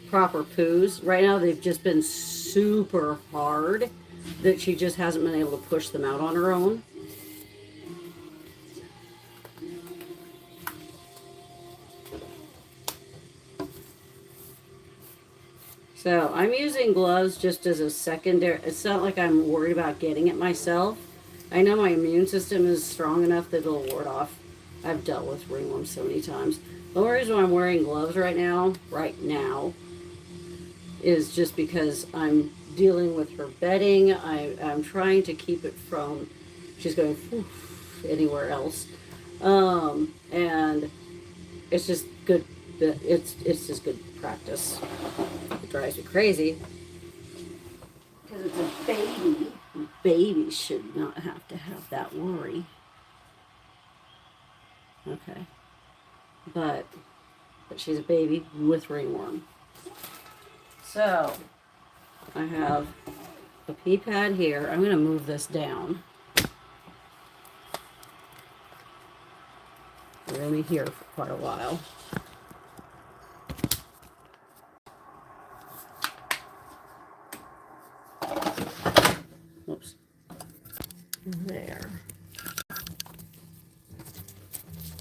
proper poos. Right now they've just been super hard that she just hasn't been able to push them out on her own. So I'm using gloves just as a secondary. It's not like I'm worried about getting it myself. I know my immune system is strong enough that it'll ward off. I've dealt with ringworm so many times. The only reason why I'm wearing gloves right now, is just because I'm dealing with her bedding. I'm trying to keep it from she's going anywhere else. And it's just good. It's just good practice. It drives me crazy because it's a baby. Babies should not have to have that worry. Okay, but she's a baby with ringworm. So I have a pee pad here. I'm going to move this down. We're going to be here for quite a while. Oops. There.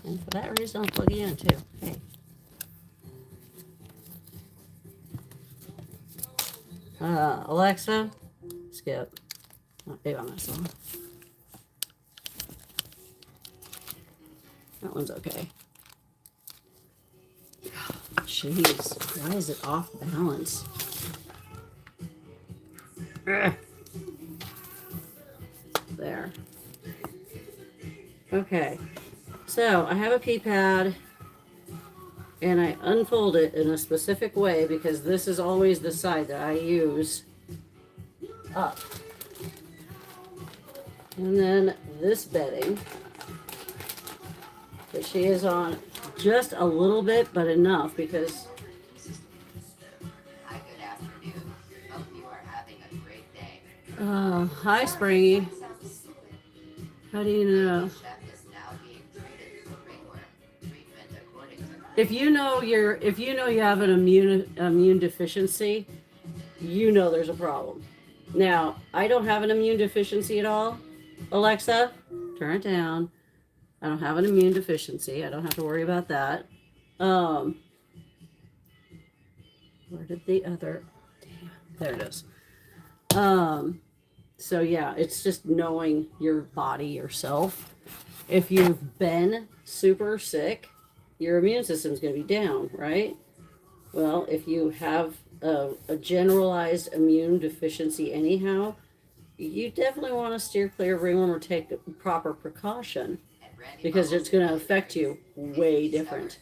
And for that reason, I'll plug it in too. Hey. Alexa, skip. Oh, maybe on that song. That one's okay. Jeez, why is it off balance? Ugh. There. Okay. So I have a pee pad and I unfold it in a specific way because this is always the side that I use up. And then this bedding that she is on just a little bit, but enough because. Hi, good afternoon. Hope you are having a great day. Hi, Springy. How do you know? Chef is now being treated for ringworm. Treatment according to If you know you have an immune deficiency, you know there's a problem. Now, I don't have an immune deficiency at all. Alexa, turn it down. I don't have an immune deficiency. I don't have to worry about that. Where did the other? Damn, there it is. So yeah, it's just knowing your body yourself. If you've been super sick, your immune system's going to be down, right? Well, if you have a generalized immune deficiency anyhow, you definitely want to steer clear of ringworm or take proper precaution And Randy because Bubbles it's going is to really affect very you way stubborn. different.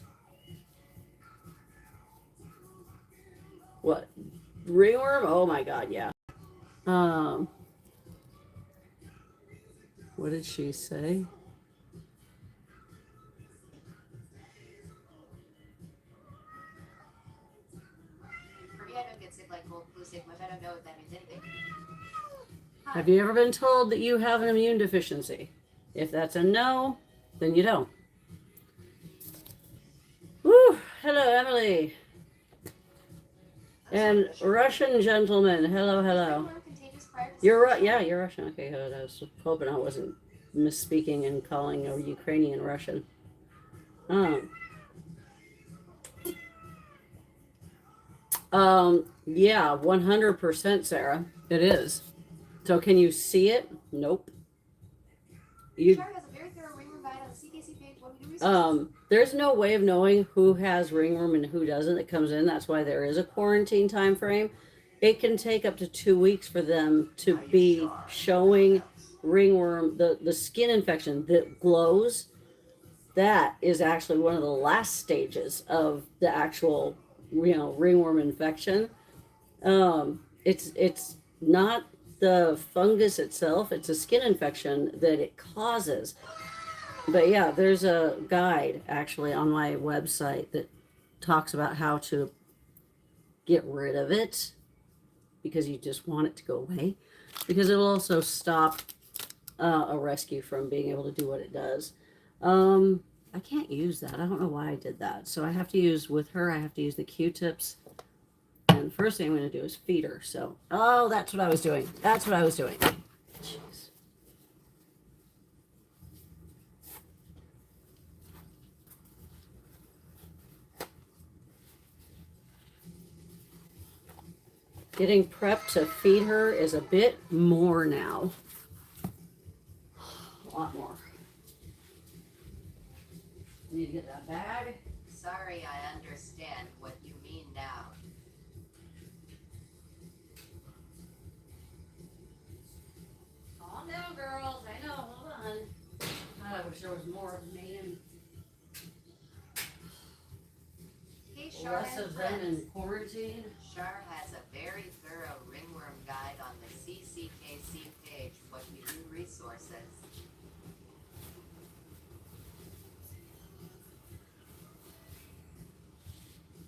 What? Ringworm? Oh my god, yeah. Um, what did she say? For me, I don't get sick like cold, flu, sick much. I don't know if that means anything. Have you ever been told that you have an immune deficiency? If that's a no, then you don't. Woo! Hello, Emily. And Russian gentleman. Hello, hello. Ringworm contagious prior to You're right. sexual- Yeah, you're Russian. Okay, good. I was hoping I wasn't misspeaking and calling a Ukrainian Russian. Yeah, 100%, Sarah. It is. So can you see it? Nope. You Char has a very thorough ringworm guide on the CKC page. What we do research. There's no way of knowing who has ringworm and who doesn't that comes in. That's why there is a quarantine time frame. It can take up to 2 weeks for them to be showing ringworm, the skin infection that glows. That is actually one of the last stages of the actual, ringworm infection. It's not the fungus itself; it's a skin infection that it causes. But yeah, there's a guide actually on my website that talks about how to get rid of it because you just want it to go away. Because it'll also stop a rescue from being able to do what it does. I can't use that. I don't know why I did that. So I have to use with her. I have to use the Q-tips. And the first thing I'm going to do is feed her. So, oh, that's what I was doing. That's what I was doing. Jeez. Getting prepped to feed her is a bit more now. A lot more. Need to get that bag. Sorry, I understand what you mean now. Calm down, girls. I know. Hold on. I wish there was more of me and Hey, Char less and of them friends. in quarantine. Char has a very thorough ringworm guide on the CCKC page. What we do resources.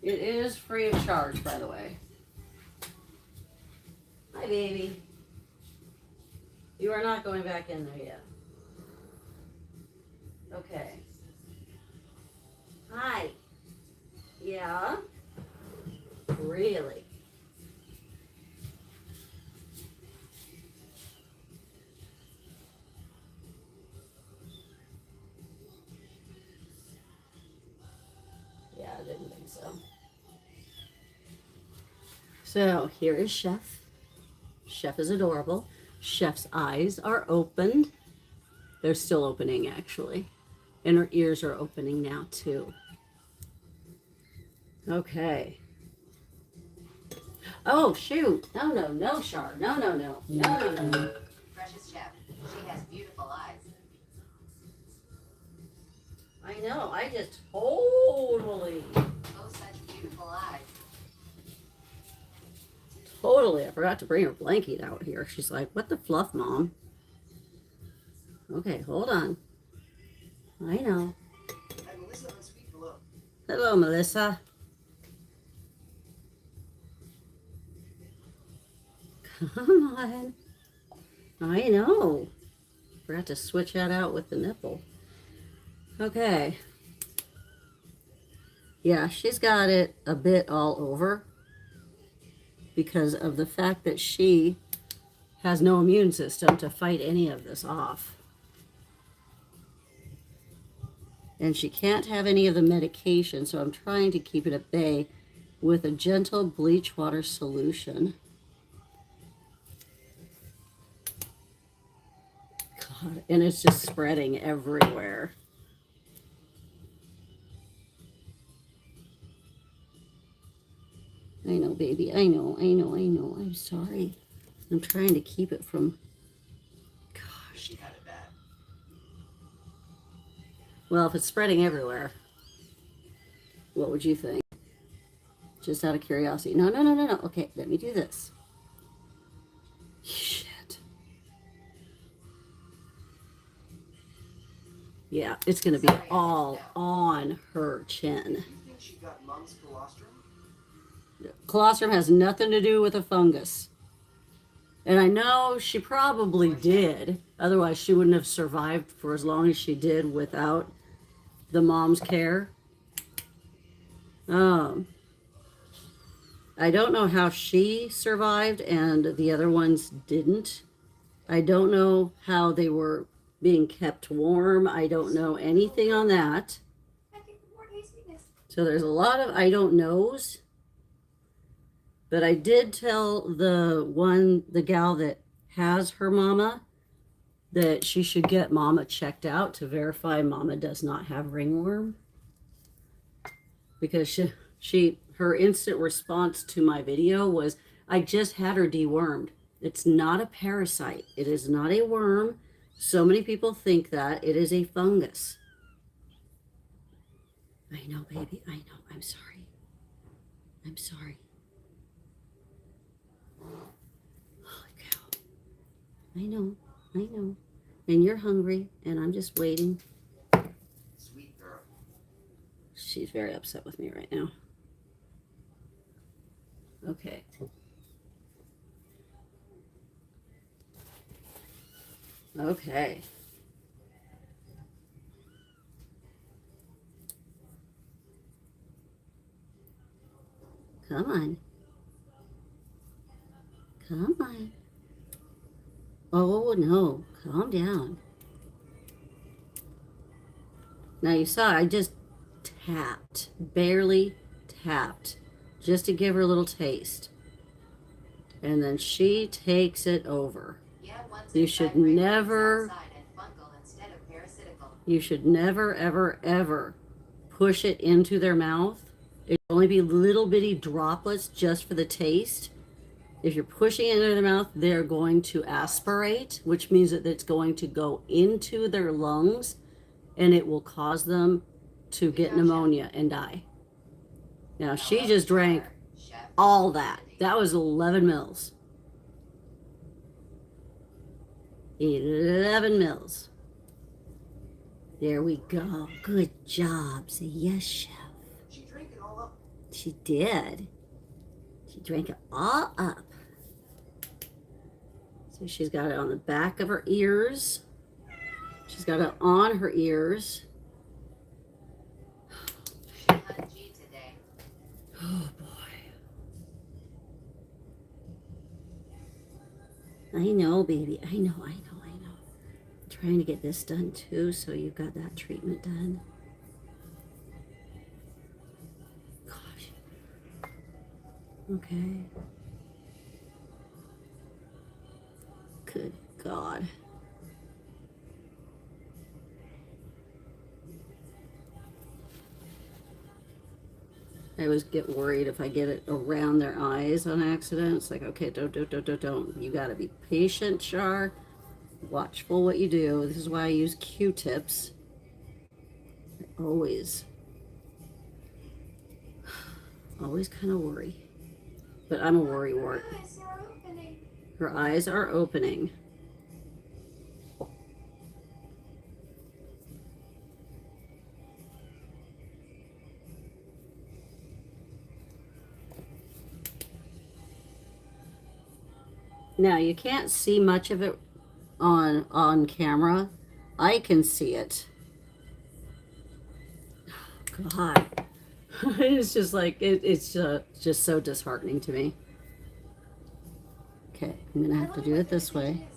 It is free of charge, by the way. Hi, baby. You are not going back in there yet. Okay. Hi. Yeah? Really? Yeah, I didn't think so. So here is Chef. Chef is adorable. Chef's eyes are opened. They're still opening, actually. And her ears are opening now, too. Okay. Oh, shoot. No, Char. No. Precious chef. She has beautiful eyes. I know. I just totally. Oh, such beautiful eyes. Totally. I forgot to bring her blanket out here. She's like, what the fluff, Mom? Okay, hold on. I know. And Melissa on speak below. Hello, Melissa. Come on. I know. Forgot to switch that out with the nipple. Okay. Yeah, she's got it a bit all over because of the fact that she has no immune system to fight any of this off. And she can't have any of the medication, so I'm trying to keep it at bay with a gentle bleach water solution. God, and it's just spreading everywhere. I know, baby. I know. I'm sorry. I'm trying to keep it from she had it bad. Well, if it's spreading everywhere, what would you think? Just out of curiosity. No, no, no, no, no. Okay, let me do this. Shit. Yeah, it's going to be all on her chin. You think she got mom's colostrum? Colostrum has nothing to do with a fungus. And I know she probably did. Otherwise, she wouldn't have survived for as long as she did without the mom's care. I don't know how she survived and the other ones didn't. I don't know how they were being kept warm. I don't know anything on that. So there's a lot of I don't knows. But I did tell the gal that has her mama that she should get mama checked out to verify mama does not have ringworm. Because her instant response to my video was, I just had her dewormed. It's not a parasite. It is not a worm. So many people think that. It is a fungus. I know, baby. I know. I'm sorry. I'm sorry. Holy cow. I know. I know. And you're hungry, and I'm just waiting. Sweet girl. She's very upset with me right now. Okay. Okay. Come on. Come on. Oh, no. Calm down. Now you saw I just tapped. Barely tapped. Just to give her a little taste. And then she takes it over. You should never, ever, ever push it into their mouth. It should only be little bitty droplets just for the taste. If you're pushing it into their mouth, they're going to aspirate, which means that it's going to go into their lungs and it will cause them to get pneumonia and die. Now, she just drank all that. That was 11 mils. 11 mils. There we go. Good job. Say yes, chef. She drank it all up. She did. She drank it all up. So she's got it on the back of her ears. She's got it on her ears. Oh boy. I know, baby. I know. I'm trying to get this done too, so you've got that treatment done. Gosh. Okay. Good God. I always get worried if I get it around their eyes on accident. It's like, okay, don't. You gotta be patient, Char. Watchful what you do. This is why I use Q-tips. Always kind of worry. But I'm a worry wart. Her eyes are opening. Now, you can't see much of it on camera. I can see it. God. It's just like, it's just so disheartening to me. Okay, I'm going to have to do it this way.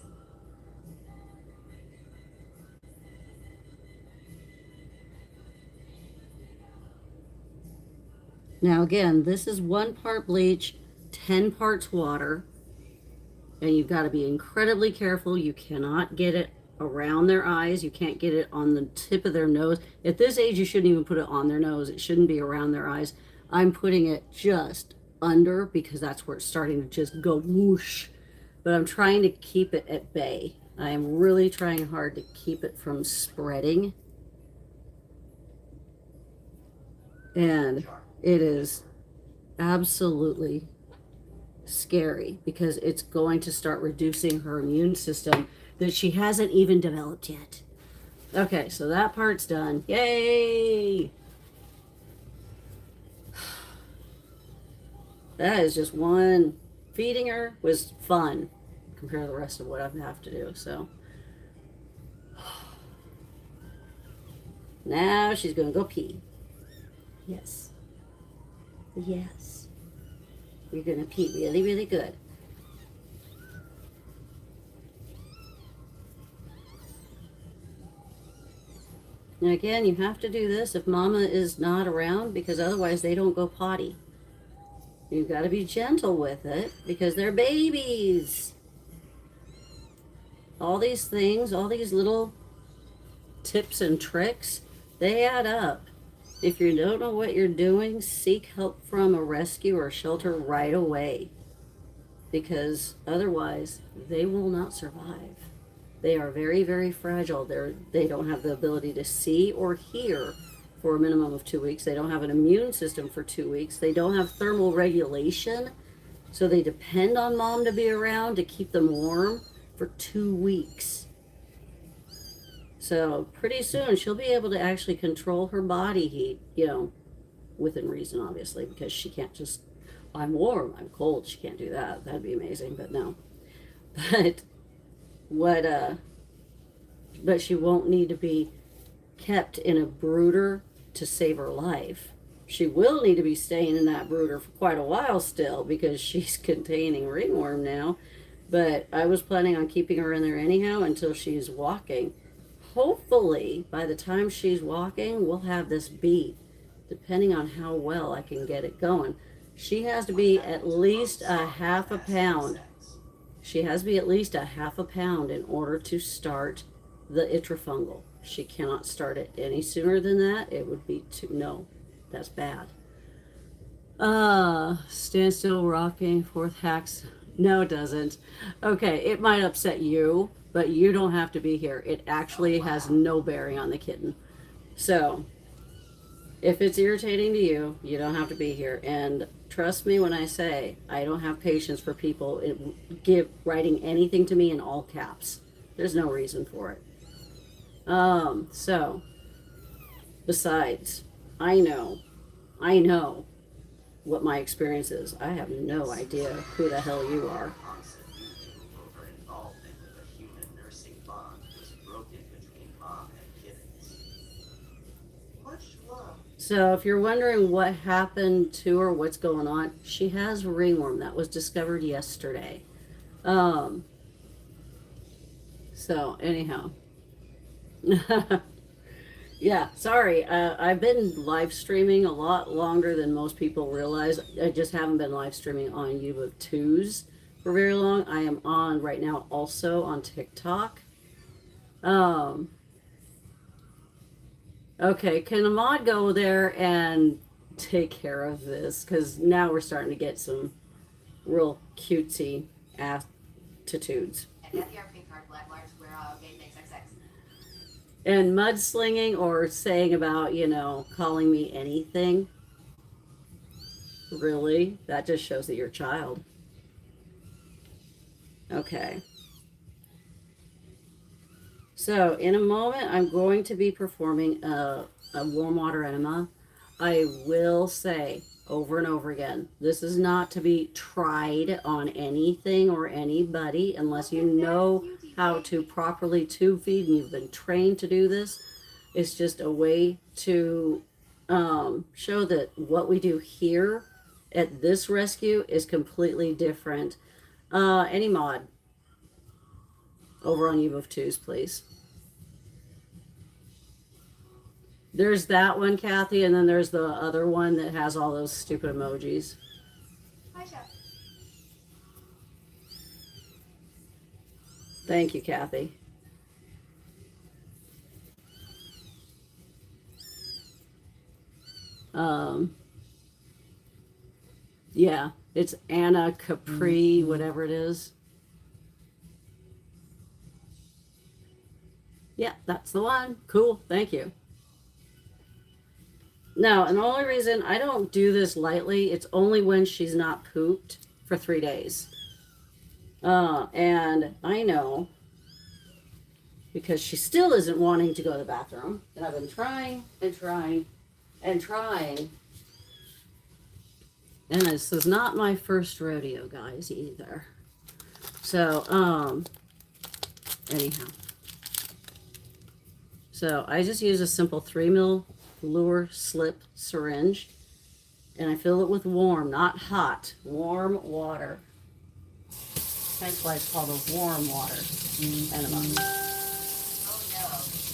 Now again, this is 1 part bleach, 10 parts water. And you've got to be incredibly careful. You cannot get it around their eyes. You can't get it on the tip of their nose. At this age, you shouldn't even put it on their nose. It shouldn't be around their eyes. I'm putting it just under because that's where it's starting to just go whoosh. But I'm trying to keep it at bay. I am really trying hard to keep it from spreading. And it is absolutely scary because it's going to start reducing her immune system that she hasn't even developed yet. Okay, so that part's done. Yay! That is just one. Feeding her was fun compared to the rest of what I have to do. So now she's going to go pee. Yes. Yes. You're going to pee really, really good. And again, you have to do this if mama is not around because otherwise they don't go potty. You've got to be gentle with it because they're babies. All these things, all these little tips and tricks, they add up. If you don't know what you're doing, seek help from a rescue or shelter right away because otherwise they will not survive. They are very, very fragile. They don't have the ability to see or hear for a minimum of 2 weeks. They don't have an immune system for 2 weeks. They don't have thermal regulation, so they depend on mom to be around to keep them warm for 2 weeks. So pretty soon she'll be able to actually control her body heat, within reason, obviously, because she can't just, I'm warm, I'm cold. She can't do that. That'd be amazing, but no. But she won't need to be kept in a brooder to save her life. She will need to be staying in that brooder for quite a while still because she's containing ringworm now. But I was planning on keeping her in there anyhow until she's walking. Hopefully, by the time she's walking, we'll have this beat, depending on how well I can get it going. She has to be at least a half a pound. She has to be at least a half a pound in order to start the itrofungal. She cannot start it any sooner than that. It would be no, that's bad. Stand still, rocking, fourth hacks. No, it doesn't. Okay, it might upset you, but you don't have to be here. It actually has no bearing on the kitten. So, if it's irritating to you, you don't have to be here. And trust me when I say I don't have patience for people writing anything to me in all caps. There's no reason for it. So, besides, I know what my experience is. I have no idea who the hell you are. So if you're wondering what happened to her, what's going on, she has ringworm. That was discovered yesterday. So anyhow. Yeah, sorry. I've been live streaming a lot longer than most people realize. I just haven't been live streaming on YouTube 2s for very long. I am on right now also on TikTok. Okay, can a mod go there and take care of this? Because now we're starting to get some real cutesy attitudes. And mudslinging or saying about, calling me anything. Really? That just shows that you're a child. Okay. So in a moment, I'm going to be performing a warm water enema. I will say over and over again, this is not to be tried on anything or anybody unless you know how to properly tube feed and you've been trained to do this. It's just a way to show that what we do here at this rescue is completely different. Any mod over on YouTube 2s, please. There's that one, Kathy, and then there's the other one that has all those stupid emojis. Hi, Chef. Thank you, Kathy. Yeah, it's Anna Capri, whatever it is. Yeah, that's the one. Cool. Thank you. No, and the only reason I don't do this lightly, it's only when she's not pooped for 3 days. And I know because she still isn't wanting to go to the bathroom. And I've been trying and trying and trying. And this is not my first rodeo, guys, either. So, anyhow. So I just use a simple 3 ml lure slip syringe. And I fill it with warm, not hot, warm water. That's why it's called a warm water enema. Oh no,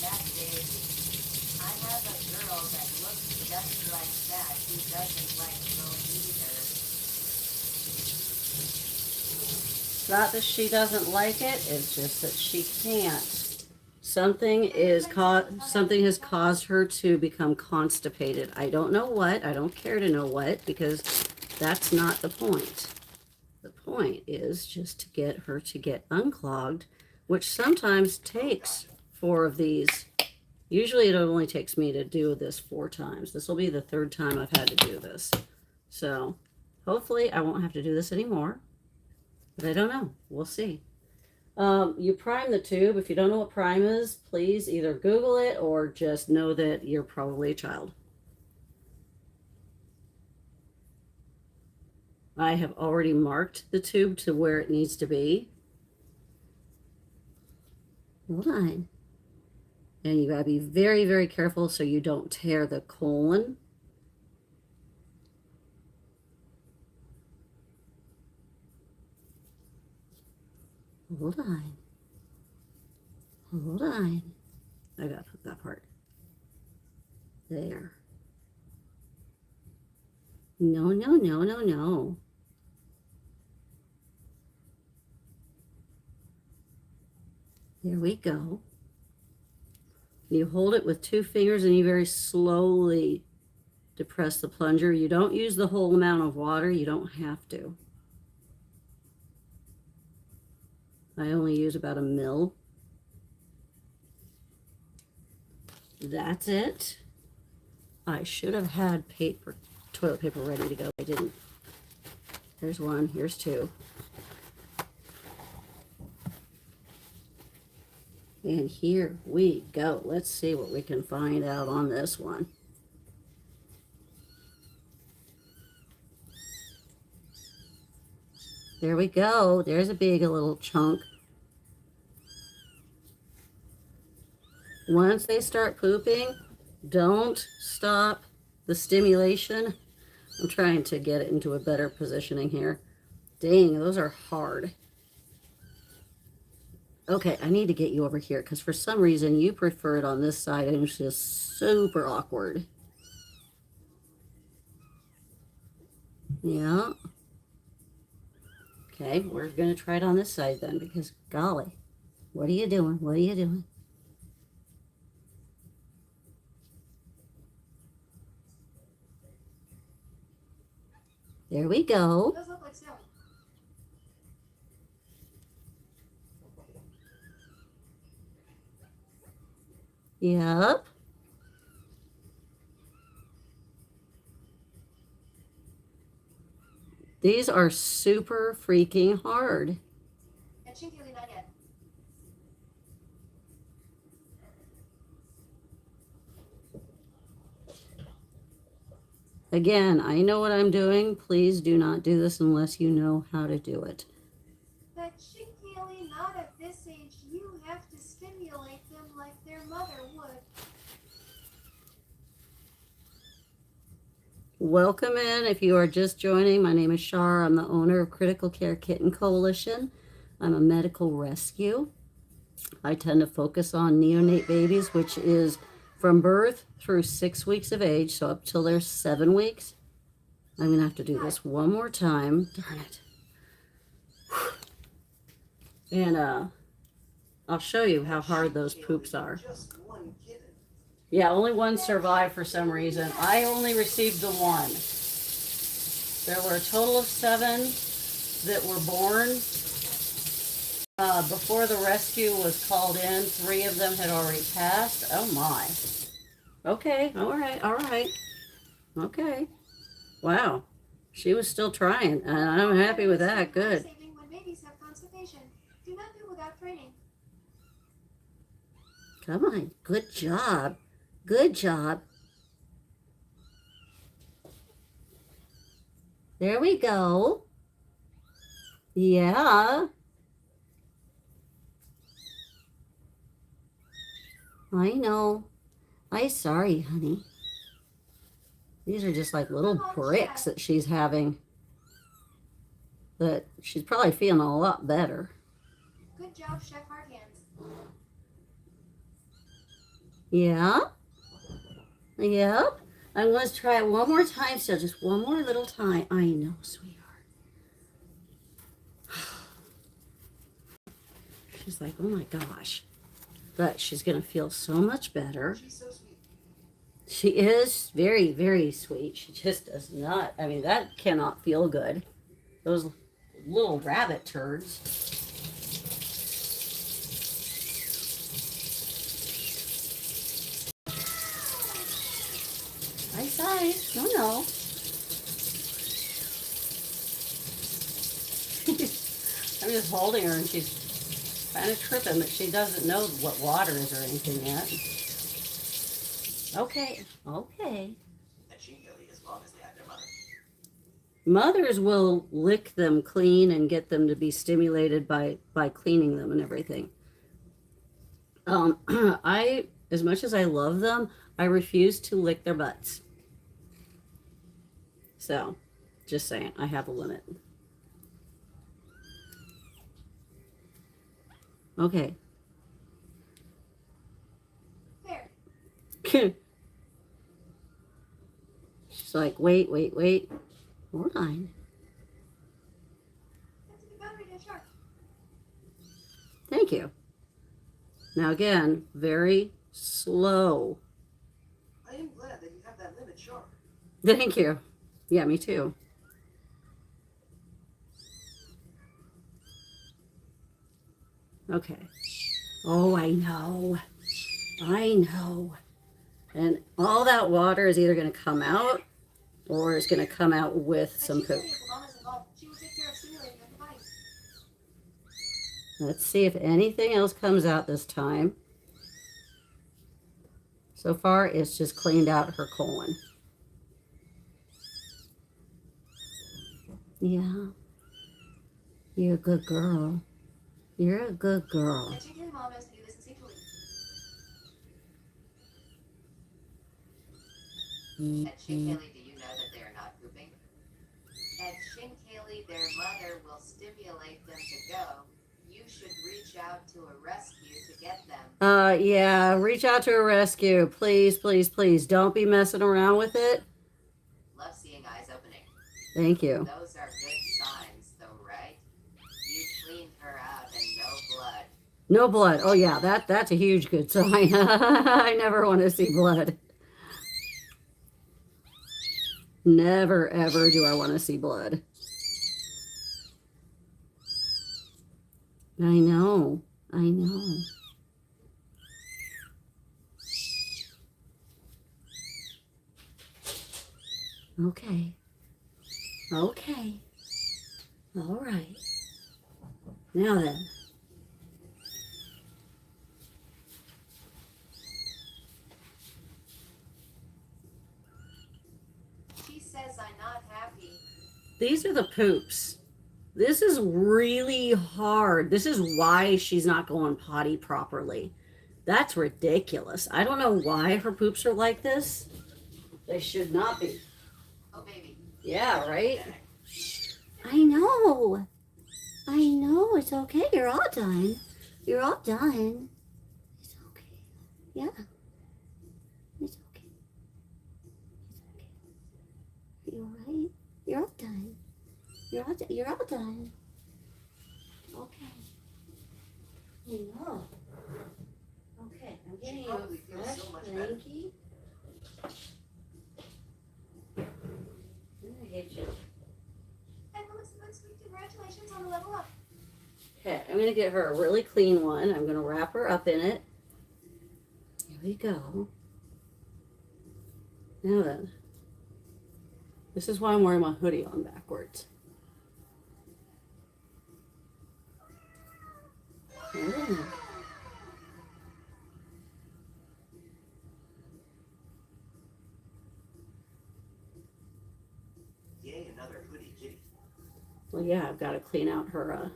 that's Daisy. I have a girl that looks just like that who doesn't like girls either. It's not that she doesn't like it, it's just that she can't. Something has caused her to become constipated. I don't know what. I don't care to know what, because that's not the point. The point is just to get her to get unclogged, which sometimes takes 4 of these. Usually it only takes me to do this 4 times. This will be the 3rd time I've had to do this. So hopefully I won't have to do this anymore. But I don't know. We'll see. You prime the tube. If you don't know what prime is, please either Google it or just know that you're probably a child. I have already marked the tube to where it needs to be. Hold on. And you gotta be very, very careful so you don't tear the colon. Hold on. Hold on. I gotta put that part. There. No, no, no, no, no. There we go. You hold it with 2 fingers and you very slowly depress the plunger. You don't use the whole amount of water. You don't have to. I only use about 1 ml. That's it. I should have had toilet paper ready to go. I didn't. Here's 1. Here's 2. And here we go. Let's see what we can find out on this one. There we go. There's a little chunk. Once they start pooping, don't stop the stimulation. I'm trying to get it into a better positioning here. Dang, those are hard. Okay, I need to get you over here because for some reason you prefer it on this side and it's just super awkward. Yeah. Okay, we're going to try it on this side then because, golly, what are you doing? What are you doing? There we go. Those look like snow. Yep. These are super freaking hard. And Chinky not yet. Again, I know what I'm doing. Please do not do this unless you know how to do it. But Chinky not at this age. You have to stimulate them like their mother would. Welcome in. If you are just joining, my name is Shar. I'm the owner of Critical Care Kitten Coalition. I'm a medical rescue. I tend to focus on neonate babies, which is from birth through 6 weeks of age, so up till they're 7 weeks. I'm going to have to do this one more time. Darn it. And I'll show you how hard those poops are. Just 1 kitten. Yeah, only 1 survived for some reason. I only received the 1. There were a total of 7 that were born. Before the rescue was called in, 3 of them had already passed. Oh my. Okay, all right, all right. Okay. Wow. She was still trying, and I'm happy with that. Good. Saving when babies have constipation. Do not do without training. Come on. Good job. Good job. There we go. Yeah. I know. I'm sorry, honey. These are just like little bricks that she's having. But she's probably feeling a lot better. Good job, Chef Hard Hands. Yeah. Yep. I'm going to try it one more time still. Just one more little time. I know, sweetheart. She's like, oh my gosh. But she's going to feel so much better. She's so sweet. She is very, very sweet. She just does not. I mean, that cannot feel good. Those little rabbit turds. Nice size. No, no. I'm just holding her and she's kind of tripping, but she doesn't know what water is or anything yet. Okay, okay. And she can eat as long as they have their mother. Mothers will lick them clean and get them to be stimulated by cleaning them and everything. As much as I love them, I refuse to lick their butts. So, just saying, I have a limit. Okay. Fair. She's like, wait, wait, wait. Hold on. That's a good boundary to a shark. Thank you. Now again, very slow. I am glad that you have that limit sharp. Thank you. Yeah, me too. Okay. Oh, I know. I know. And all that water is either going to come out or it's going to come out with But some she's poop. ready if the mom is involved. She will take care of stimulating your body. Let's see if anything else comes out this time. So far, it's just cleaned out her colon. Yeah. You're a good girl. You're a good girl. And she can mom knows to do this instinctually. At Shinkali, do you know that they are not pooping? At Shinkali, their mother will stimulate them to go. You should reach out to a rescue to get them. Yeah, reach out to a rescue. Please, please, please. Don't be messing around with it. Love seeing eyes opening. Thank you. Those are good signs, though, right? You cleaned her out and no blood. No blood. Oh yeah, that's a huge good sign. I never want to see blood. Never ever do I want to see blood. I know. I know. Okay. Okay. All right. Now then. She says I'm not happy. These are the poops. This is really hard. This is why she's not going potty properly. That's ridiculous. I don't know why her poops are like this. They should not be. Oh, baby. Yeah, right? I know. I know. It's okay. You're all done. You're all done. It's okay. Yeah. It's okay. It's okay. Are you all right? You're all done. You're all done. Okay. I know. Okay, I'm getting you a probably feels fresh so much better. blankie. I'm gonna get you. And Melissa, congratulations on the level up. Okay, I'm I'm going to get her a really clean one. I'm going to wrap her up in it. Here we go. Now then, this is why I'm wearing my hoodie on backwards. Oh. Yay, another hoodie kitty. Well, yeah, I've got to clean out her,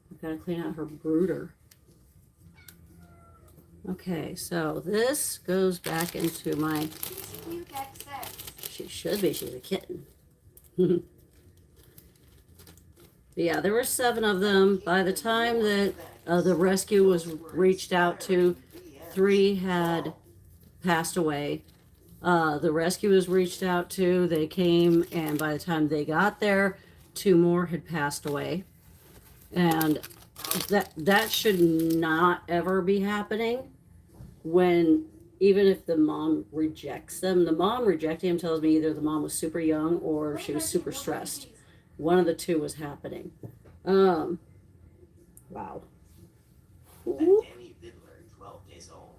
I've got to clean out her brooder. Okay, so this goes back into my, She's cute excess. she should be, she's a kitten. Yeah, there were 7 of them. By the time that the rescue was reached out to, 3 had passed away. The rescue was reached out to, they came, and by the time they got there, 2 more had passed away. And that should not ever be happening when, even if the mom rejects them. The mom rejecting them tells me either the mom was super young or she was super stressed. One of the 2 was happening. Wow. That Danny Vidler, 12 days old.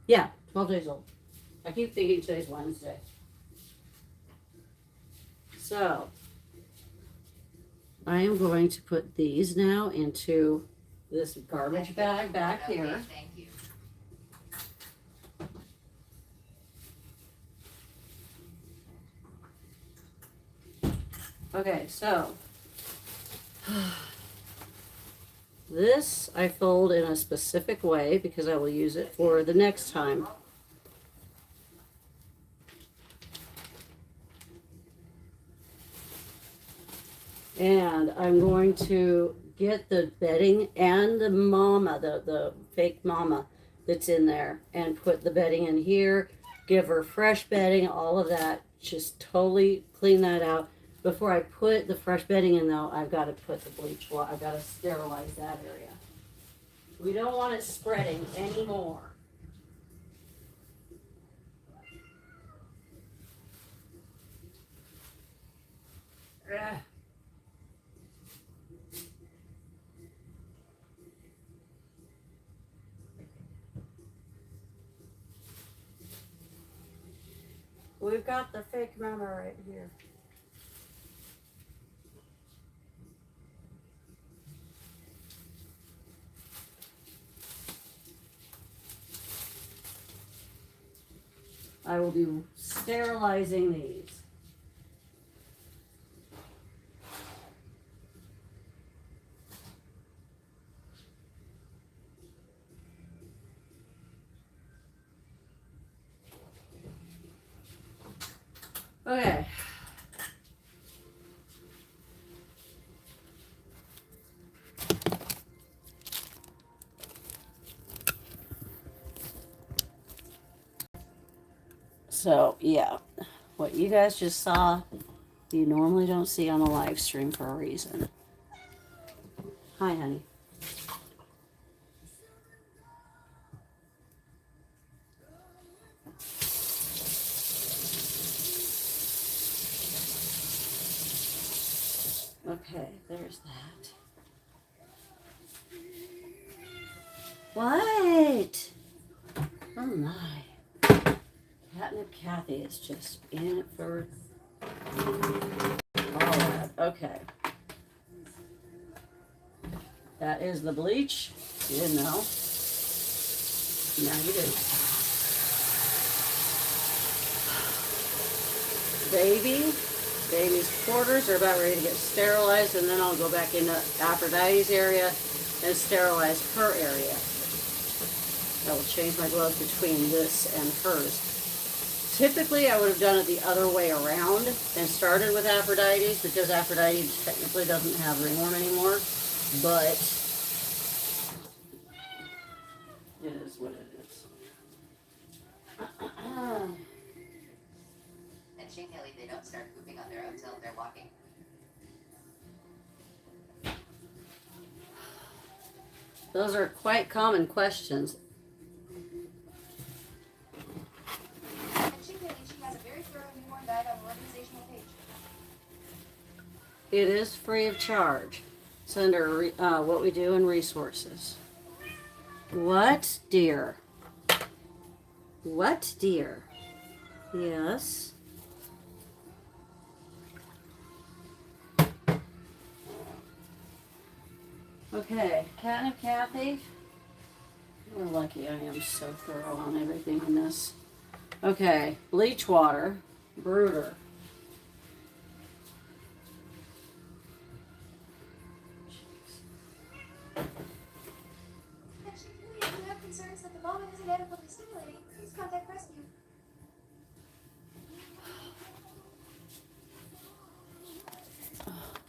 Yeah, 12 days old. I keep thinking today's Wednesday. So, I am going to put these now into this garbage bag back Okay, here. thank you. Okay, so this I fold in a specific way because I will use it for the next time. And I'm going to get the bedding and the mama, the fake mama that's in there, and put the bedding in here, give her fresh bedding, all of that. Just totally clean that out. Before I put the fresh bedding in, though, I've got to put the bleach. Well, I've got to sterilize that area. We don't want it spreading anymore. Ugh. We've got the fake mama right here. I will be sterilizing these. Okay. So, yeah, what you guys just saw, you normally don't see on a live stream for a reason. Hi, honey. Okay, there's that. What? Oh my. Catnip Kathy is just in it for all that. Okay. That is the bleach. You didn't know. Now you do. Baby's quarters are about ready to get sterilized, and then I'll go back into Aphrodite's area and sterilize her area. I will change my gloves between this and hers. Typically, I would have done it the other way around and started with Aphrodite's because Aphrodite technically doesn't have ringworm anymore, but it is what it is. And Shinkelly, they don't start pooping on their own until they're walking. Those are quite common questions. And Shinkelly, she has a very thorough newborn guide on the organizational page. It is free of charge. It's under what we do in resources. What, dear? What, dear? Yes. Okay, Cat and Kathy. You're lucky I am so thorough on everything in this. Okay, bleach water, brooder. Actually, if you have concerns that the mom isn't adequately stimulating, please contact rescue.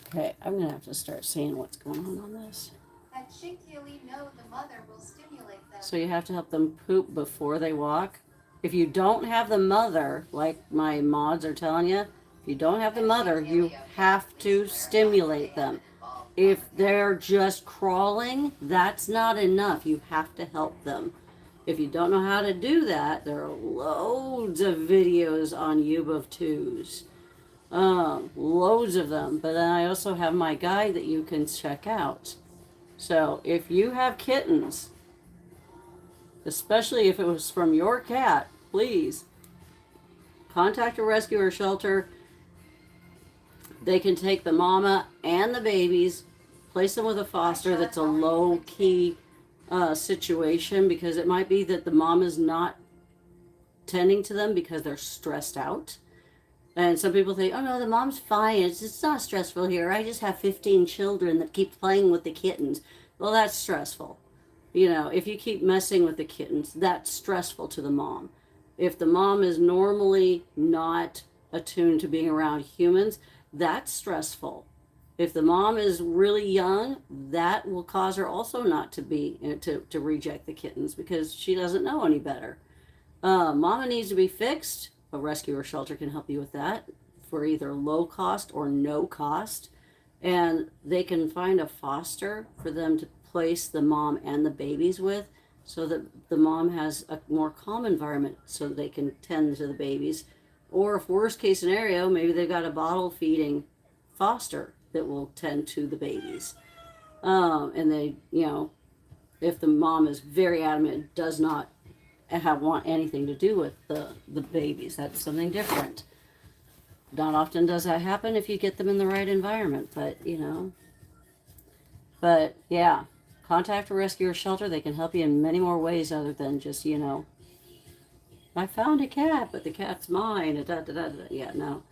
Okay, I'm gonna have to start seeing what's going on this. At Shinkili, no, the mother will stimulate them. So you have to help them poop before they walk. If you don't have the mother, like my mods are telling you, if you don't have the mother, you have to stimulate them. If they're just crawling, that's not enough. You have to help them. If you don't know how to do that, there are loads of videos on YouTube. Loads of them. But then I also have my guide that you can check out. So if you have kittens, especially if it was from your cat, please contact a rescue or shelter. They can take the mama and the babies, place them with a foster that's a low-key situation, because it might be that the mom is not tending to them because they're stressed out. And some people think, oh no, the mom's fine. It's not stressful here. I just have 15 children that keep playing with the kittens. Well, that's stressful. You know, if you keep messing with the kittens, that's stressful to the mom. If the mom is normally not attuned to being around humans, that's stressful. If the mom is really young, that will cause her also not to be to reject the kittens because she doesn't know any better. Mama needs to be fixed. A rescue or shelter can help you with that for either low cost or no cost. And they can find a foster for them to place the mom and the babies with, so that the mom has a more calm environment so they can tend to the babies. Or if worst case scenario, maybe they've got a bottle feeding foster that will tend to the babies. And they, you know, if the mom is very adamant, does not want anything to do with the babies, that's something different. Not often does that happen if you get them in the right environment, but you know. But yeah, contact a rescue or shelter. They can help you in many more ways other than just, you know, I found a cat, but the cat's mine. Da, da, da, da. Yeah, no.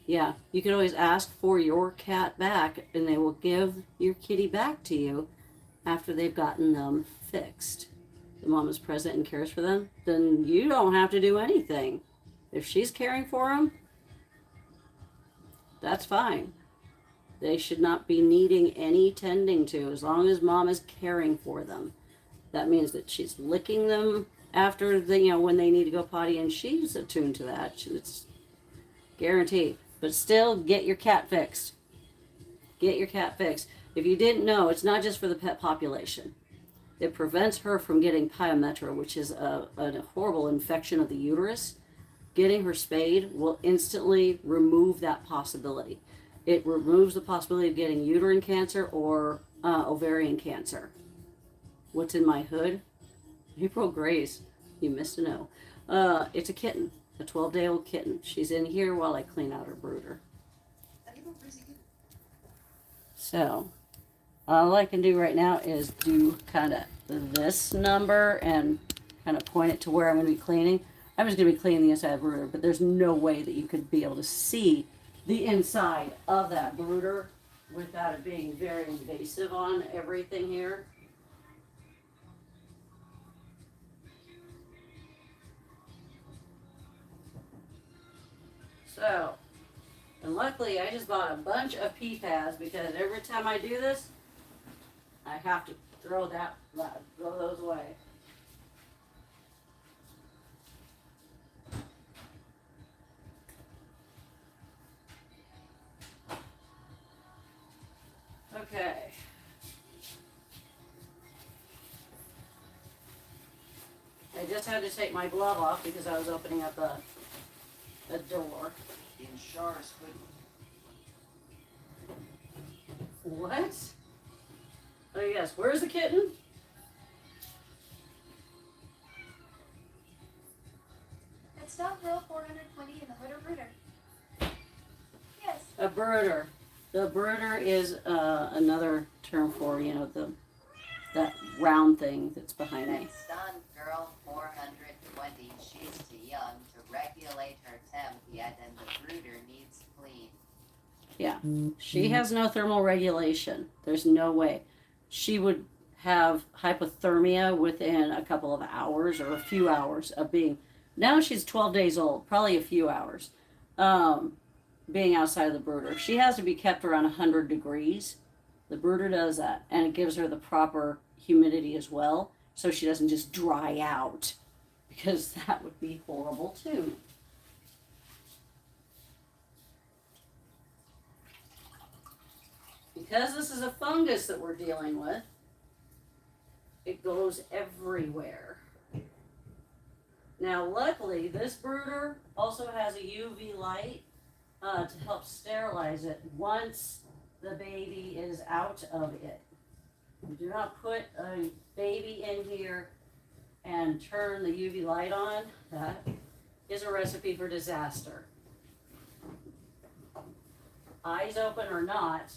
Yeah, you can always ask for your cat back, and they will give your kitty back to you after they've gotten them fixed. The mom is present and cares for them, then you don't have to do anything. If she's caring for them, that's fine. They should not be needing any tending to as long as mom is caring for them. That means that she's licking them after the, you know, when they need to go potty, and she's attuned to that. It's guaranteed. But still, get your cat fixed. Get your cat fixed. If you didn't know, it's not just for the pet population. It prevents her from getting pyometra, which is a horrible infection of the uterus. Getting her spayed will instantly remove that possibility. It removes the possibility of getting uterine cancer or ovarian cancer. What's in my hood? April Grace. You missed a no. It's a kitten, a 12-day-old kitten. She's in here while I clean out her brooder. So, all I can do right now is do kind of this number and kind of point it to where I'm going to be cleaning. I'm just going to be cleaning the inside of the brooder, but there's no way that you could be able to see the inside of that brooder without it being very invasive on everything here. So, and luckily I just bought a bunch of pee pads because every time I do this, I have to throw those away. Okay. I just had to take my glove off because I was opening up a door. In Char's hoodie. What? Oh yes, where's the kitten? It's dog girl 420 in the hood or brooder. Yes. A brooder. The brooder is another term for, that round thing that's behind me. Son girl 420, she's too young to regulate her temp yet, and the brooder needs clean. Yeah. She has no thermal regulation. There's no way. She would have hypothermia within a couple of hours or a few hours of being. Now she's 12 days old, probably a few hours, being outside of the brooder. She has to be kept around 100 degrees. The brooder does that, and it gives her the proper humidity as well, so she doesn't just dry out, because that would be horrible too. Because this is a fungus that we're dealing with, it goes everywhere. Now, luckily, this brooder also has a UV light to help sterilize it once the baby is out of it. You do not put a baby in here and turn the UV light on. That is a recipe for disaster. Eyes open or not,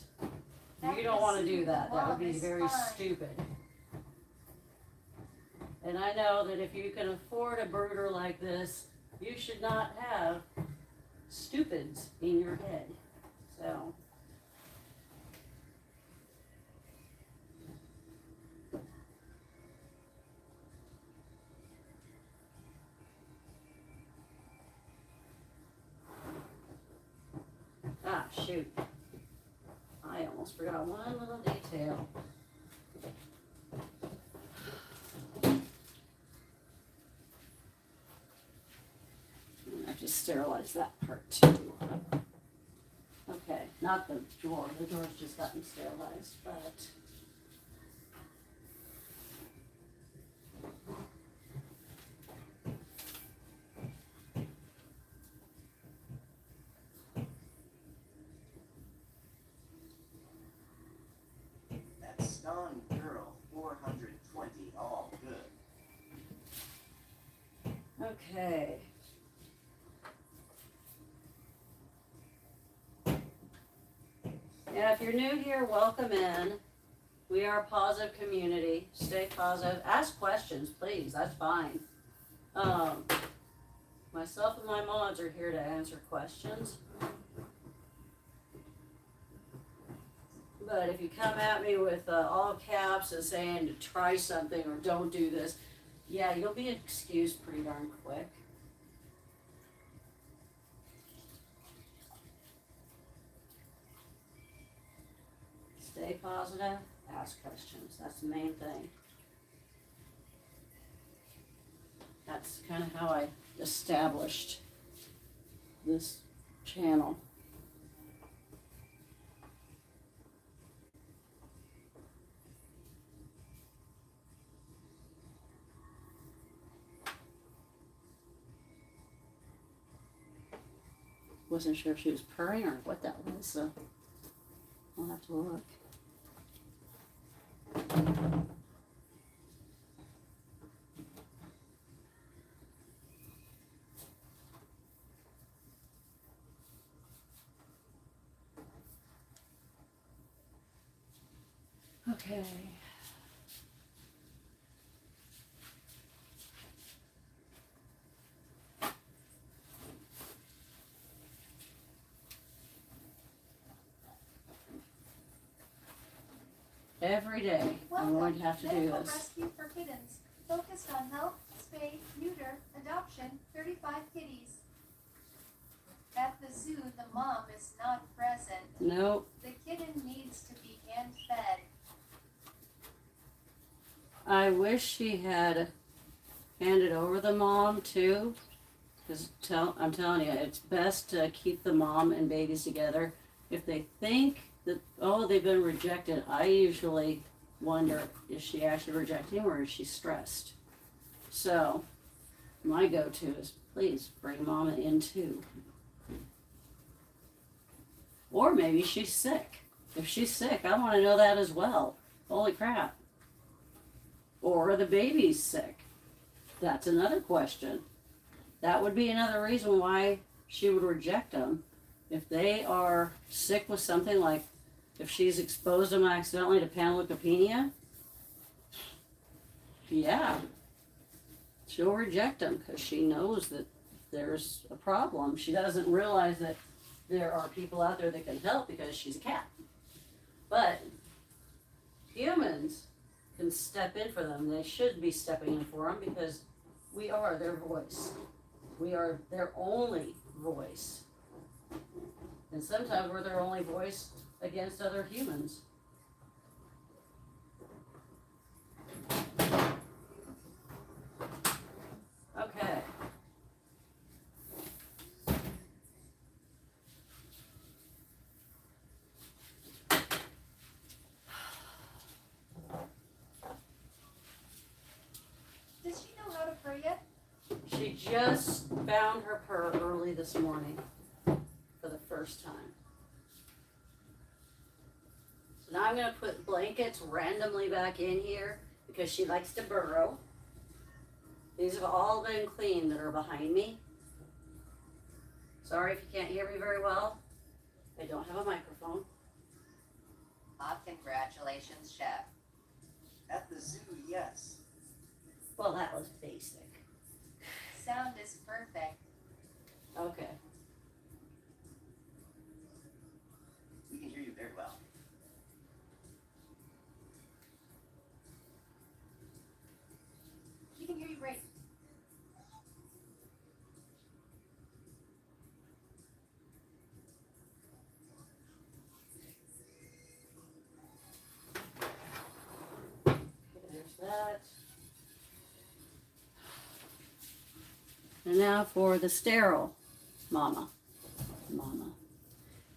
you don't want to do that. That would be very stupid. And I know that if you can afford a brooder like this, you should not have stupids in your head. So. Ah, shoot. I almost forgot one little detail. I just sterilized that part too. Okay, not the drawer. The drawer's just gotten sterilized, but. That's Stone Girl 420, all good. Okay. Yeah, if you're new here, welcome in. We are a positive community. Stay positive. Ask questions, please. That's fine. Myself and my mods are here to answer questions. But if you come at me with all caps and saying to try something or don't do this, yeah, you'll be excused pretty darn quick. Stay positive, ask questions. That's the main thing. That's kind of how I established this channel. Wasn't sure if she was purring or what that was, so I'll have to look. Okay. Every day I'm going to have to do Medical this. rescue for kittens. Focused on help, spay, neuter, adoption, 35 kitties. At the zoo, the mom is not present. Nope. The kitten needs to be hand-fed. I wish she had handed over the mom too. Because I'm telling you, it's best to keep the mom and babies together. If they think that, oh, they've been rejected, I usually wonder, is she actually rejecting or is she stressed? So my go-to is, please bring mama in too. Or maybe she's sick. If she's sick, I want to know that as well. Holy crap. Or the baby's sick. That's another question. That would be another reason why she would reject them. If they are sick with something, like if she's exposed them accidentally to panleukopenia, yeah, she'll reject them because she knows that there's a problem. She doesn't realize that there are people out there that can help because she's a cat. But humans can step in for them. They should be stepping in for them because we are their voice. We are their only voice. And sometimes we're their only voice against other humans. Okay. Does she know how to purr yet? She just found her purr early this morning for the first time. So now I'm going to put blankets randomly back in here because she likes to burrow. These have all been cleaned that are behind me. Sorry if you can't hear me very well. I don't have a microphone. Congratulations, Chef. At the zoo, yes. Well, that was basic. Sound is perfect. Okay. We can hear you very well. She can hear you great. There's that. And now for the sterile mama. Mama.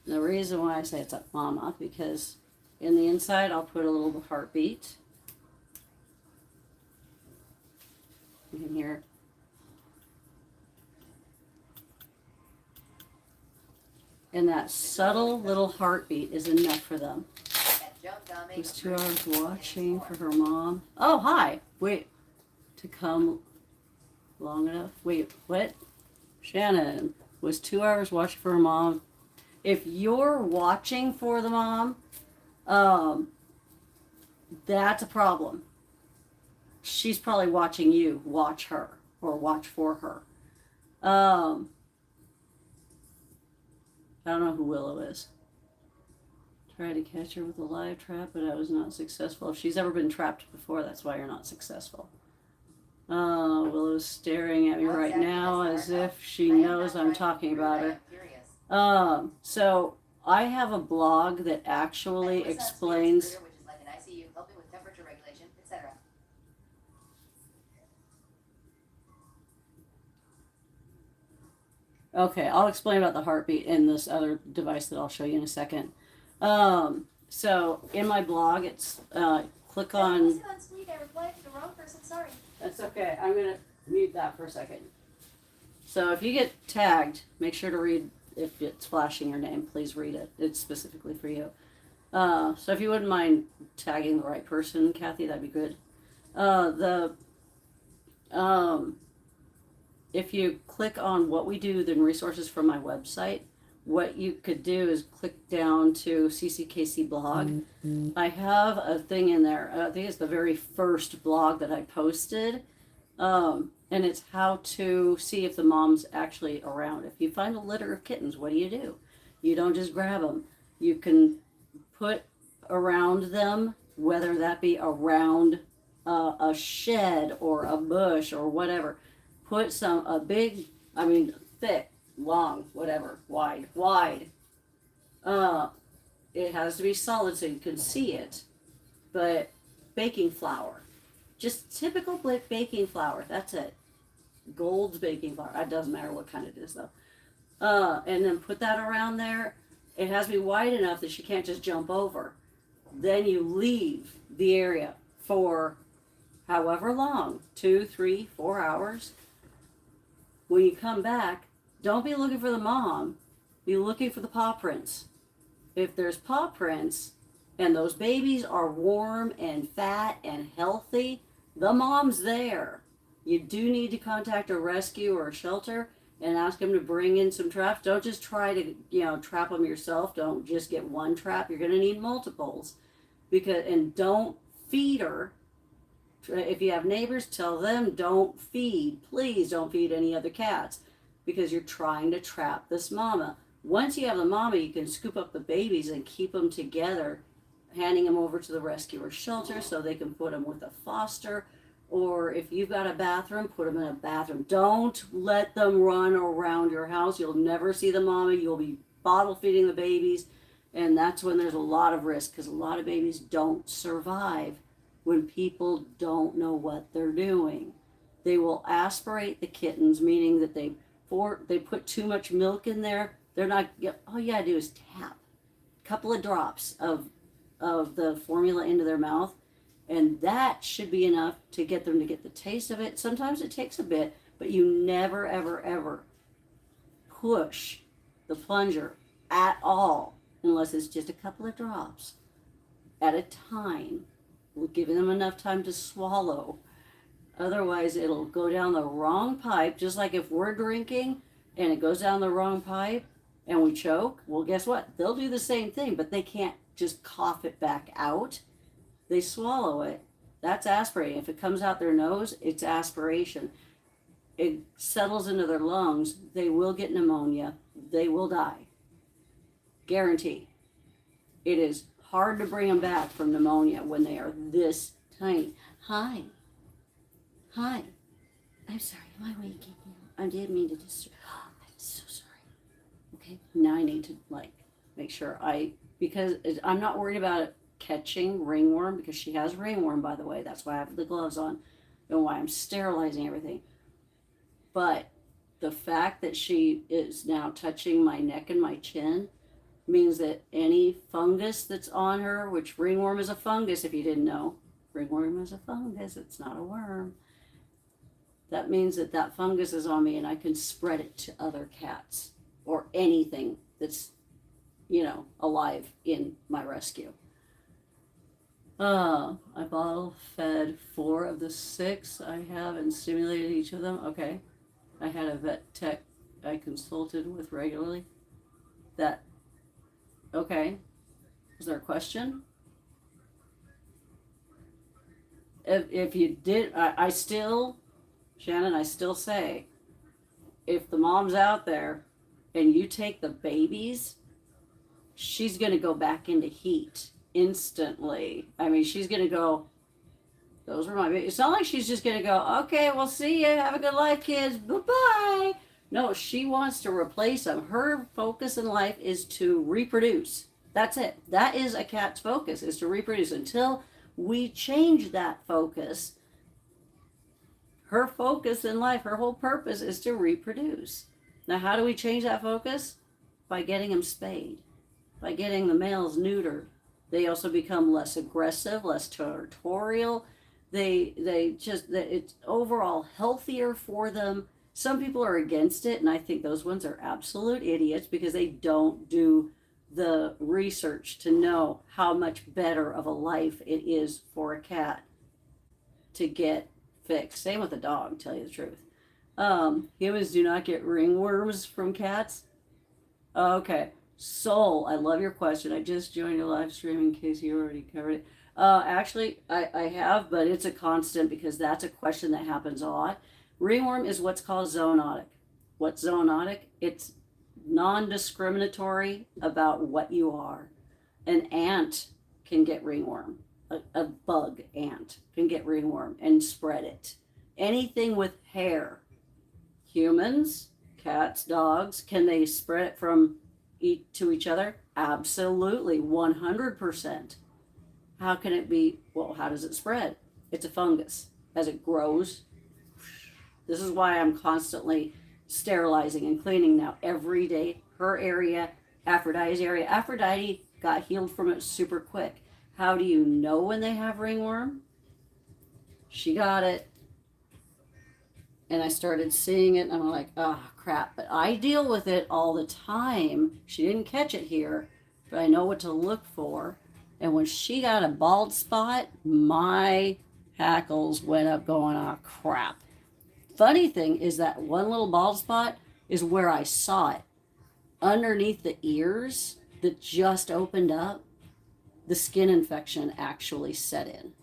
And the reason why I say it's a mama, because in the inside I'll put a little heartbeat. You can hear. And that subtle little heartbeat is enough for them. At Joan Gummy, Was 2 hours watching for her mom. Oh, hi. Wait. To come long enough. Wait, what? Shannon was 2 hours watching for her mom. If you're watching for the mom, that's a problem. She's probably watching you watch her or watch for her. I don't know who Willow is. Tried to catch her with a live trap, but I was not successful. If she's ever been trapped before, that's why you're not successful. Willow's staring at me right now as if she knows I'm talking about her. So I have a blog that actually explains. Which is like an ICU, helping with temperature regulation, etc. Okay, I'll explain about the heartbeat in this other device that I'll show you in a second. So in my blog, it's click on. Listen on Sweet, I replied to the wrong person, sorry. That's okay. I'm gonna mute that for a second. So if you get tagged, make sure to read. If it's flashing your name, please read it. It's specifically for you. So if you wouldn't mind tagging the right person, Kathy, that'd be good. If you click on what we do, then resources from my website, what you could do is click down to CCKC blog. I have a thing in there. I think it's the very first blog that I posted. And it's how to see if the mom's actually around. If you find a litter of kittens, what do? You don't just grab them. You can put around them, whether that be around a shed or a bush or whatever. Put thick, long, whatever, wide. It has to be solid so you can see it. But baking flour, just typical baking flour, that's it. Gold's baking flour. It doesn't matter what kind it is though. And then put that around there. It has to be wide enough that she can't just jump over. Then you leave the area for however long, 2, 3, 4 hours. When you come back, don't be looking for the mom. Be looking for the paw prints. if there's paw prints and those babies are warm and fat and healthy, the mom's there. You do need to contact a rescue or a shelter and ask them to bring in some traps. Don't just try to, trap them yourself. Don't just get one trap. You're going to need multiples. And don't feed her. If you have neighbors, tell them don't feed. Please don't feed any other cats because you're trying to trap this mama. Once you have the mama, you can scoop up the babies and keep them together, handing them over to the rescue or shelter so they can put them with a foster. Or if you've got a bathroom, put them in a bathroom. Don't let them run around your house. You'll never see the mama. You'll be bottle feeding the babies. And that's when there's a lot of risk because a lot of babies don't survive when people don't know what they're doing. They will aspirate the kittens, meaning that they put too much milk in there. They're not, all you gotta do is tap a couple of drops of the formula into their mouth, and that should be enough to get them to get the taste of it. Sometimes it takes a bit, but you never, ever, ever push the plunger at all unless it's just a couple of drops at a time. We're giving them enough time to swallow. Otherwise, it'll go down the wrong pipe, just like if we're drinking and it goes down the wrong pipe and we choke. Well, guess what? They'll do the same thing, but they can't just cough it back out. They swallow it. That's aspirating. If it comes out their nose, it's aspiration. It settles into their lungs. They will get pneumonia. They will die. Guarantee. It is hard to bring them back from pneumonia when they are this tiny. Hi. I'm sorry. Am I waking you? I didn't mean to disturb. I'm so sorry. Okay. Now I need to make sure because I'm not worried about it catching ringworm because she has ringworm, by the way. That's why I have the gloves on and why I'm sterilizing everything. But the fact that she is now touching my neck and my chin means that any fungus that's on her, which ringworm is a fungus if you didn't know, ringworm is a fungus, it's not a worm. That means that fungus is on me and I can spread it to other cats or anything that's, alive in my rescue. I bottle fed 4 of the 6 I have and stimulated each of them. Okay. I had a vet tech I consulted with regularly. Okay. Is there a question? If you did, I still say, if the mom's out there and you take the babies, she's going to go back into heat instantly. I mean, she's going to go, those are my babies. It's not like she's just going to go, okay, we'll see you. Have a good life, kids. Bye-bye. No, she wants to replace them. Her focus in life is to reproduce. That's it. That is a cat's focus, is to reproduce. Until we change that focus, her focus in life, her whole purpose is to reproduce. Now, how do we change that focus? By getting them spayed, by getting the males neutered. They also become less aggressive, less territorial. It's overall healthier for them. Some people are against it, and I think those ones are absolute idiots because they don't do the research to know how much better of a life it is for a cat to get fixed. Same with a dog, tell you the truth. Humans do not get ringworms from cats. Okay. Soul, I love your question. I just joined your live stream in case you already covered it. Actually, I have, but it's a constant because that's a question that happens a lot. Ringworm is what's called zoonotic. What's zoonotic? It's non-discriminatory about what you are. An ant can get ringworm. A bug ant can get ringworm and spread it. Anything with hair. Humans, cats, dogs, can they spread it from to each other? Absolutely, 100%. How can it be? Well, how does it spread? It's a fungus. As it grows, this is why I'm constantly sterilizing and cleaning now every day. Her area, Aphrodite's area. Aphrodite got healed from it super quick. How do you know when they have ringworm? She got it, and I started seeing it, and I'm like, oh, crap. But I deal with it all the time. She didn't catch it here, but I know what to look for. And when she got a bald spot, my hackles went up going, oh crap. Funny thing is that one little bald spot is where I saw it. Underneath the ears that just opened up, the skin infection actually set in.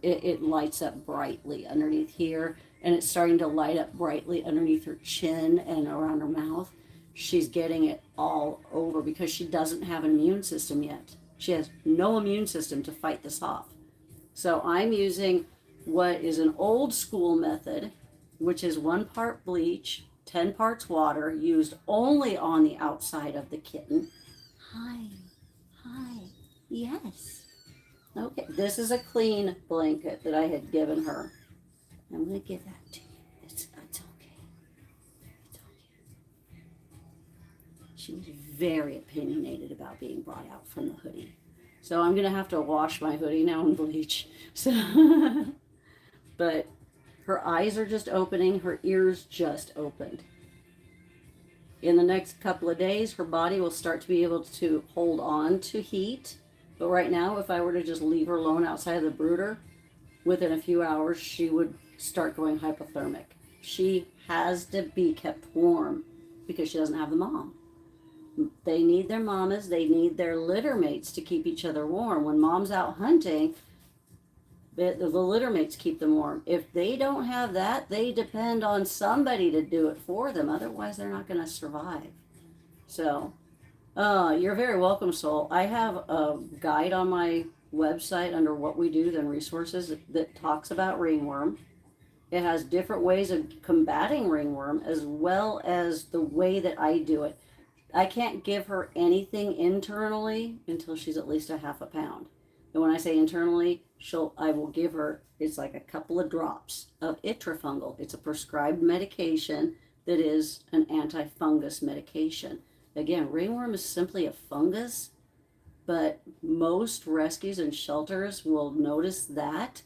It lights up brightly underneath here, and it's starting to light up brightly underneath her chin and around her mouth. She's getting it all over because she doesn't have an immune system yet. She has no immune system to fight this off. So I'm using what is an old school method, which is 1 part bleach, 10 parts water, used only on the outside of the kitten. Hi, yes. Okay, this is a clean blanket that I had given her. I'm going to give that to you. It's okay. It's okay. She was very opinionated about being brought out from the hoodie. So I'm going to have to wash my hoodie now and bleach. So, but her eyes are just opening. Her ears just opened. In the next couple of days, her body will start to be able to hold on to heat. But right now, if I were to just leave her alone outside of the brooder, within a few hours, she would start going hypothermic. She has to be kept warm because she doesn't have the mom. They need their mamas. They need their litter mates to keep each other warm. When mom's out hunting, the litter mates keep them warm. If they don't have that, they depend on somebody to do it for them. Otherwise, they're not going to survive. So, you're very welcome, Soul. I have a guide on my website under What We Do Then Resources that talks about ringworm. It has different ways of combating ringworm as well as the way that I do it. I can't give her anything internally until she's at least a half a pound. And when I say internally, I will give her, it's like a couple of drops of itrafungal. It's a prescribed medication that is an antifungus medication. Again, ringworm is simply a fungus, but most rescues and shelters will notice that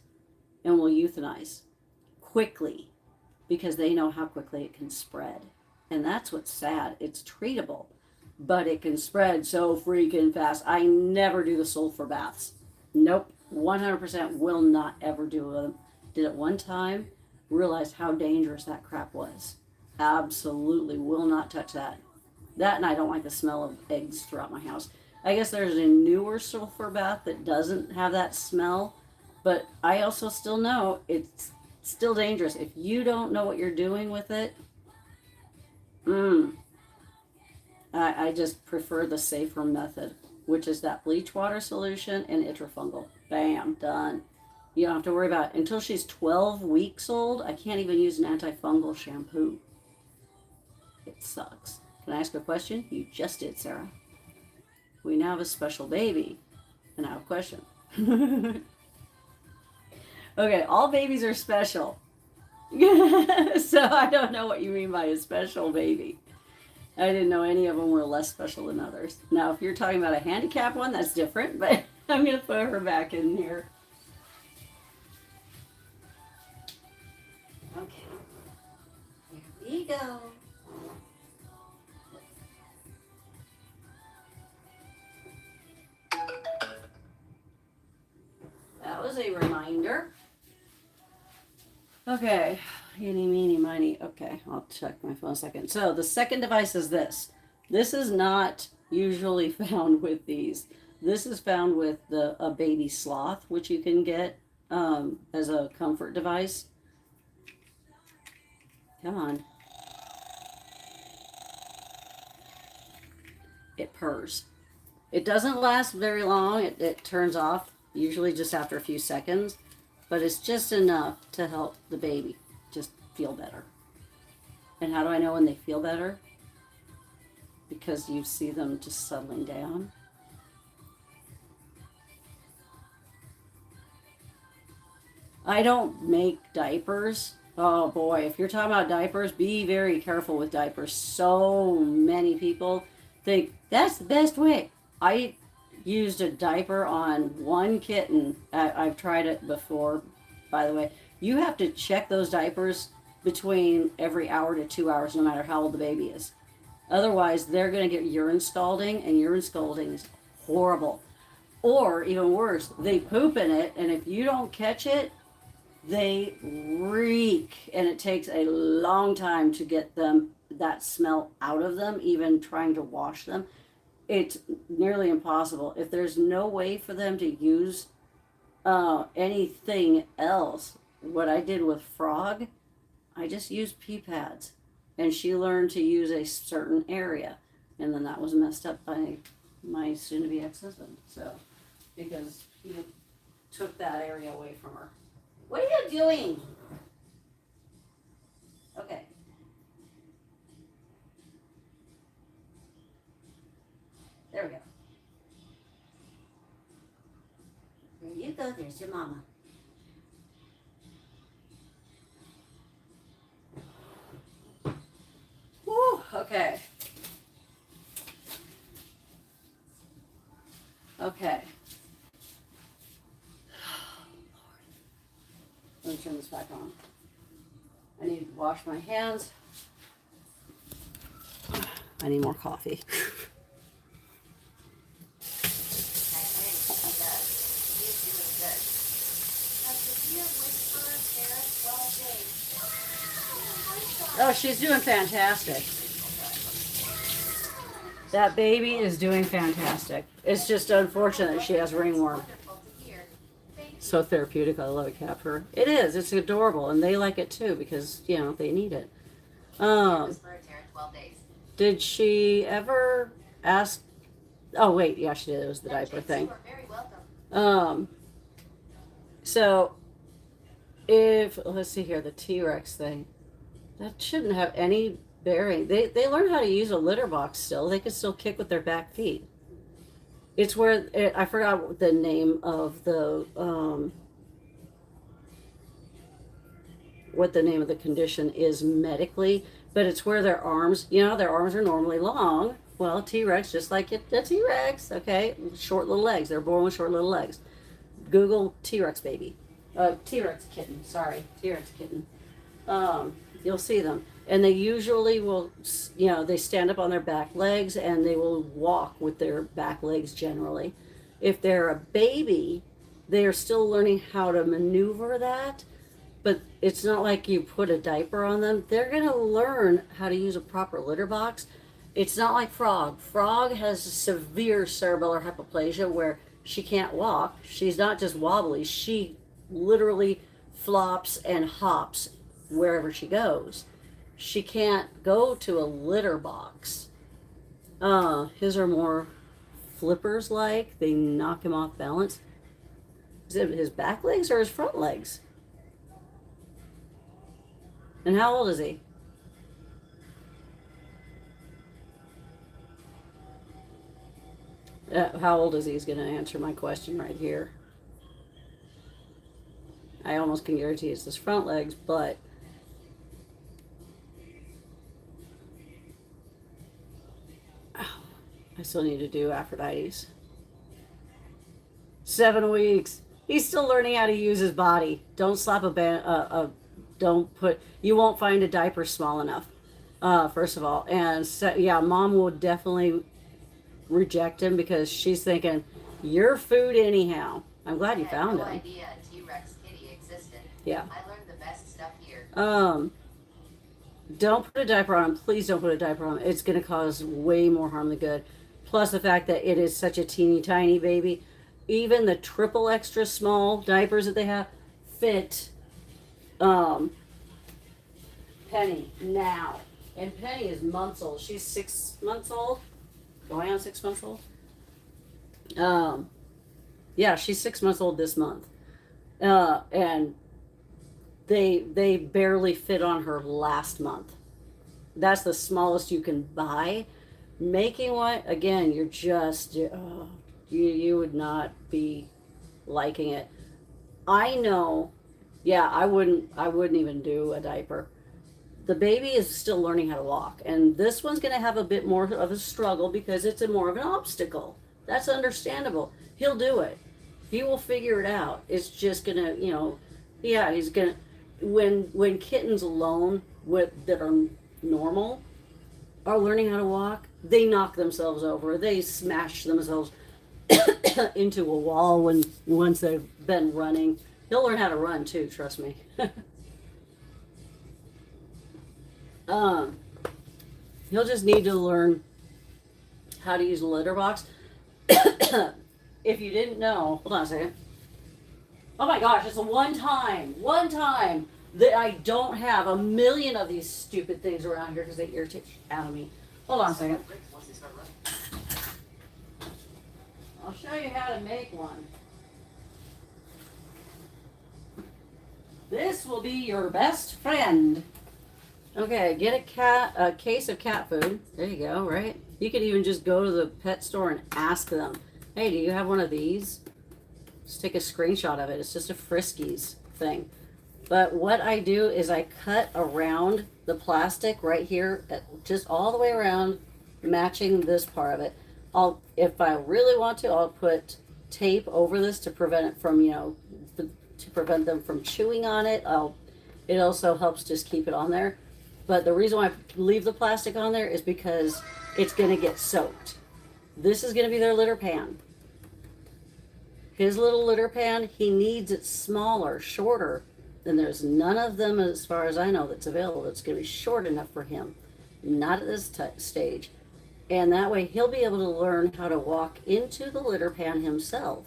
and will euthanize quickly because they know how quickly it can spread. And that's what's sad. It's treatable, but it can spread so freaking fast. I never do the sulfur baths. Nope, 100% will not ever do them. Did it one time, realized how dangerous that crap was. Absolutely will not touch that. That, and I don't like the smell of eggs throughout my house. I guess there's a newer sulfur bath that doesn't have that smell, but I also still know it's still dangerous. If you don't know what you're doing with it, I just prefer the safer method, which is that bleach water solution and itrafungal. Bam, done. You don't have to worry about it. Until she's 12 weeks old, I can't even use an antifungal shampoo. It sucks. Can I ask a question? You just did, Sarah. We now have a special baby. And I have a question. Okay, all babies are special. So I don't know what you mean by a special baby. I didn't know any of them were less special than others. Now, if you're talking about a handicap one, that's different, but I'm going to put her back in here. Okay. Here we go. That was a reminder. Okay, eeny, meeny, miny. Okay, I'll check my phone a second. So the second device is this. This is not usually found with these. This is found with a baby sloth, which you can get as a comfort device. Come on. It purrs. It doesn't last very long. It turns off usually just after a few seconds. But it's just enough to help the baby just feel better. And how do I know when they feel better? Because you see them just settling down. I don't make diapers. Oh boy, if you're talking about diapers, be very careful with diapers. So many people think that's the best way. I used a diaper on one kitten. I've tried it before, by the way. You have to check those diapers between every hour to 2 hours, no matter how old the baby is. Otherwise, they're going to get urine scalding, and urine scalding is horrible. Or even worse, they poop in it, and if you don't catch it, they reek, and it takes a long time to get them that smell out of them, even trying to wash them. It's nearly impossible. If there's no way for them to use anything else, what I did with Frog, I just used pee pads, and she learned to use a certain area, and then that was messed up by my soon-to-be ex-husband. So, because he took that area away from her. What are you doing? Okay. There we go. There you go. There's your mama. Whew, okay. Okay. Let me turn this back on. I need to wash my hands. I need more coffee. Oh, she's doing fantastic. That baby is doing fantastic. It's just unfortunate she has ringworm. So therapeutic. I love a cat fur. It is. It's adorable, and they like it too because you know they need it. Did she ever ask? Oh wait, yeah, she did. It was the diaper thing. So if let's see here, the T-Rex thing, that shouldn't have any bearing. They learn how to use a litter box still. They can still kick with their back feet. It's where I forgot the name of the what the name of the condition is medically, but it's where their arms, you know, their arms are normally long. Well, T-Rex, just like the T-Rex, okay, short little legs. They're born with short little legs. Google T-Rex baby, T-Rex kitten. Sorry, T-Rex kitten. You'll see them. And they usually will, you know, they stand up on their back legs and they will walk with their back legs generally. If they're a baby, they are still learning how to maneuver that, but it's not like you put a diaper on them. They're going to learn how to use a proper litter box. It's not like Frog. Frog has severe cerebellar hypoplasia where she can't walk. She's not just wobbly. She literally flops and hops wherever she goes. She can't go to a litter box. His are more flippers like. They knock him off balance. Is it his back legs or his front legs? And how old is he? How old is he is going to answer my question right here. I almost can guarantee it's his front legs, but I still need to do Aphrodite's. 7 weeks. He's still learning how to use his body. Don't slap don't put, you won't find a diaper small enough, first of all. And so, yeah, mom will definitely reject him because she's thinking, you're food anyhow. I'm glad you found him. I had no idea a T-Rex kitty existed. Yeah. I learned the best stuff here. Don't put a diaper on him. Please don't put a diaper on him. It's going to cause way more harm than good. Plus the fact that it is such a teeny tiny baby. Even the triple extra small diapers that they have fit Penny now. And Penny is months old. She's 6 months old. Going on 6 months old. Yeah, she's 6 months old this month. And they barely fit on her last month. That's the smallest you can buy. Making one, again, you're just, you would not be liking it. I know, yeah, I wouldn't even do a diaper. The baby is still learning how to walk, and this one's going to have a bit more of a struggle because it's more of an obstacle. That's understandable. He'll do it. He will figure it out. It's just going to, you know, yeah, he's going to, when kittens alone that are normal are learning how to walk, they knock themselves over. They smash themselves into a wall once they've been running. He'll learn how to run too, trust me. um, he'll just need to learn how to use a litter box. If you didn't know, hold on a second. Oh my gosh, it's one time that I don't have a million of these stupid things around here because they irritate the out of me. Hold on a second. Once they start running. I'll show you how to make one. This will be your best friend. Okay, get a case of cat food. There you go, right? You could even just go to the pet store and ask them, hey, do you have one of these? Just take a screenshot of it. It's just a Friskies thing. But what I do is I cut around the plastic right here, just all the way around, matching this part of it. If I really want to, I'll put tape over this to prevent it from, to prevent them from chewing on it. It also helps just keep it on there. But the reason why I leave the plastic on there is because it's going to get soaked. This is going to be their litter pan. His little litter pan, he needs it smaller, shorter. Then there's none of them, as far as I know, that's available. That's going to be short enough for him. Not at this stage. And that way he'll be able to learn how to walk into the litter pan himself.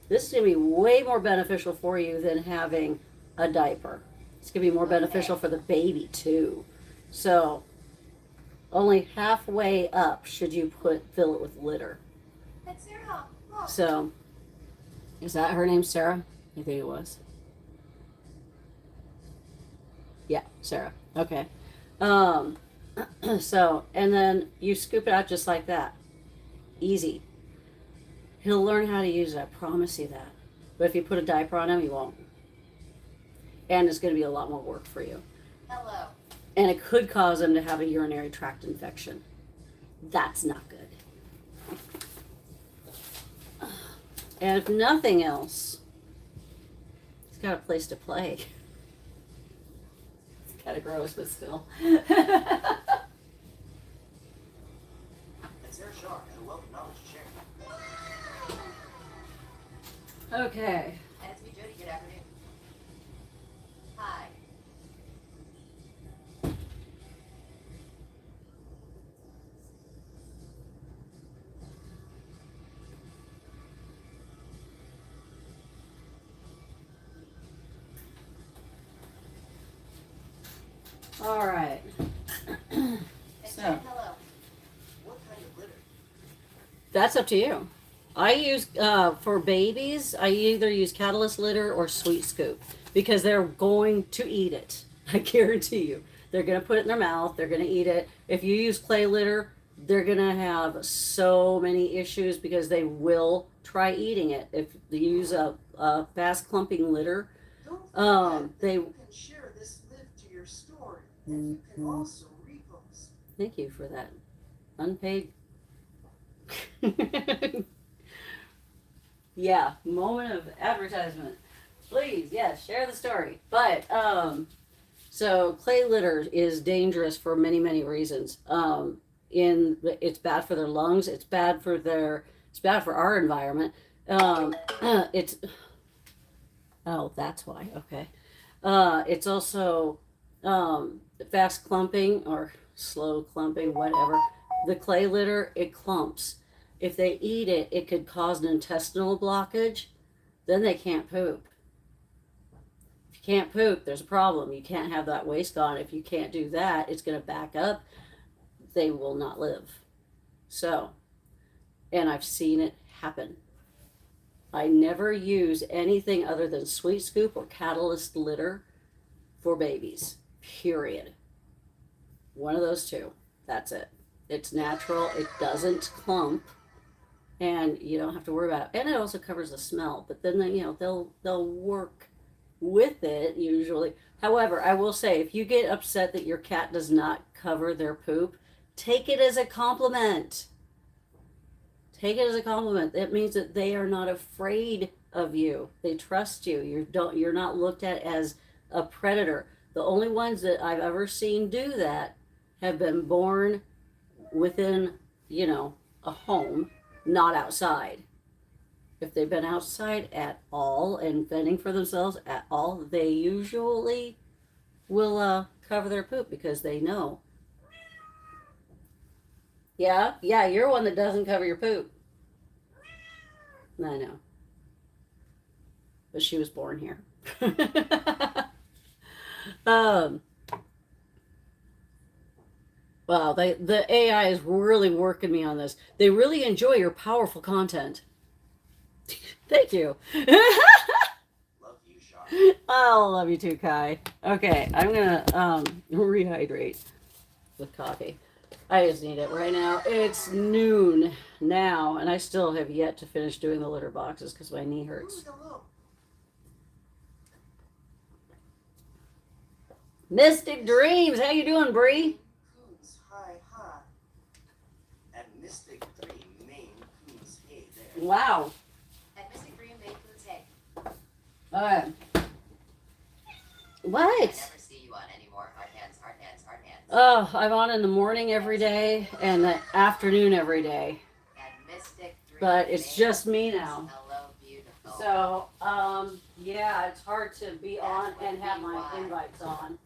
This is going to be way more beneficial for you than having a diaper. It's going to be more beneficial for the baby too. So only halfway up should you fill it with litter. That's Sarah. Look. So, is that her name, Sarah? I think it was. Yeah, Sarah. Okay. So, and then you scoop it out just like that. Easy. He'll learn how to use it, I promise you that. But if you put a diaper on him, he won't. And it's going to be a lot more work for you. Hello. And it could cause him to have a urinary tract infection. That's not good. And if nothing else, he's got a place to play. It's kind of gross, but still. And Sarah Shaw has a wealth of knowledge to share. Okay. And it's me, Jody. Good afternoon. Hi. All right. And So, hello. What kind of litter? that's up to you. I use, for babies, I either use Catalyst litter or Sweet Scoop because they're going to eat it. I guarantee you. They're going to put it in their mouth. They're going to eat it. If you use clay litter, they're going to have so many issues because they will try eating it. If you use a fast clumping litter, Don't forget that they- you can share this lift to your story, and you can also repost. thank you for that. Unpaid. Yeah, moment of advertisement. Please, yes, share the story. But so clay litter is dangerous for many, many reasons. It's bad for their lungs. It's bad for our environment. It's oh, that's why. Okay. It's also fast clumping or slow clumping, whatever. The clay litter, it clumps. If they eat it, it could cause an intestinal blockage. Then they can't poop. If you can't poop, there's a problem. You can't have that waste gone. If you can't do that, it's going to back up. They will not live. So, and I've seen it happen. I never use anything other than Sweet Scoop or Catalyst litter for babies. Period. One of those two. That's it. It's natural. It doesn't clump, and you don't have to worry about it. And it also covers the smell. But then they'll work with it usually. However, I will say if you get upset that your cat does not cover their poop, take it as a compliment. Take it as a compliment. That means that they are not afraid of you. They trust you. You're not looked at as a predator. The only ones that I've ever seen do that have been born within, a home, not outside. if they've been outside at all and fending for themselves at all, they usually will cover their poop because they know. Yeah, yeah, you're one that doesn't cover your poop. I know. But she was born here. um, wow, the AI is really working me on this. They really enjoy your powerful content. Thank you. Love you, Shar. I'll love you too, Kai. Okay, I'm gonna rehydrate with coffee. I just need it right now. It's noon now, and I still have yet to finish doing the litter boxes because my knee hurts. Mystic Dreams, how you doing, Bree? Coons, hi, hi. And Mystic 3 Maine Coons, hey there. Wow. And Mystic Dream made Coons hay. Alright. I What? never see you on anymore. Hard hands, hard hands, hard hands. Oh, I'm on in the morning every day and the afternoon every day. And Mystic Dream But it's made just me now. Hello, beautiful. So, yeah, it's hard to be on and have my invites on.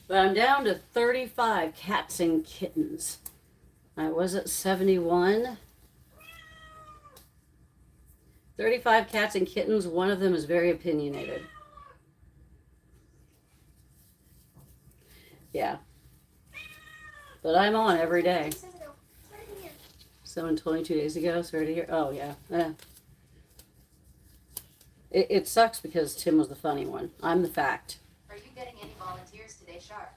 But I'm down to 35 cats and kittens. I was at 71. 35 cats and kittens. One of them is very opinionated. Yeah. But I'm on every day. 7:22 days ago. Started here. Oh, yeah. It sucks because Tim was the funny one. I'm the fact. Are you getting any volunteers today, Shar?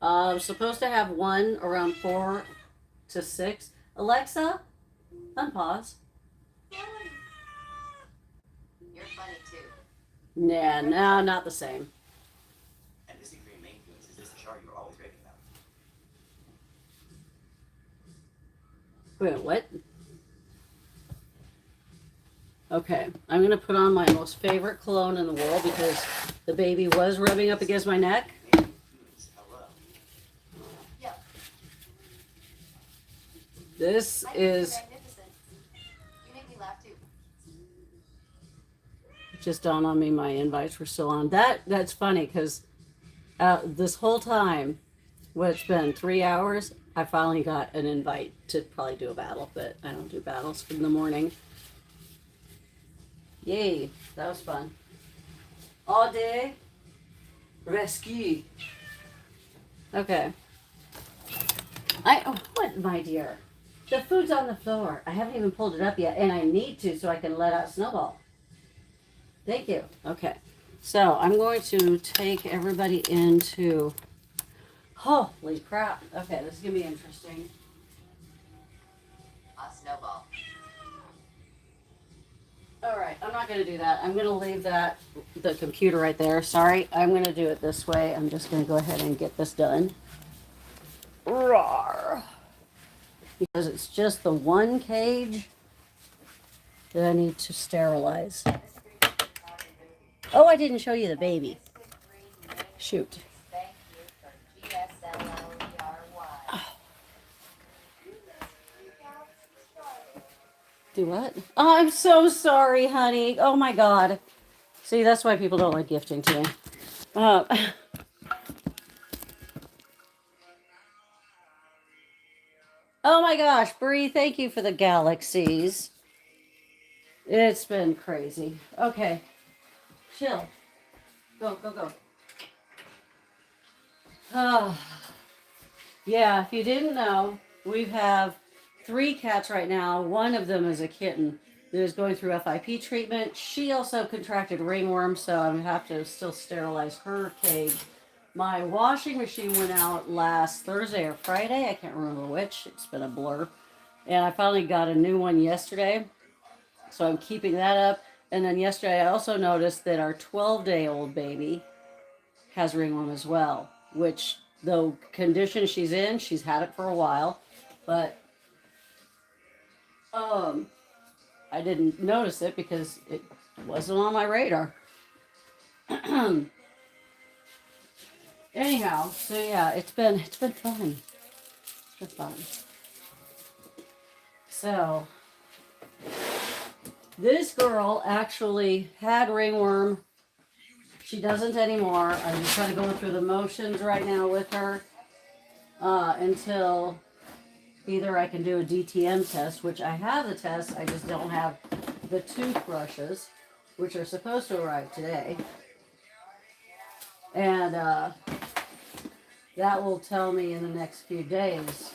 I'm supposed to have one around 4 to 6. Alexa, unpause. You're funny too. Nah, no, not the same. And Mystic 3 Maine Coons is this the Shar you're always raving about? Wait, what? Okay, I'm gonna put on my most favorite cologne in the world because the baby was rubbing up against my neck. Maine Coons, hello. Yeah. This I think you're is magnificent. You make me laugh too. just dawned on me. My invites were still on. That's funny because this whole time, what it's been 3 hours, I finally got an invite to probably do a battle, but I don't do battles in the morning. Yay, that was fun. All day rescue. Okay. What, my dear? The food's on the floor. I haven't even pulled it up yet, and I need to so I can let out Snowball. Thank you. Okay. So I'm going to take everybody into. Holy crap. Okay, this is going to be interesting. Snowball. All right, I'm not going to do that. I'm going to leave the computer right there. Sorry, I'm going to do it this way. I'm just going to go ahead and get this done. Roar. Because it's just the one cage that I need to sterilize. Oh, I didn't show you the baby. Shoot. Thank you for GSLLERY. Do what? Oh, I'm so sorry, honey. Oh my God. See, that's why people don't like gifting to me. Oh my gosh, Bree, thank you for the galaxies. It's been crazy. Okay. Chill. Go, go, go. Oh. Yeah, if you didn't know, we have 3 cats right now. One of them is a kitten that is going through FIP treatment. She also contracted ringworm, so I'm going to have to still sterilize her cage. My washing machine went out last Thursday or Friday. I can't remember which. It's been a blur. And I finally got a new one yesterday. So I'm keeping that up. And then yesterday I also noticed that our 12-day-old baby has ringworm as well. Which, the condition she's in, she's had it for a while. But I didn't notice it because it wasn't on my radar. Anyhow, so yeah, it's been fun. It's been fun. So, this girl actually had ringworm. She doesn't anymore. I'm just kind of going through the motions right now with her until either I can do a DTM test, which I have the test, I just don't have the toothbrushes, which are supposed to arrive today. And that will tell me in the next few days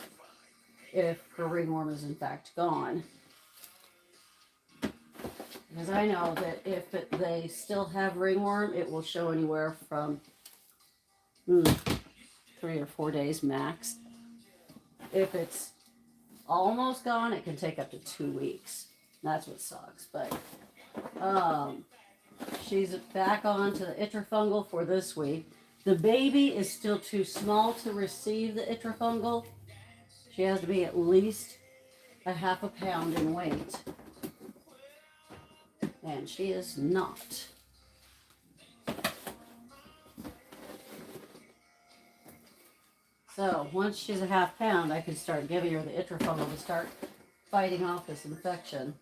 if her ringworm is in fact gone. Because I know that if they still have ringworm, it will show anywhere from 3 or 4 days max. If it's almost gone, it can take up to 2 weeks. That's what sucks. But she's back on to the itrafungal for this week. The baby is still too small to receive the itrafungal. She has to be at least a half a pound in weight. And she is not. So once she's a half pound, I can start giving her the itrafungal to start fighting off this infection.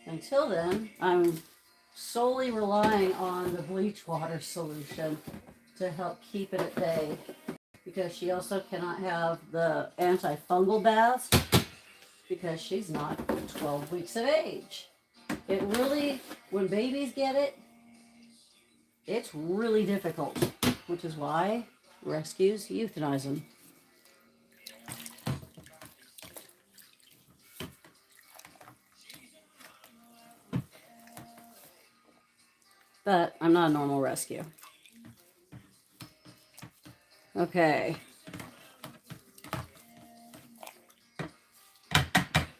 Until then, I'm solely relying on the bleach water solution to help keep it at bay, because she also cannot have the antifungal baths because she's not 12 weeks of age. It really, when babies get it, it's really difficult, which is why rescues euthanize them. But I'm not a normal rescue. Okay.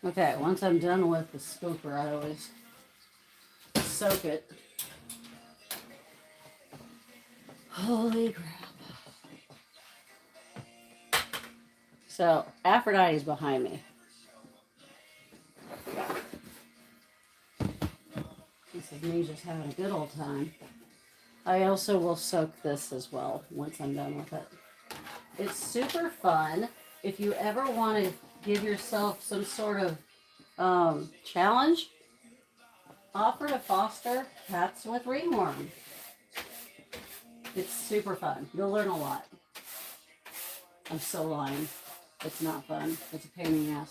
Okay, once I'm done with the scooper, I always soak it. Holy crap. So, Aphrodite's behind me. This is me just having a good old time. I also will soak this as well once I'm done with it. It's super fun. If you ever want to give yourself some sort of challenge, offer to foster cats with ringworm. It's super fun. You'll learn a lot. I'm so lying. It's not fun. It's a pain in the ass.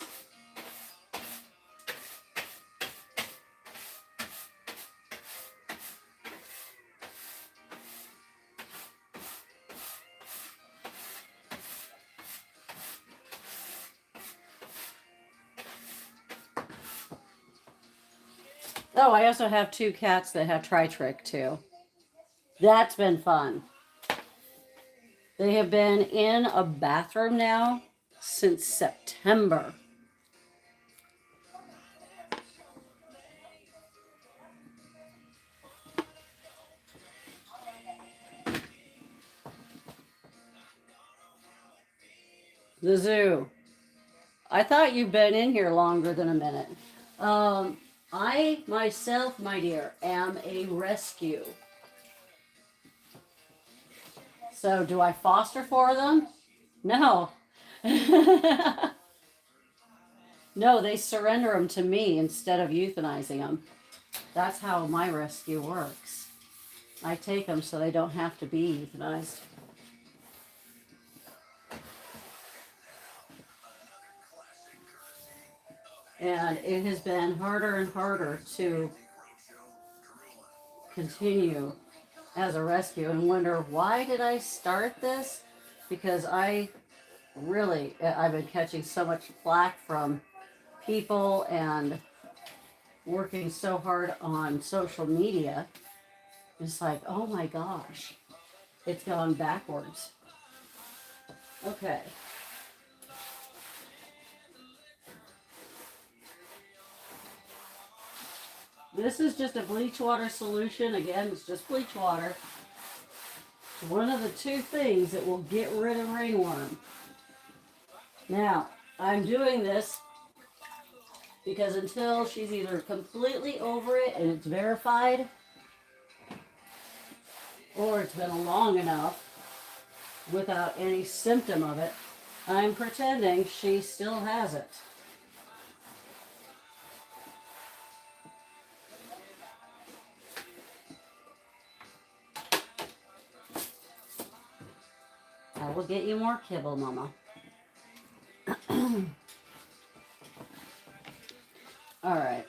Oh, I also have 2 cats that have tri-trick too. That's been fun. They have been in a bathroom now since September. The zoo. I thought you've been in here longer than a minute. I myself, my dear, am a rescue. So do I foster for them? No. No, they surrender them to me instead of euthanizing them. That's how my rescue works. I take them so they don't have to be euthanized. And it has been harder and harder to continue as a rescue and wonder, why did I start this? Because I've been catching so much flack from people and working so hard on social media. It's like, oh my gosh, it's gone backwards. Okay. This is just a bleach water solution. Again, it's just bleach water. It's one of the 2 things that will get rid of ringworm. Now, I'm doing this because until she's either completely over it and it's verified, or it's been long enough without any symptom of it, I'm pretending she still has it. I will get you more kibble, Mama. All right.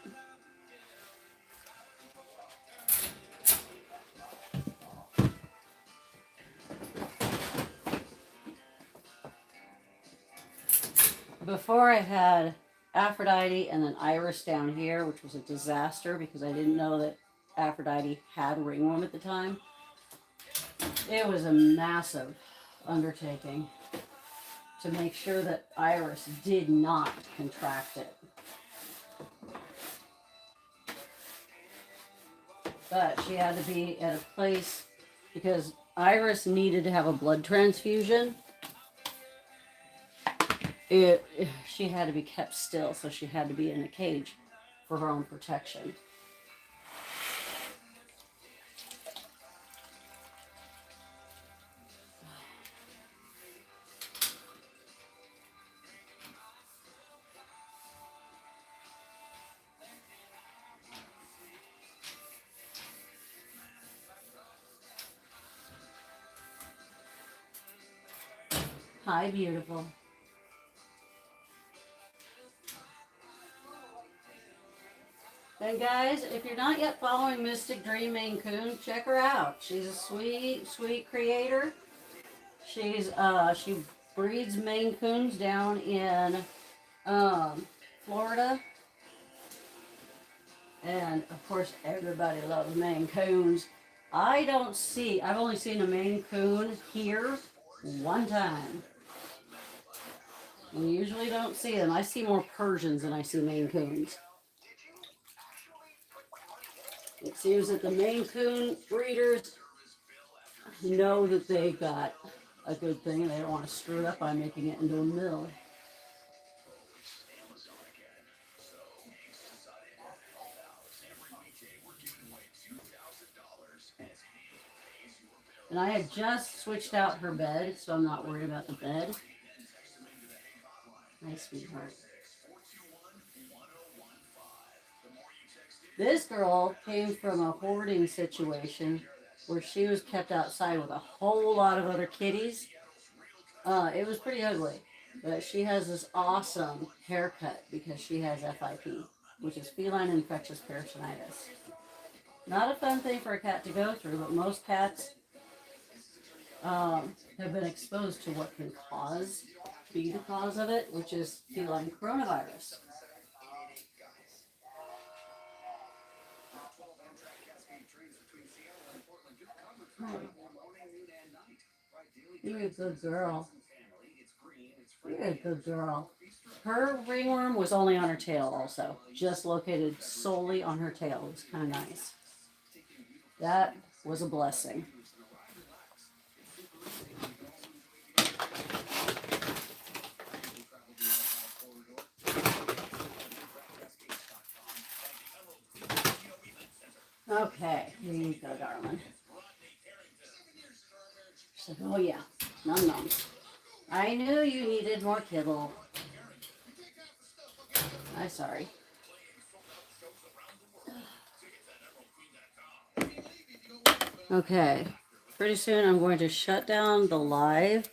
Before I had Aphrodite and then Iris down here, which was a disaster because I didn't know that Aphrodite had ringworm at the time. It was a massive undertaking to make sure that Iris did not contract it. But she had to be at a place because Iris needed to have a blood transfusion. She had to be kept still, so she had to be in a cage for her own protection. Hi, beautiful. And guys, if you're not yet following Mystic Dream Maine Coon, check her out. She's a sweet, sweet creator. She breeds Maine Coons down in Florida. And of course everybody loves Maine Coons. I've only seen a Maine Coon here one time. We usually don't see them. I see more Persians than I see Maine Coons. It seems that the Maine Coon breeders know that they got a good thing and they don't want to screw it up by making it into a mill. And I had just switched out her bed, so I'm not worried about the bed. Nice, sweetheart. This girl came from a hoarding situation where she was kept outside with a whole lot of other kitties. It was pretty ugly, but she has this awesome haircut because she has FIP, which is feline infectious peritonitis. Not a fun thing for a cat to go through, but most cats have been exposed to what can be the cause of it, which is feline coronavirus. Right. You're a good girl. You're a good girl. Her ringworm was only on her tail also, just located solely on her tail. It was kind of nice. That was a blessing. Okay, here you go, darling. She said, oh yeah, num nums. I knew you needed more kibble. I'm sorry. Okay, pretty soon I'm going to shut down the live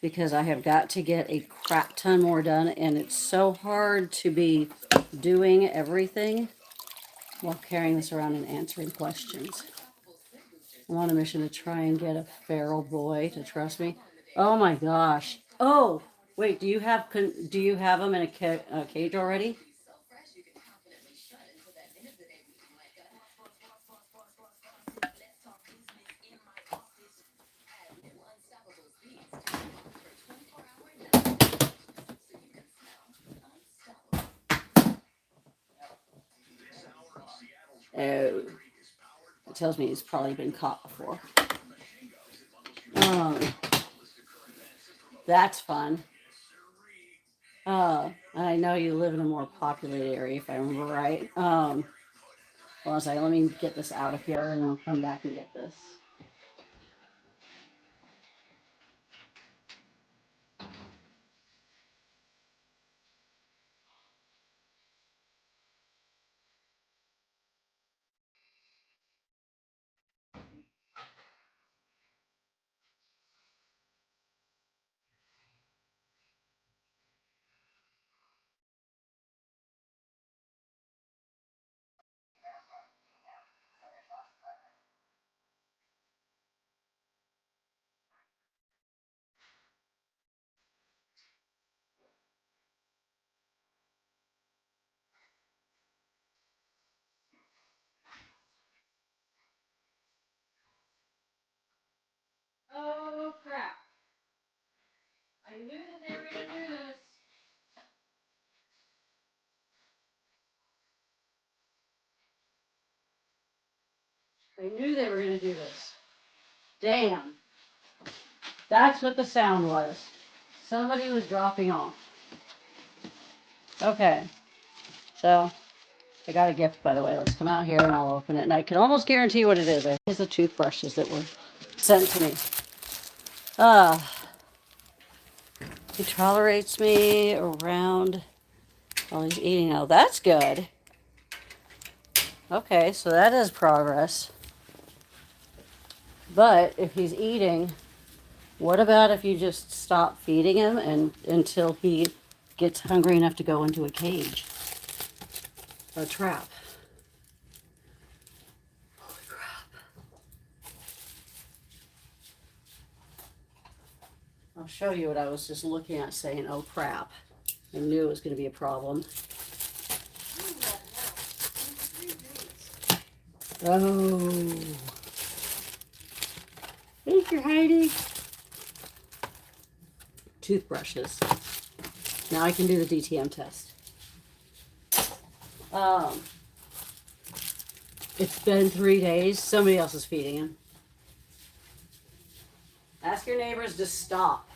because I have got to get a crap ton more done, and it's so hard to be doing everything while carrying this around and answering questions. I'm on a mission to try and get a feral boy to trust me. Oh my gosh. Oh, wait, do you have them in a cage already? Oh, it tells me he's probably been caught before. That's fun. I know you live in a more populated area, if I remember right. Hold on a second, let me get this out of here, and I'll come back and get this. knew that they were gonna do this. I knew they were gonna do this. Damn. That's what the sound was. Somebody was dropping off. Okay. So I got a gift, by the way. Let's come out here and I'll open it. And I can almost guarantee what it is. It's the toothbrushes that were sent to me. He tolerates me around while he's eating. Oh, that's good. Okay, so that is progress. But if he's eating, what about if you just stop feeding him and until he gets hungry enough to go into a cage? A trap. Holy crap. I'll show you what I was just looking at saying, oh crap. I knew it was going to be a problem. Oh. Thank you, Heidi. Toothbrushes. Now I can do the DTM test. It's been 3 days. Somebody else is feeding him. Ask your neighbors to stop.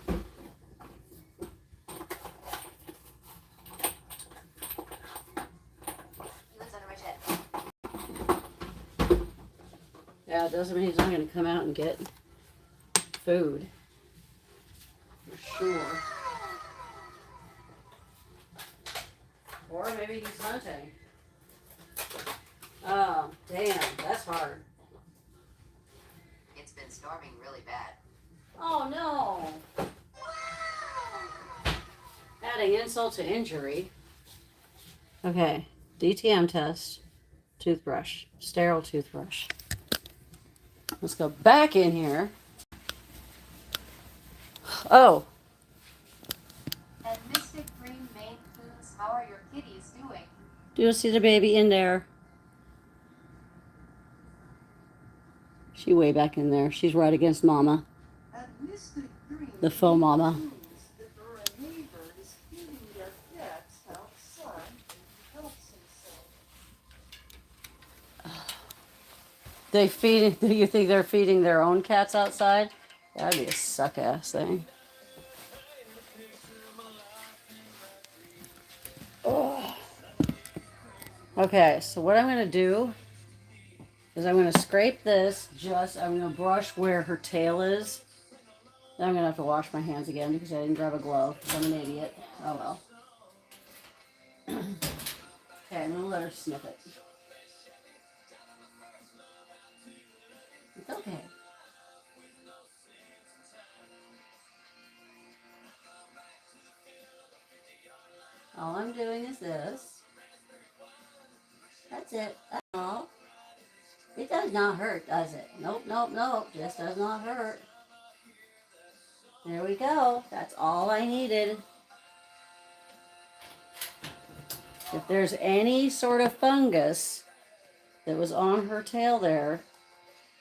He lives under my shed. Yeah, it doesn't mean he's not going to come out and get food. For sure. Or maybe he's hunting. Oh, damn, that's hard. It's been storming really bad. Oh, no. Adding insult to injury. Okay, DTM test. Toothbrush. Sterile toothbrush. Let's go back in here. Oh, And Mystic Green Maine Coons, how are your kitties doing? do you see the baby in there? She way back in there. She's right against Mama, At Mystic Green, the faux Mama. news that her neighbor is feeding their cats outside and he helps himself. They feed. Do you think they're feeding their own cats outside? That'd be a suck ass thing. Oh. Okay, so what I'm gonna do is I'm gonna scrape this. I'm gonna brush where her tail is. Then I'm gonna have to wash my hands again because I didn't grab a glove. 'Cause I'm an idiot. Oh well. Okay, I'm gonna let her sniff it. It's okay. All I'm doing is this. That's it. That's all. It does not hurt, does it? Nope, nope, nope. This does not hurt. There we go. That's all I needed. If there's any sort of fungus that was on her tail there,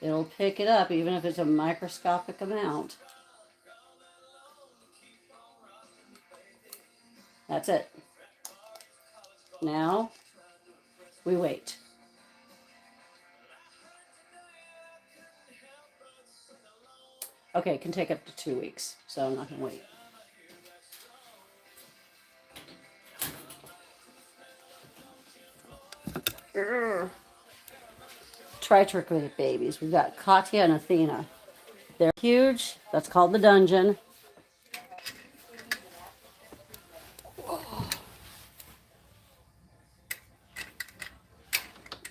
it'll pick it up, even if it's a microscopic amount. That's it. Now, we wait. Okay, it can take up to 2 weeks, so I'm not going to wait. Tritrichotic babies. We've got Katya and Athena. They're huge. That's called the dungeon.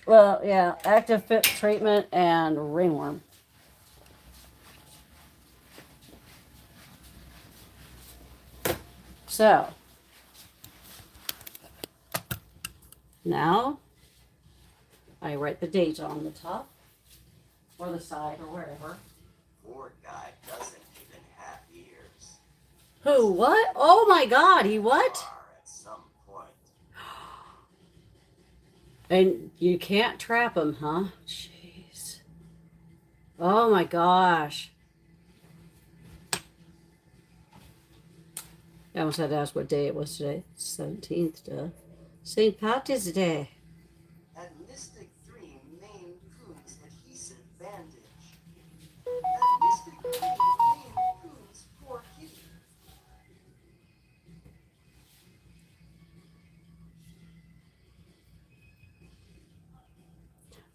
Well, yeah, active fit treatment and ringworm. So, now I write the date on the top or the side or wherever. Poor guy doesn't even have ears. Who? What? Oh my God! He what? Are at some point. And you can't trap him, huh? Jeez. Oh my gosh. I almost had to ask what day it was today. 17th, duh. St. Patrick's Day. At Mystic 3, main Coons adhesive bandage. At Mystic 3, main Coons poor kitty.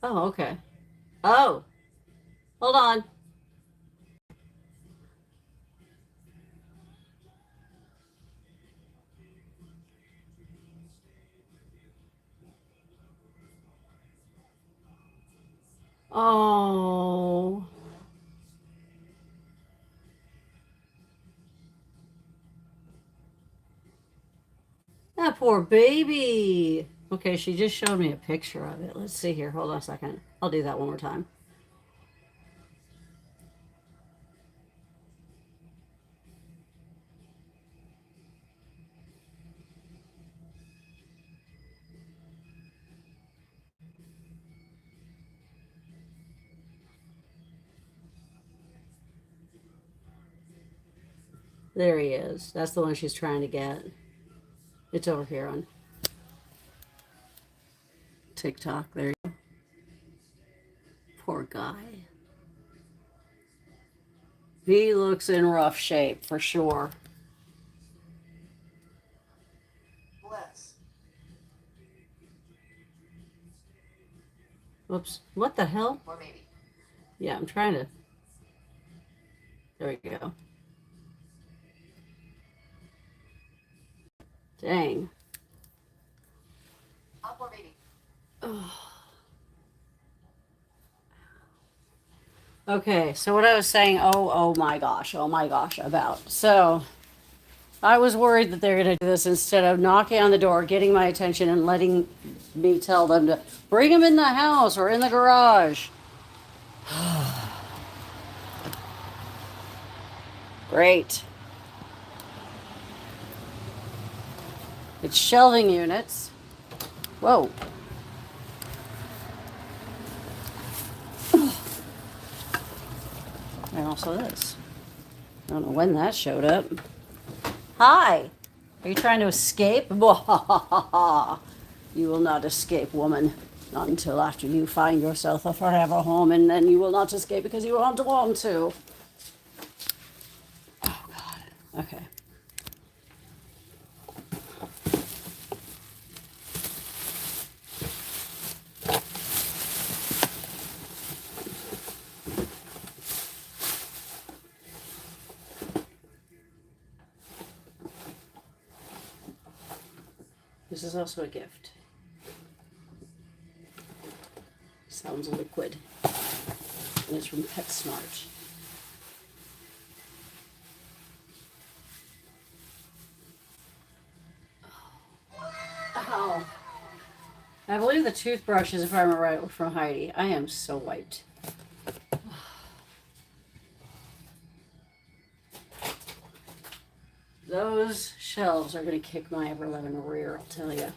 Oh, okay. Oh, hold on. Oh, that poor baby. Okay, she just showed me a picture of it. Let's see here. Hold on a second. I'll do that one more time. There he is. That's the one she's trying to get. It's over here on TikTok. There you go. Poor guy. He looks in rough shape for sure. Bless. Whoops. What the hell? Or maybe. Yeah, I'm trying to. There we go. Dang. Up or maybe. Okay, so what I was saying, oh my gosh, about. So I was worried that they're going to do this instead of knocking on the door, getting my attention, and letting me tell them to bring them in the house or in the garage. Great. It's shelving units. Whoa. And also this. I don't know when that showed up. Hi. Are you trying to escape? You will not escape, woman. Not until after you find yourself a forever home, and then you will not escape because you won't want to. Oh, God. Okay. This is also a gift. Sounds liquid. And it's from PetSmart. Oh. I believe the toothbrushes, if I remember right, were from Heidi. I am so wiped. Those shelves are going to kick my ever-loving rear, I'll tell you.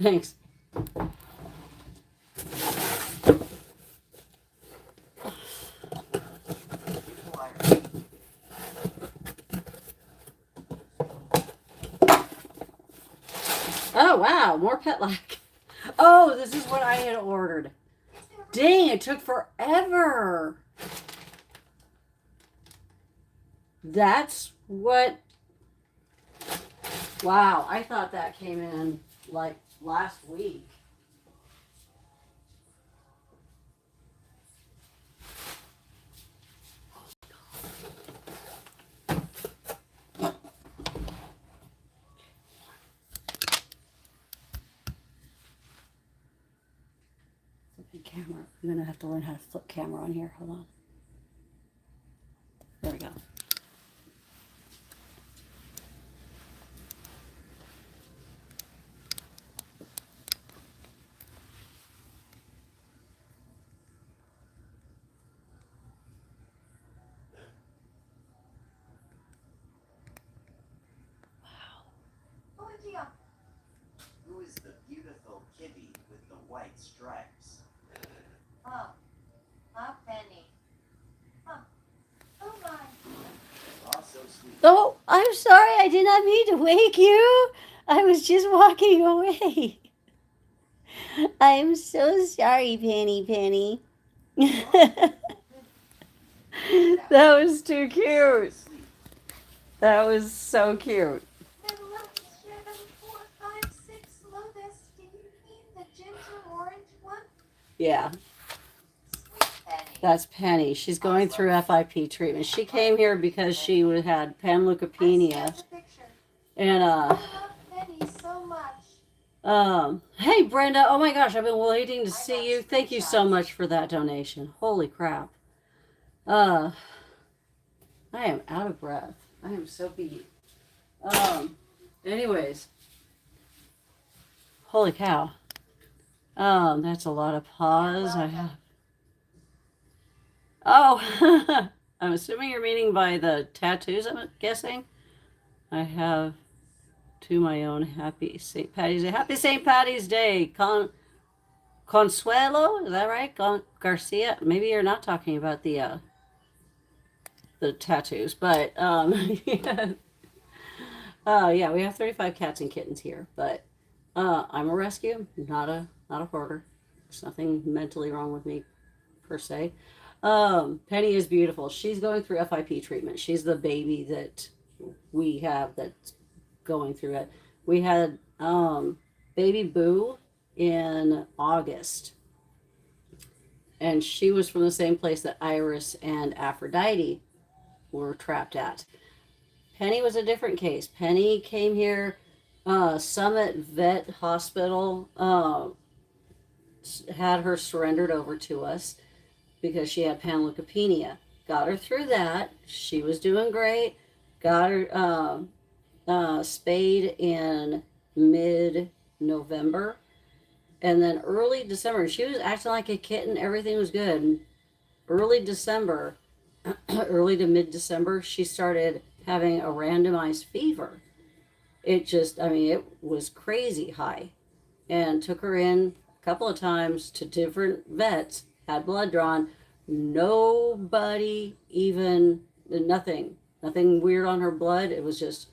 Thanks. Oh, wow, more pet lac. Oh, this is what I had ordered. Dang, it took forever. That's what. Wow, I thought that came in like last week. Camera. I'm gonna have to learn how to flip camera on here. Hold on. There we go. Who is the beautiful kitty with the white stripes? Oh, not Penny. Oh, I'm sorry. I did not mean to wake you. I was just walking away. I'm so sorry, Penny Penny. That was too cute. That was so cute. 7, 4, 5, 6, Lotus. Do you mean the ginger orange one? Yeah, Sweet Penny. that's Penny. She's going through FIP treatment. She came here because she had panleukopenia, I see the picture. and I love Penny so much. hey Brenda. Oh my gosh, I've been waiting to see you. Thank you so much for that donation. Holy crap. I am out of breath. I am so beat. Anyways, holy cow. That's a lot of pause. I have. Oh, I'm assuming you're meaning by the tattoos, I'm guessing. I have to my own happy St. Patty's Day. Happy St. Patty's Day. Consuelo, is that right? Garcia? Maybe you're not talking about the tattoos, but yeah. Yeah, we have 35 cats and kittens here, but I'm a rescue, not a hoarder. There's nothing mentally wrong with me per se. Penny is beautiful. She's going through FIP treatment. She's the baby that we have that's going through it. We had baby Boo in August, and she was from the same place that Iris and Aphrodite were trapped at. Penny was a different case. Penny came here, Summit Vet Hospital had her surrendered over to us because she had panleukopenia. Got her through that. She was doing great. Got her spayed in mid-November. And then early December, she was acting like a kitten. Everything was good. Early December, early to mid-December, she started having a randomized fever. It was crazy high. And took her in a couple of times to different vets, had blood drawn. Nobody nothing weird on her blood. It was just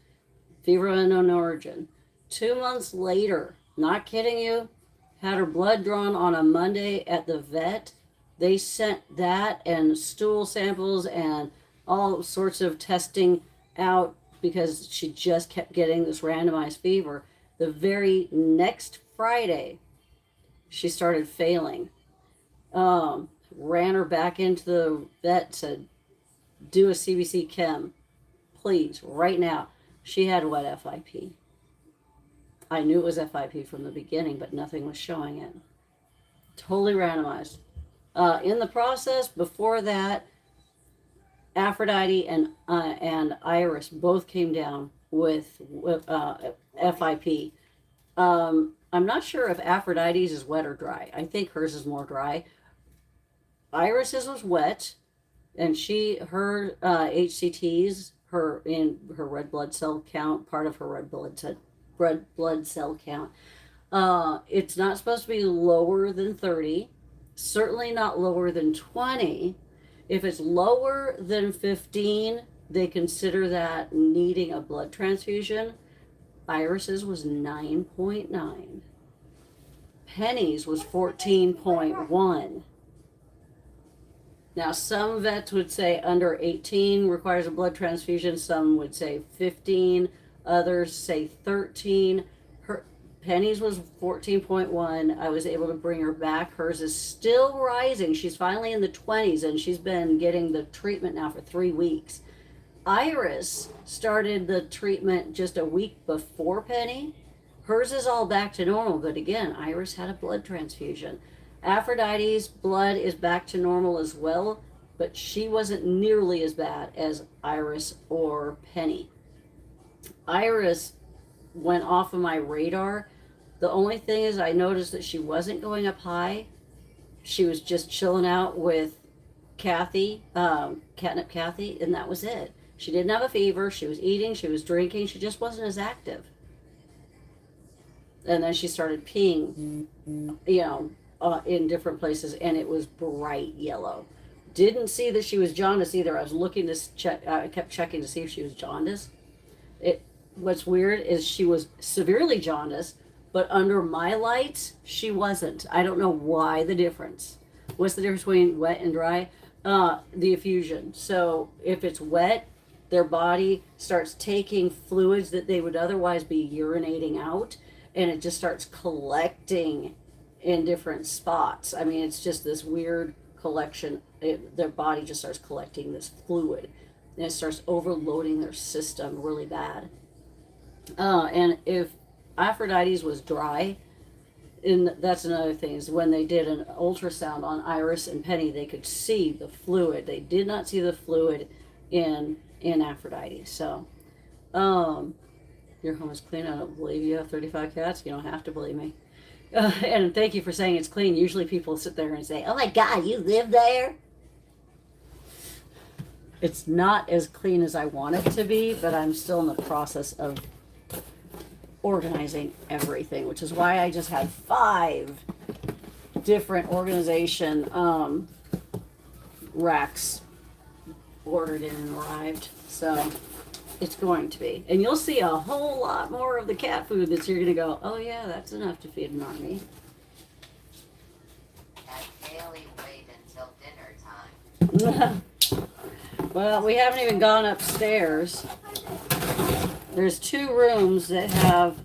fever of unknown origin. 2 months later, not kidding you, had her blood drawn on a Monday at the vet. They sent that and stool samples and all sorts of testing out because she just kept getting this randomized fever. The very next Friday, she started failing. Ran her back into the vet, said, do a CBC chem, please, right now. She had wet FIP. I knew it was FIP from the beginning, but nothing was showing it. Totally randomized. In the process, before that, Aphrodite and Iris both came down with FIP. I'm not sure if Aphrodite's is wet or dry. I think hers is more dry. Iris's was wet, and her HCTs, her red blood cell count, part of her red blood cell count. It's not supposed to be lower than 30, certainly not lower than 20. If it's lower than 15, they consider that needing a blood transfusion. Iris's was 9.9. Penny's was 14.1. Now, some vets would say under 18 requires a blood transfusion. Some would say 15. Others say 13. Penny's was 14.1. I was able to bring her back. Hers is still rising. She's finally in the 20s, and she's been getting the treatment now for 3 weeks. Iris started the treatment just a week before Penny. Hers is all back to normal, but again, Iris had a blood transfusion. Aphrodite's blood is back to normal as well, but she wasn't nearly as bad as Iris or Penny. Iris went off of my radar. The only thing is I noticed that she wasn't going up high. She was just chilling out with Kathy, Catnip Kathy, and that was it. She didn't have a fever. She was eating. She was drinking. She just wasn't as active. And then she started peeing, in different places, and it was bright yellow. Didn't see that she was jaundiced either. I was looking to check. I kept checking to see if she was jaundiced. It. What's weird is she was severely jaundiced, but under my lights, she wasn't. I don't know why the difference. What's the difference between wet and dry? The effusion. So if it's wet, their body starts taking fluids that they would otherwise be urinating out, and it just starts collecting in different spots. I mean, it's just this weird collection. Their body just starts collecting this fluid, and it starts overloading their system really bad. And if Aphrodite's was dry, and that's another thing, is when they did an ultrasound on Iris and Penny, they could see the fluid. They did not see the fluid in Aphrodite. So, your home is clean. I don't believe you have 35 cats. You don't have to believe me. And thank you for saying it's clean. Usually people sit there and say, "Oh my God, you live there." It's not as clean as I want it to be, but I'm still in the process of organizing everything, which is why I just had 5 different organization racks ordered in and arrived. So it's going to be, and you'll see a whole lot more of the cat food that you're gonna go, oh yeah, that's enough to feed an army. Had Haley wait until dinner time. Well, we haven't even gone upstairs. There's 2 rooms that have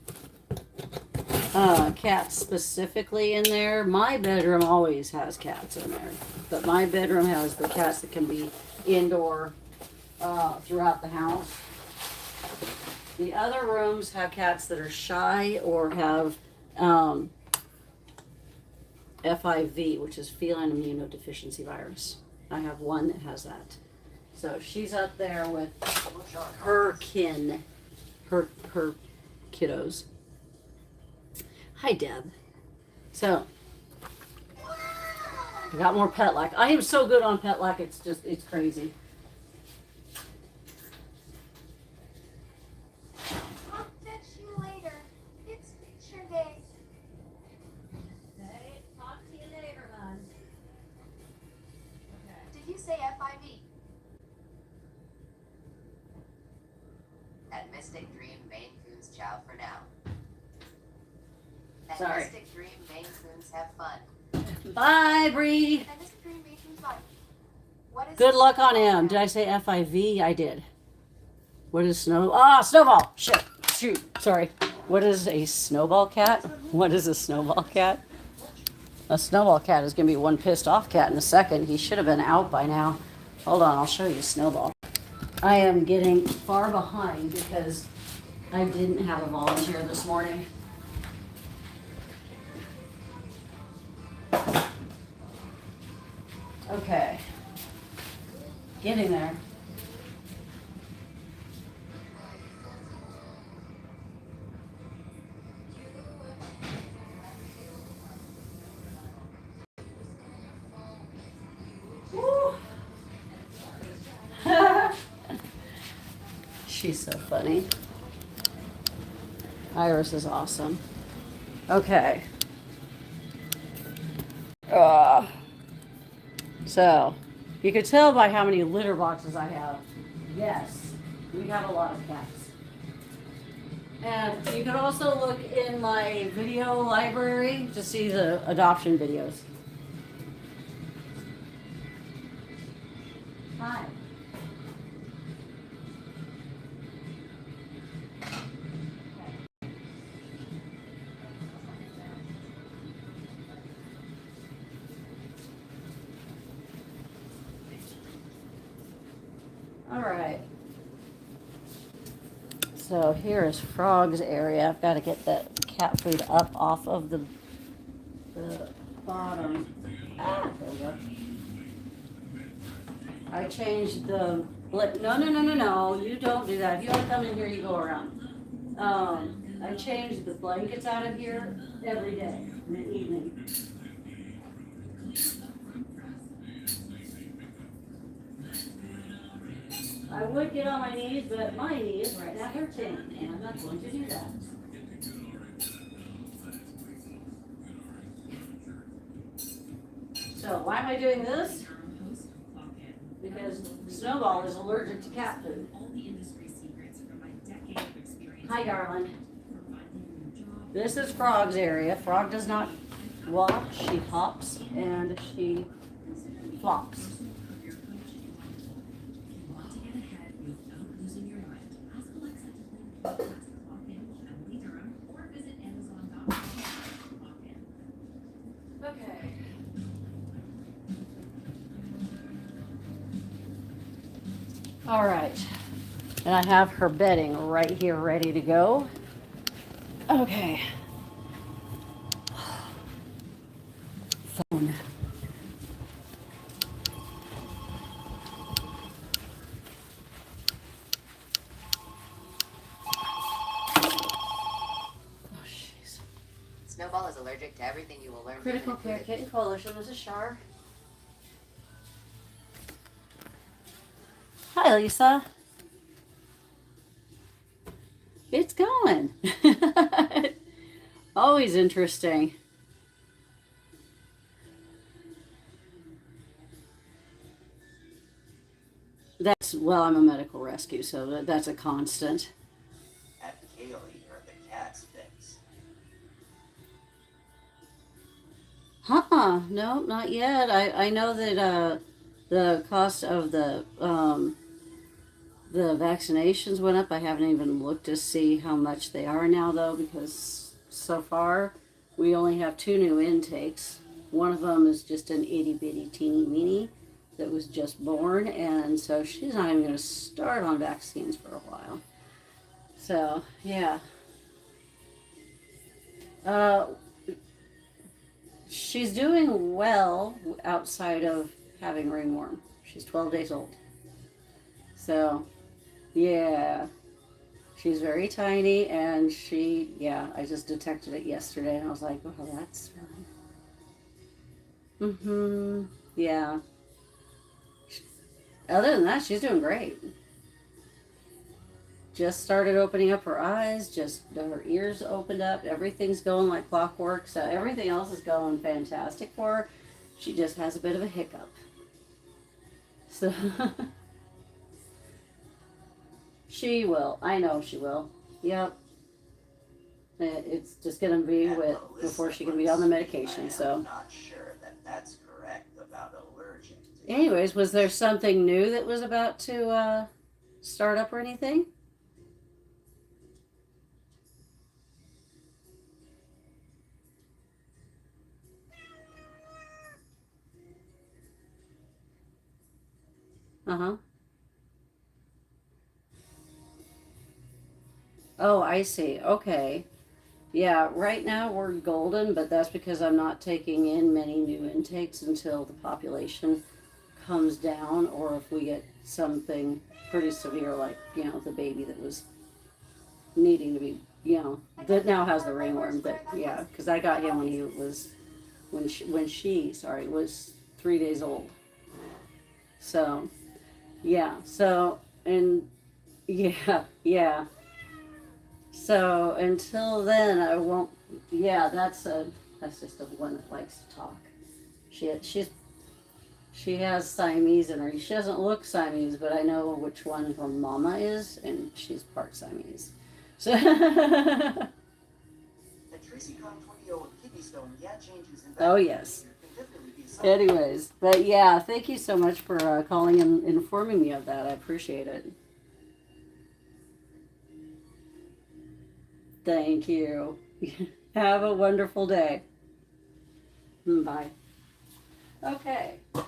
cats specifically in there. My bedroom always has cats in there, but my bedroom has the cats that can be indoor throughout the house. The other rooms have cats that are shy or have FIV, which is feline immunodeficiency virus. I have one that has that. So she's up there with her kin, her kiddos. Hi, Deb. So I got more pet like. I am so good on pet like. It's crazy. I'll fetch you later. It's picture day. Okay, talk to you later, hon. Did you say FIV? At Mystic Dream, Maine Coons chow for now. At Sorry. Mystic Dream, Maine Coons have fun. Bye, Bree. And this is Green Beach fun. What is Good luck on him. Did I say FIV? I did. What is snowball? Shit. Shoot. Sorry. What is a snowball cat? What is a snowball cat? A snowball cat is going to be one pissed off cat in a second. He should have been out by now. Hold on. I'll show you Snowball. I am getting far behind because I didn't have a volunteer this morning. Okay. Getting there. Woo. She's so funny. Iris is awesome. Okay. So, you could tell by how many litter boxes I have. Yes, we have a lot of cats. And you can also look in my video library to see the adoption videos. Hi. All right. So here is Frog's area. I've got to get that cat food up off of the bottom. Ah, there we go. I changed the no. You don't do that. If you want to come in here, you go around. I changed the blankets out of here every day in the evening. I would get on my knees, but my knees right now hurting, and I'm not going to do that. So why am I doing this? because Snowball is allergic to cat food. Hi, darling. This is Frog's area. Frog does not walk. She hops and she flops. Okay. All right. And I have her bedding right here ready to go. Okay. Phone. Oh, jeez. Snowball is allergic to everything you will learn. Critical Care Kitten Coalition. This is Shar. Hi, Lisa. It's going. Always interesting. Well, I'm a medical rescue, so that's a constant. At Kaylee are the cat's things. No, not yet. I know that the cost of the vaccinations went up. I haven't even looked to see how much they are now, though, because so far we only have 2 new intakes. One of them is just an itty bitty teeny weeny that was just born, and so she's not even going to start on vaccines for a while. So, yeah. She's doing well outside of having ringworm. She's 12 days old. So, yeah. She's very tiny, and I just detected it yesterday, and I was like, oh, that's fine. Yeah. Other than that, she's doing great. Just started opening up her eyes, just her ears opened up. Everything's going like clockwork, so everything else is going fantastic for her. She just has a bit of a hiccup. So, she will. I know she will. Yep. It's just going to be before she can be on the medication, so. I'm not sure that that's correct about allergic to. Anyways, was there something new that was about to start up or anything? Uh-huh. Oh, I see. Okay. Yeah, right now we're golden, but that's because I'm not taking in many new intakes until the population comes down, or if we get something pretty severe like, the baby that was needing to be, that now has the ringworm, but yeah, because I got him when he was, when she was 3 days old. So, yeah, and yeah. So until then, I won't. Yeah, that's just the one that likes to talk. She has Siamese in her. She doesn't look Siamese, but I know which one her mama is, and she's part Siamese. So. The Tracy Con 20 kidney stone, changes in Oh yes. Anyways, but yeah, thank you so much for calling and informing me of that. I appreciate it. Thank you. Have a wonderful day. Bye. Okay. So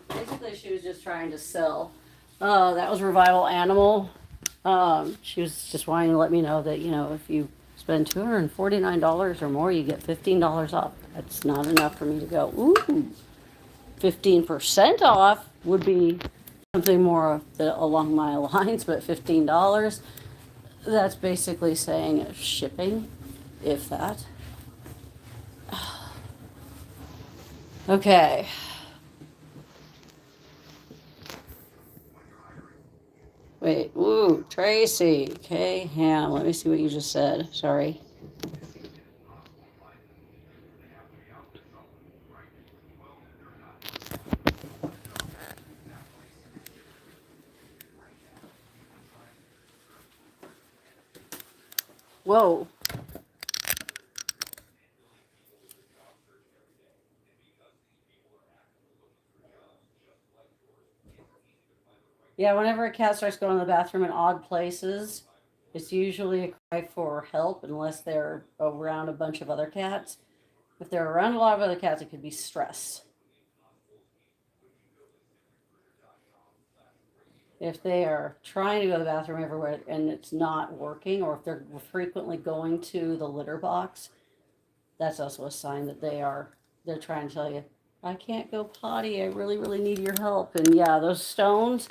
basically, she was just trying to sell. That was Revival Animal. She was just wanting to let me know that, if you spend $249 or more, you get $15 off. That's not enough for me to go, ooh, 15% off would be something more along my lines, but $15, that's basically saying shipping, if that. Okay. Wait, ooh, Tracy, okay, Ham, let me see what you just said, sorry. Whoa. Yeah, whenever a cat starts going to the bathroom in odd places, it's usually a cry for help unless they're around a bunch of other cats. If they're around a lot of other cats, it could be stress. If they are trying to go to the bathroom everywhere and it's not working, or if they're frequently going to the litter box, that's also a sign that they're trying to tell you, I can't go potty, I really, really need your help. And yeah, those stones,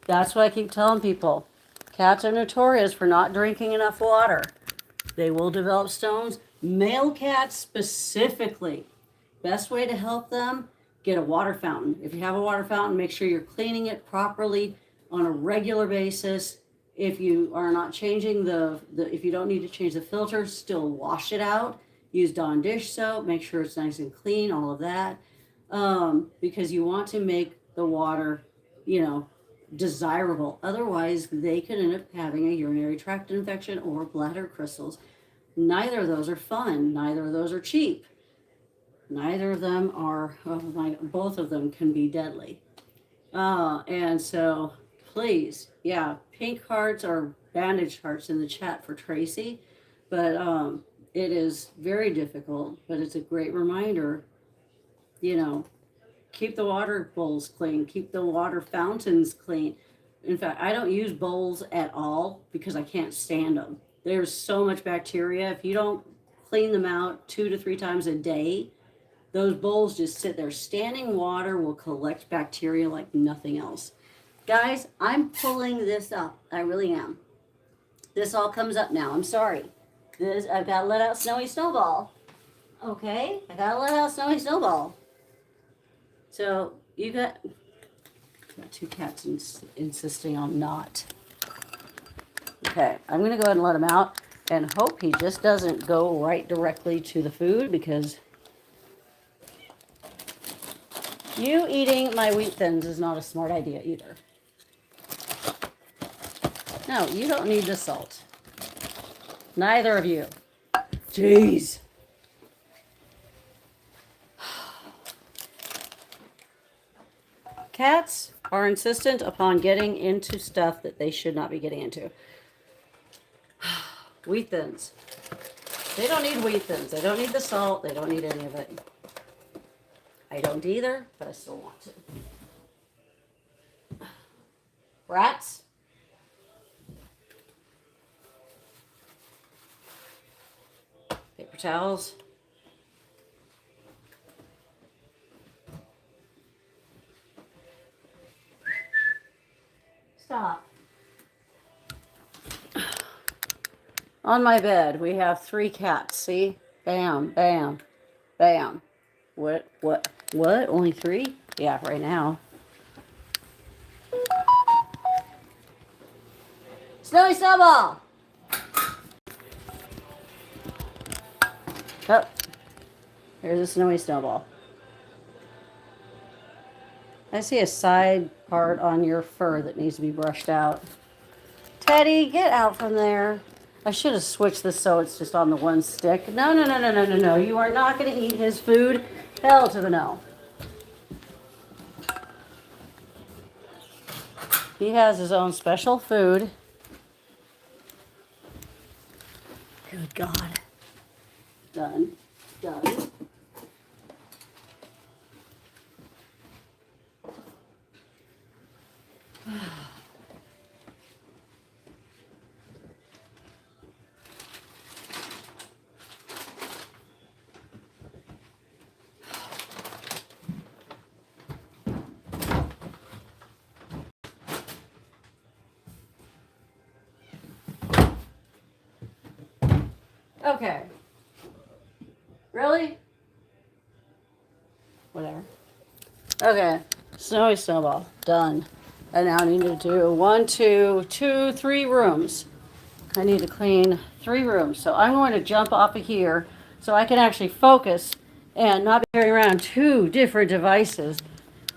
that's what I keep telling people. Cats are notorious for not drinking enough water. They will develop stones. Male cats specifically. Best way to help them, get a water fountain. If you have a water fountain, make sure you're cleaning it properly on a regular basis. If you are not changing if you don't need to change the filter, still wash it out. Use Dawn dish soap, make sure it's nice and clean, all of that. Because you want to make the water, desirable. Otherwise, they could end up having a urinary tract infection or bladder crystals. Neither of those are fun. Neither of those are cheap. Neither of them are, both of them can be deadly. And so, please, yeah, pink hearts or bandaged hearts in the chat for Tracy. But it is very difficult, but it's a great reminder, keep the water bowls clean, keep the water fountains clean. In fact, I don't use bowls at all because I can't stand them. There's so much bacteria. If you don't clean them out 2 to 3 times a day, those bowls just sit there. Standing water will collect bacteria like nothing else. Guys, I'm pulling this up. I really am. This all comes up now. I'm sorry. I've got to let out Snowy Snowball. Okay? I got to let out Snowy Snowball. So, you got 2 cats insisting on not. Okay, I'm going to go ahead and let him out and hope he just doesn't go right directly to the food, because you eating my wheat thins is not a smart idea either. No, you don't need the salt. Neither of you. Jeez. Cats are insistent upon getting into stuff that they should not be getting into. Wheat thins. They don't need wheat thins. They don't need the salt. They don't need any of it. I don't either, but I still want to. Rats. Paper towels. Stop. On my bed, we have 3 cats. See? Bam, bam, bam. What? Only 3? Yeah, right now. Snowy Snowball! Oh, there's a Snowy Snowball. I see a side part on your fur that needs to be brushed out. Teddy, get out from there. I should have switched this so it's just on the one stick. No. You are not going to eat his food. Hell to the no. He has his own special food. Good God. Done. Okay. Really? Whatever. Okay. Snowy Snowball. Done. I now need to do 1, 2, 2, 3 rooms. I need to clean 3 rooms. So I'm going to jump off of here so I can actually focus and not be carrying around 2 different devices,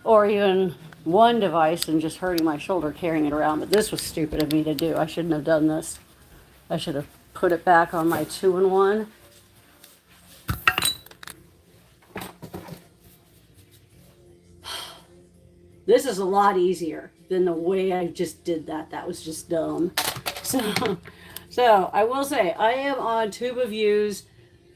or even 1 device and just hurting my shoulder carrying it around. But this was stupid of me to do. I shouldn't have done this. I should have put it back on my 2-in-1. This is a lot easier than the way I just did that. That was just dumb. So I will say, I am on Tuba Views.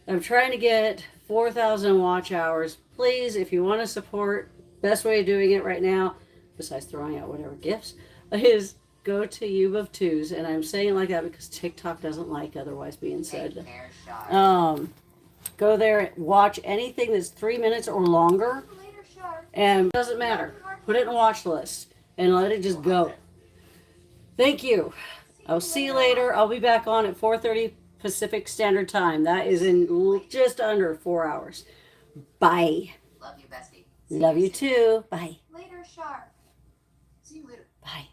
I'm trying to get 4,000 watch hours. Please, if you want to support, best way of doing it right now, besides throwing out whatever gifts, is go to Yube of Twos. And I'm saying it like that because TikTok doesn't like otherwise being said. Take care, Shar. Go there, watch anything that's 3 minutes or longer, Later, Shark. and it doesn't matter. Put it in a watch list and let it just go. Thank you. I'll see you later. I'll be back on at 4:30 Pacific Standard Time. That is in just under 4 hours. Bye. Love you, bestie. Love you too. Bye. Later, Shark. See you later. Bye.